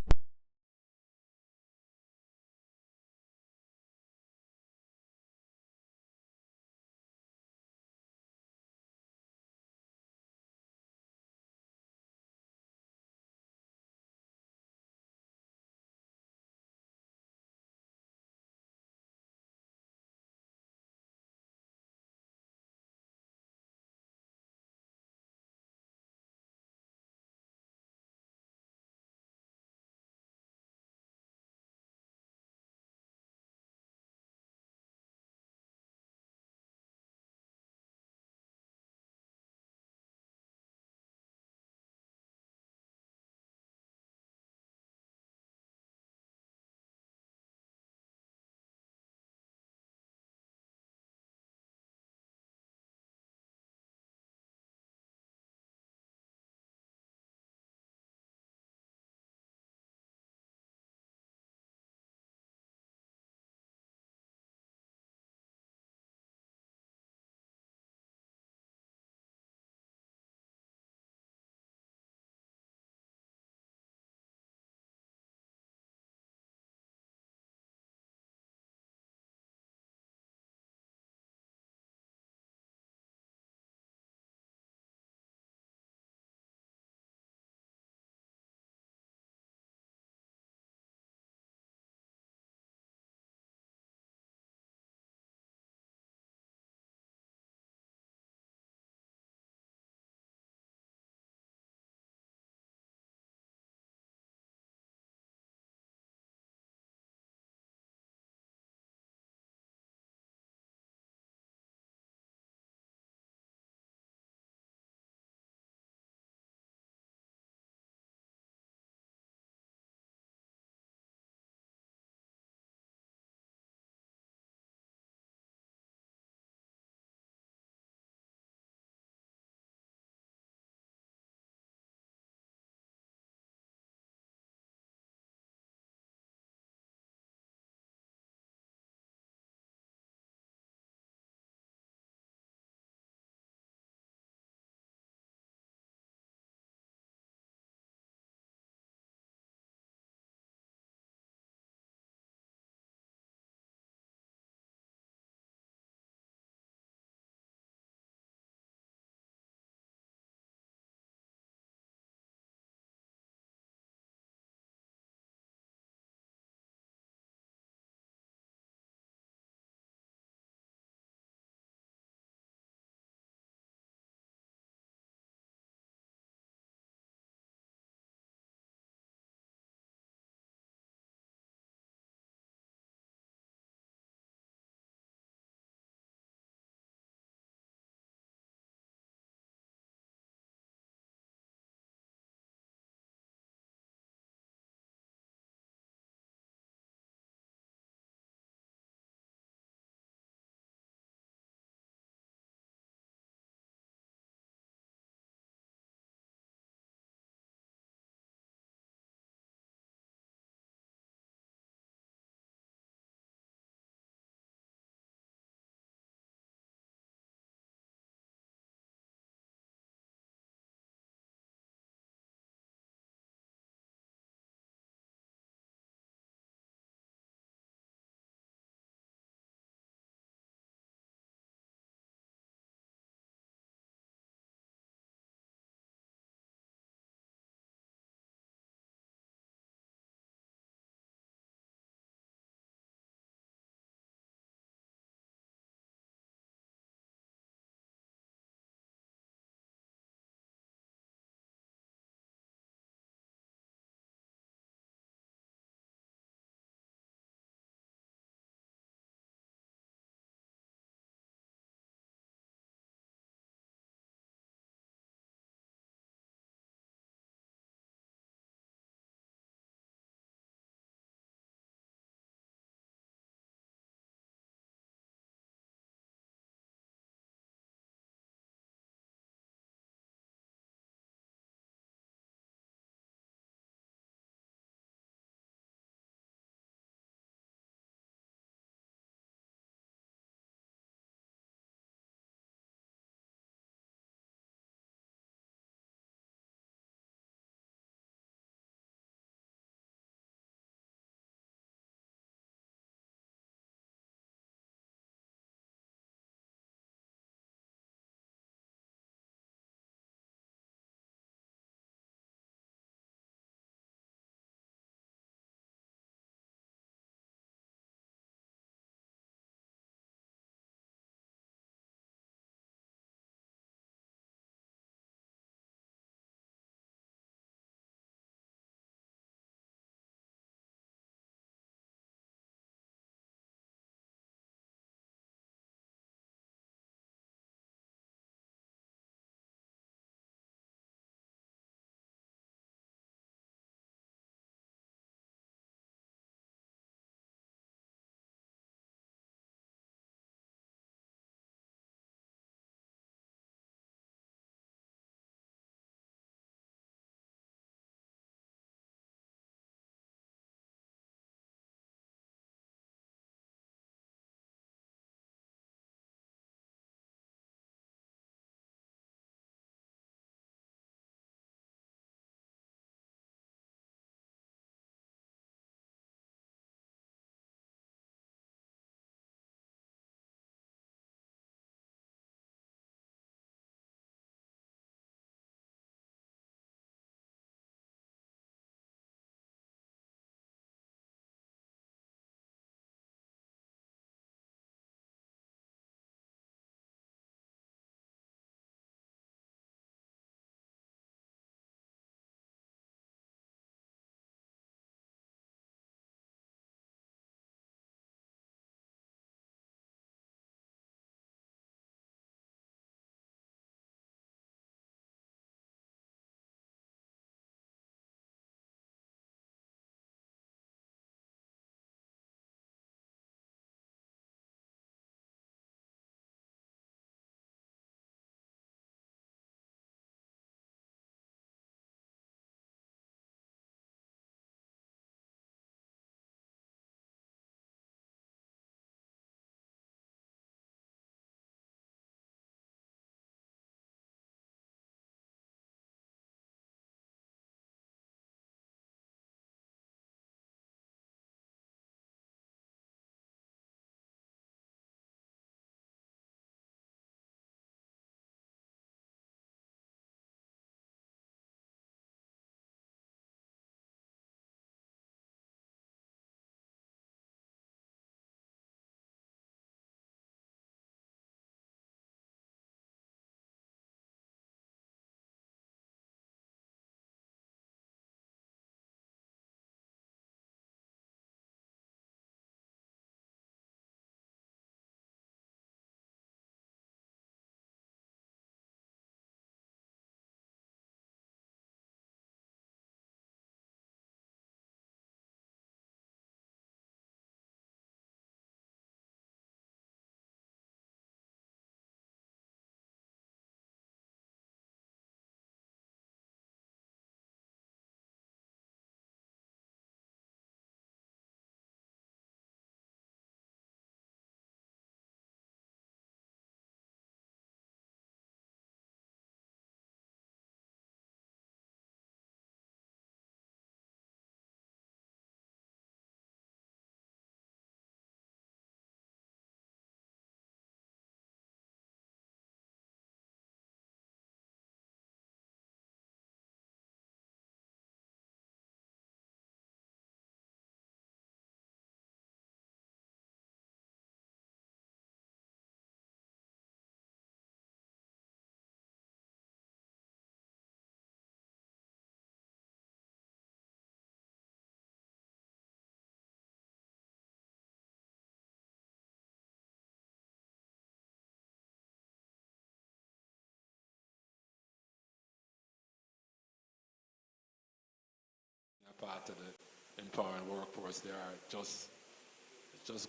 part of the empowering workforce. They are just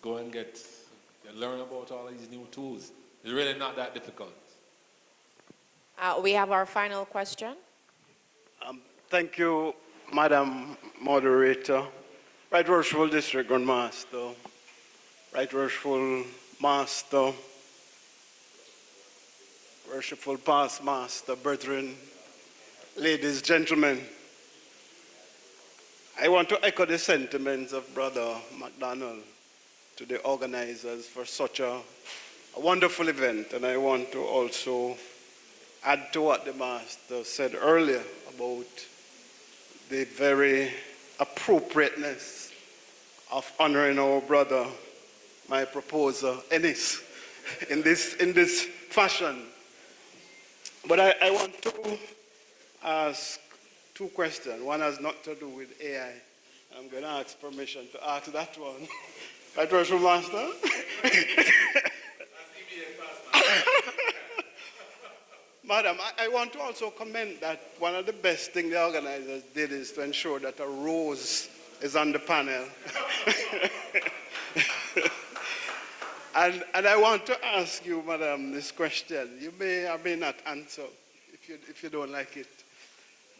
go and learn about all these new tools. It's really not that difficult.
We have our final question.
Thank you, Madam Moderator. Right Worshipful District Grand Master, Right Worshipful Master, Worshipful Past Master, brethren, ladies, gentlemen. I want to echo the sentiments of Brother McDonald to the organizers for such a wonderful event, and I want to also add to what the Master said earlier about the very appropriateness of honoring our brother, my proposer, Ennis, in this fashion. But I want to ask two questions. One has not to do with AI. I'm going to ask permission to ask that one. Right, Worshipful Master? Madam, I want to also comment that one of the best things the organizers did is to ensure that a rose is on the panel. and I want to ask you, Madam, this question. You may or may not answer if you don't like it.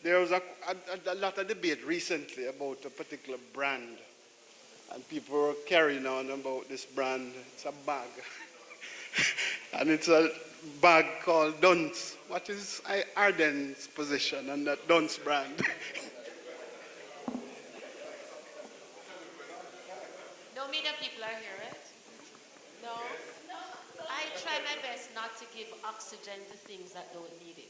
There was a lot of debate recently about a particular brand, and people were carrying on about this brand. It's a bag. And it's a bag called Dunce. What is Arden's position on that Dunce brand?
No media people are here, right? No? I try my best not to give oxygen to things that don't need it.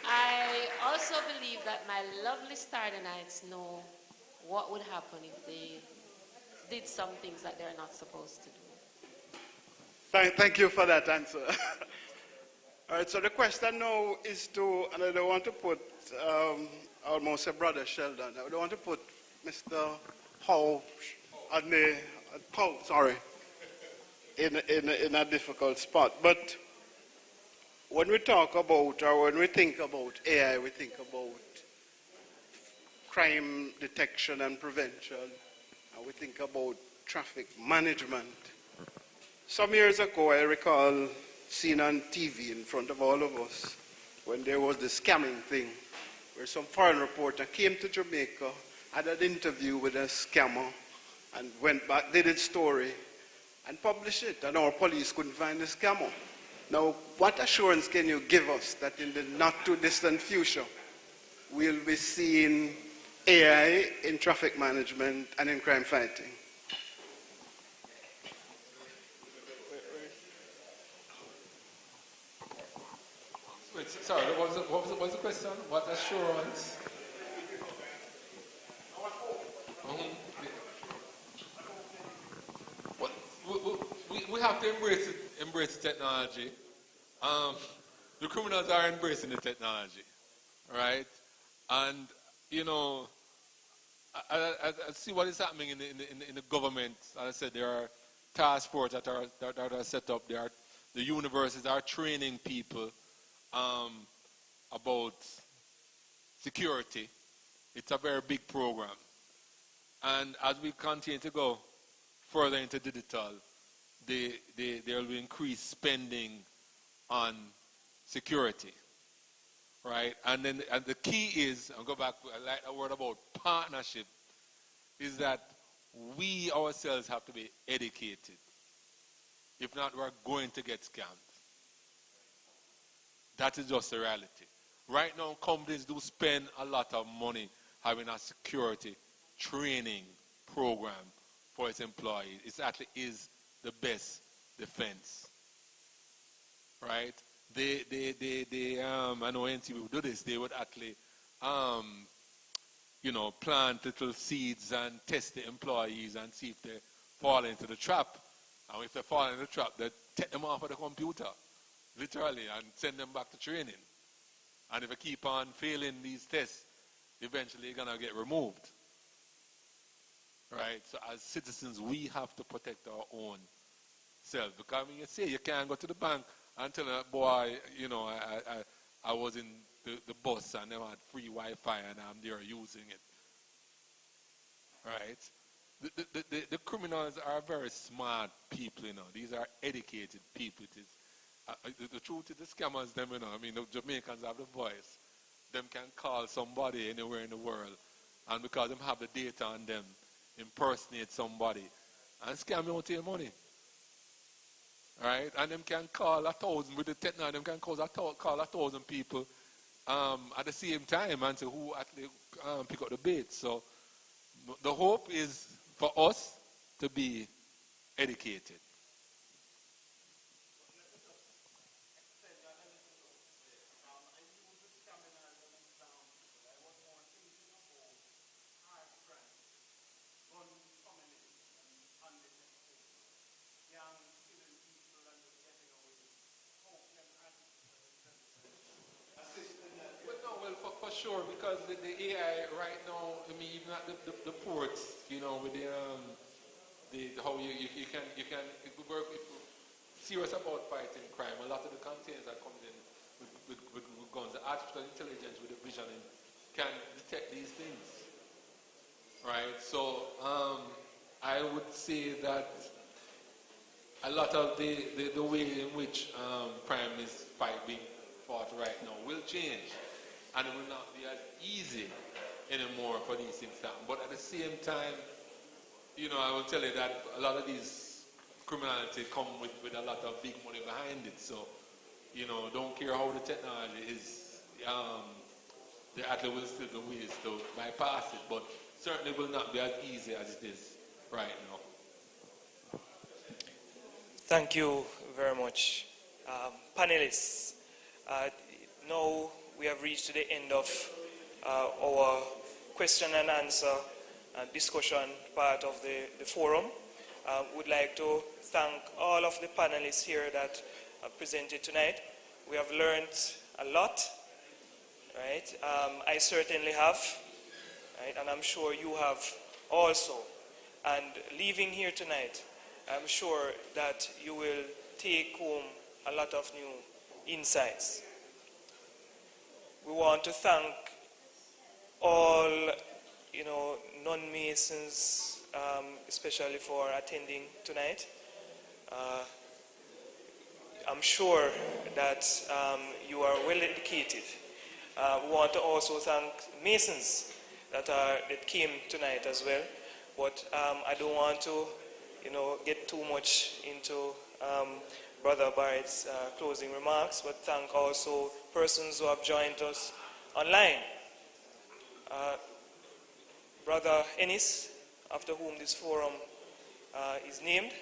I also believe that my lovely Stardenites know what would happen if they did some things that they're not supposed to do.
Thank you for that answer. All right, so the question now is to, and I don't want to put almost a brother Sheldon, I don't want to put Mr. Howe on the, in a difficult spot. But when we talk about, or when we think about AI, we think about crime detection and prevention, and we think about traffic management. Some years ago, I recall seeing on TV in front of all of us when there was the scamming thing, where some foreign reporter came to Jamaica, had an interview with a scammer, and went back, did its story, and published it, and our police couldn't find the scammer. Now, what assurance can you give us that in the not too distant future, we'll be seeing AI in traffic management and in crime fighting?
Wait, sorry, what was the question? What assurance? We have to embrace the technology. The criminals are embracing the technology, right? And you know, I see what is happening in the government. As I said, there are task forces that are set up. The universities are training people about security. It's a very big program. And as we continue to go further into digital, there will be increased spending on security, right? And the key is, I'll go back, I like a word about partnership, is that we ourselves have to be educated. If not, we're going to get scammed. That is just the reality. Right now, companies do spend a lot of money having a security training program for its employees. It actually is the best defense, right? I know NCB would do this. They would actually, plant little seeds and test the employees and see if they fall into the trap. And if they fall into the trap, they take them off of the computer, literally, and send them back to training. And if they keep on failing these tests, eventually you're going to get removed. Right? So as citizens, we have to protect our own self. Because when you say you can't go to the bank and tell a boy, I was in the bus and they had free Wi-Fi and I'm there using it. Right? The criminals are very smart people, you know. These are educated people. It is, the truth is the scammers, them, you know. I mean, the Jamaicans have the voice. Them can call somebody anywhere in the world. And because them have the data on them, impersonate somebody and scam you out of your money. Right? And them can call 1,000 with the technology. Them can call 1,000 people at the same time and say who actually pick up the bait. So the hope is for us to be educated. For sure, because the AI right now, I mean, even at the ports, you know, with the how you can work serious about fighting crime. A lot of the containers that comes in with guns, the artificial intelligence with the visioning can detect these things, right? So I would say that a lot of the way in which crime is being fought right now will change. And it will not be as easy anymore for these things to happen. But at the same time, you know, I will tell you that a lot of these criminality come with a lot of big money behind it. So, you know, don't care how the technology is, the athlete will still do ways to bypass it. But certainly will not be as easy as it is right now.
Thank you very much. Panelists, now we have reached the end of our question and answer and discussion part of the forum. Would like to thank all of the panelists here that have presented tonight. We have learned a lot, right? I certainly have, right? And I'm sure you have also. And leaving here tonight, I'm sure that you will take home a lot of new insights. We want to thank all, you know, non-Masons, especially for attending tonight. I'm sure that you are well educated. We want to also thank Masons that came tonight as well. But I don't want to, you know, get too much into Brother Barrett's closing remarks, but thank also persons who have joined us online. Brother Ennis, after whom this forum is named,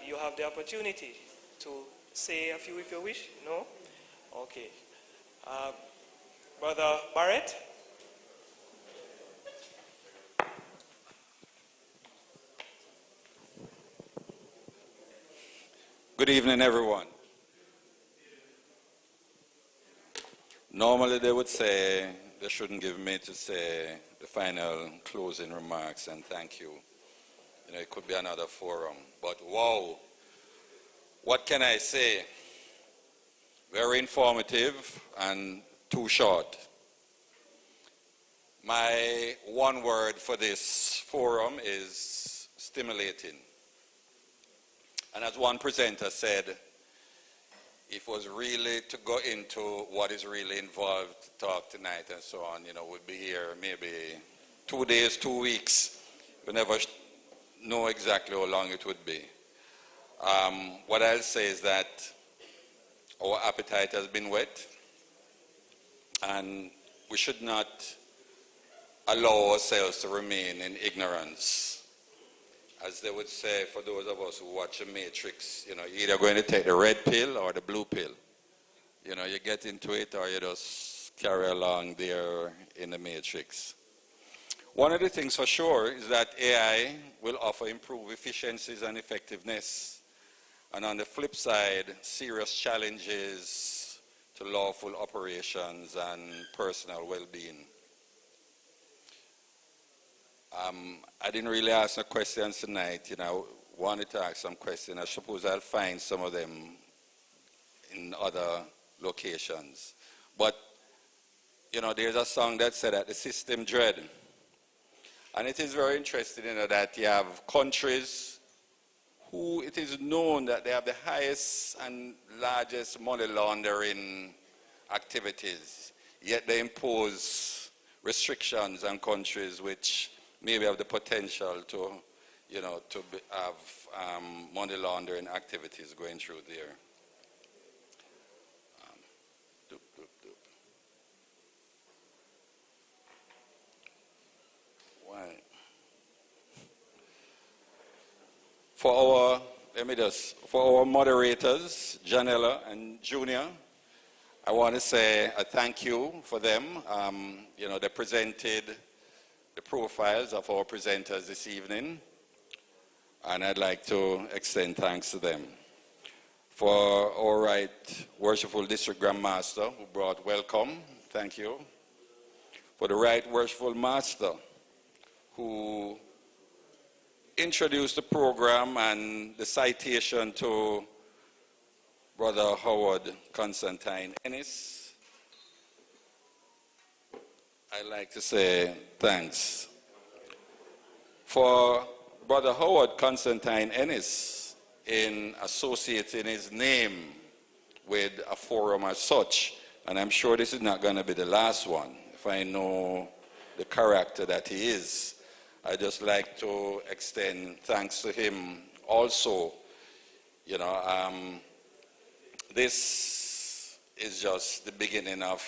you have the opportunity to say a few if you wish. No? Okay. Brother Barrett?
Good evening, everyone. Normally they would say they shouldn't give me to say the final closing remarks and thank you. You know, it could be another forum, but wow, what can I say? Very informative and too short. My one word for this forum is stimulating. And as one presenter said, if it was really to go into what is really involved to talk tonight and so on, you know, we'd be here maybe 2 days, 2 weeks. We never know exactly how long it would be. What I'll say is that our appetite has been whet, and we should not allow ourselves to remain in ignorance. As they would say, for those of us who watch The Matrix, you know, you're either going to take the red pill or the blue pill. You know, you get into it or you just carry along there in the Matrix. One of the things for sure is that AI will offer improved efficiencies and effectiveness. And on the flip side, serious challenges to lawful operations and personal well-being. I didn't really ask no questions tonight. You know, I wanted to ask some questions. I suppose I'll find some of them in other locations. But, there's a song that said that the system dread. And it is very interesting, that you have countries who it is known that they have the highest and largest money laundering activities, yet they impose restrictions on countries which maybe have the potential to, have money laundering activities going through there. Why? For our moderators, Janella and Junior, I want to say a thank you for them. They presented the profiles of our presenters this evening, and I'd like to extend thanks to them. For our Right Worshipful District Grand Master, who brought welcome, thank you. For the Right Worshipful Master, who introduced the program and the citation to Brother Howard Constantine Ennis, I'd like to say thanks. For Brother Howard Constantine Ennis in associating his name with a forum as such, and I'm sure this is not going to be the last one, if I know the character that he is. I'd just like to extend thanks to him also. This is just the beginning of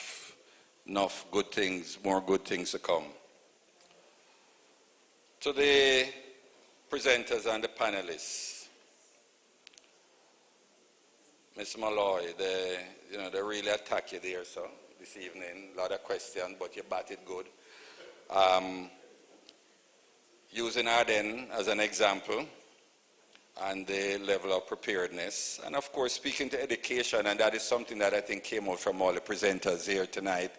enough good things, more good things to come. To the presenters and the panelists, Ms. Malloy, they really attack you there, so this evening, a lot of questions, but you batted good. Using Arden as an example and the level of preparedness, and of course speaking to education, and that is something that I think came out from all the presenters here tonight,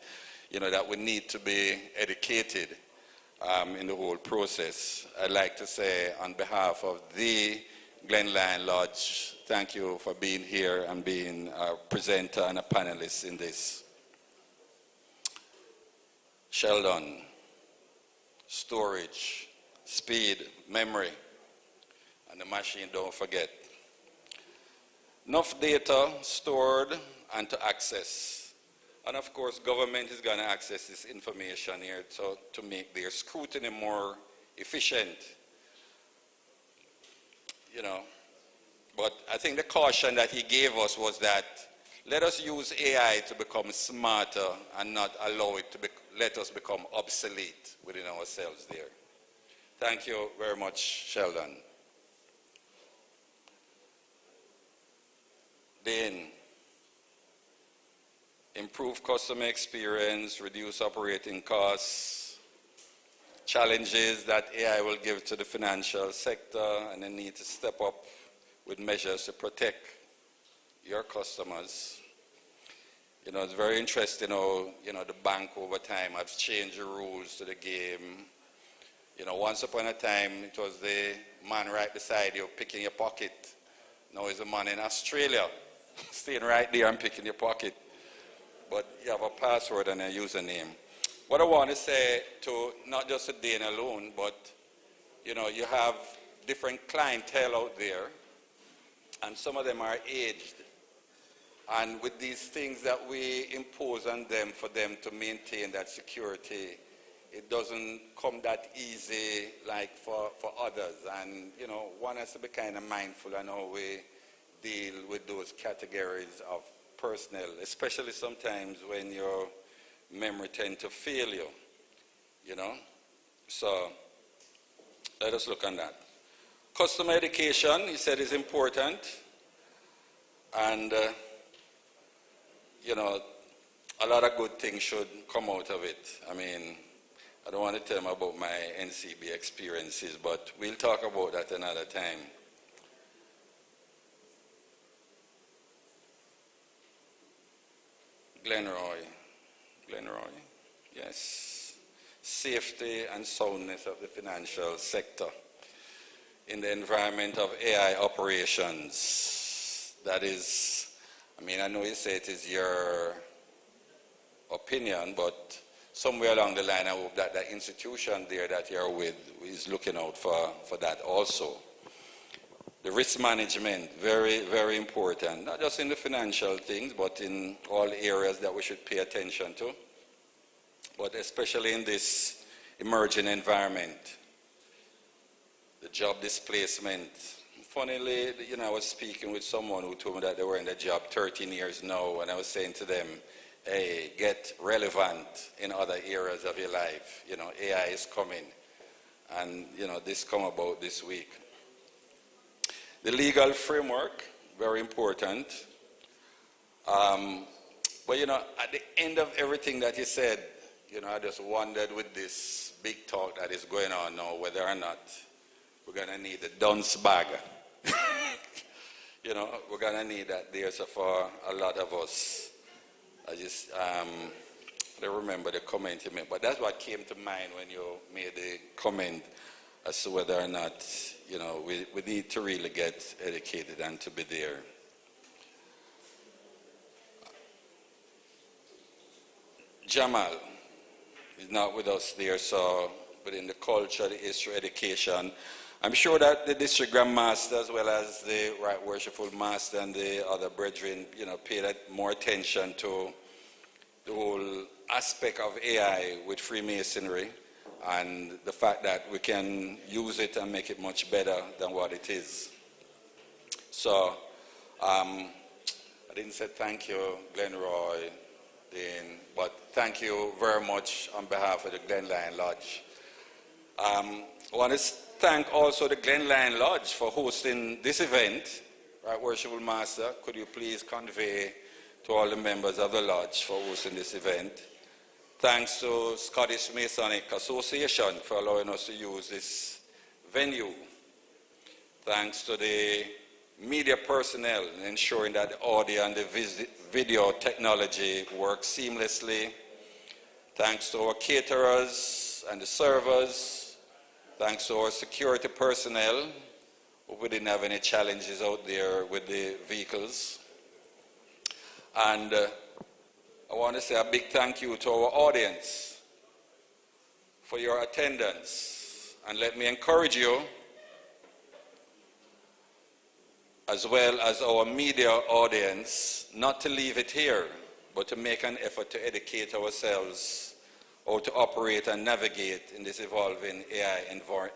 that we need to be educated in the whole process. I'd like to say on behalf of the Glen Lion Lodge, thank you for being here and being a presenter and a panelist in this. Sheldon, storage, speed, memory, and the machine, don't forget. Enough data stored and to access. And of course, government is going to access this information here to make their scrutiny more efficient. But I think the caution that he gave us was that let us use AI to become smarter and not allow it to let us become obsolete within ourselves there. Thank you very much, Sheldon. Then, improve customer experience, reduce operating costs, challenges that AI will give to the financial sector, and the need to step up with measures to protect your customers. It's very interesting how, the bank over time has changed the rules to the game. Once upon a time, it was the man right beside you picking your pocket. Now it's the man in Australia staying right there and picking your pocket. But you have a password and a username. What I want to say to not just to Dane alone, but, you have different clientele out there, and some of them are aged. And with these things that we impose on them for them to maintain that security, it doesn't come that easy like for others. And, one has to be kind of mindful on how we deal with those categories of personnel, especially sometimes when your memory tends to fail you, So let us look on that. Customer education, he said, is important. And, a lot of good things should come out of it. I don't want to tell them about my NCB experiences, but we'll talk about that another time. Glenroy, yes. Safety and soundness of the financial sector in the environment of AI operations. That is, I know you say it is your opinion, but somewhere along the line, I hope that the institution there that you're with is looking out for that also. The risk management, very, very important, not just in the financial things, but in all areas that we should pay attention to, but especially in this emerging environment. The job displacement. Funnily, I was speaking with someone who told me that they were in the job 13 years now, and I was saying to them, hey, get relevant in other areas of your life. AI is coming, and this come about this week. The legal framework, very important. But at the end of everything that you said, I just wondered with this big talk that is going on now, whether or not we're going to need a dunce bag. We're going to need that there for a lot of us. I don't remember the comment you made, but that's what came to mind when you made the comment as to whether or not, we need to really get educated and to be there. Jamal is not with us there, so within the culture, the history, education, I'm sure that the district grand master, as well as the right worshipful master and the other brethren, pay that more attention to the whole aspect of AI with Freemasonry and the fact that we can use it and make it much better than what it is. So, I didn't say thank you, Glenroy, Dean, but thank you very much on behalf of the Glen Lion Lodge. I want to thank also the Glen Lion Lodge for hosting this event. Right, Worshipful Master, could you please convey to all the members of the Lodge for hosting this event. Thanks to Scottish Masonic Association for allowing us to use this venue. Thanks to the media personnel ensuring that the audio and the video technology work seamlessly. Thanks to our caterers and the servers. Thanks to our security personnel. We didn't have any challenges out there with the vehicles. And I want to say a big thank you to our audience for your attendance. And let me encourage you, as well as our media audience, not to leave it here, but to make an effort to educate ourselves how to operate and navigate in this evolving AI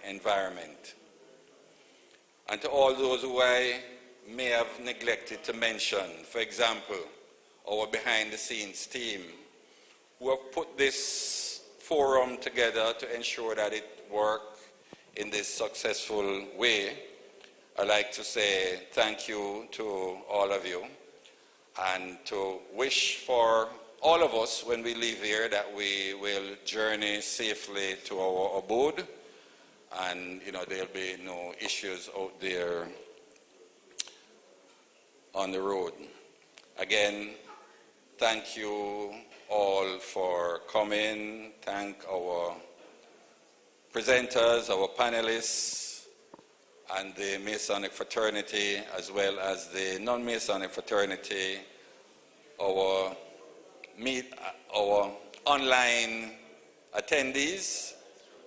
environment. And to all those who I may have neglected to mention, for example, our behind-the-scenes team, who have put this forum together to ensure that it works in this successful way. I'd like to say thank you to all of you and to wish for all of us when we leave here that we will journey safely to our abode and there'll be no issues out there on the road. Again, thank you all for coming. Thank our presenters, our panelists, and the Masonic fraternity, as well as the non-Masonic fraternity, our online attendees,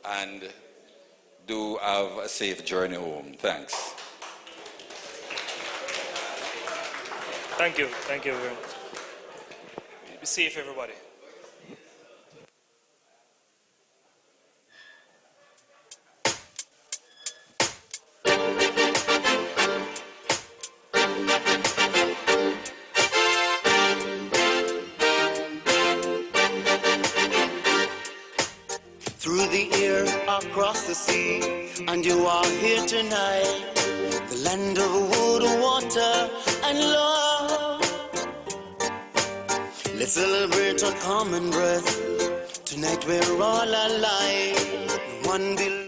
and do have a safe journey home. Thanks.
Thank you. Thank you very much. Be safe, everybody.
Through the air, across the sea, and you are here tonight. The land of wood, water, and love. Let's celebrate our common breath. Tonight we're all alive. One belief.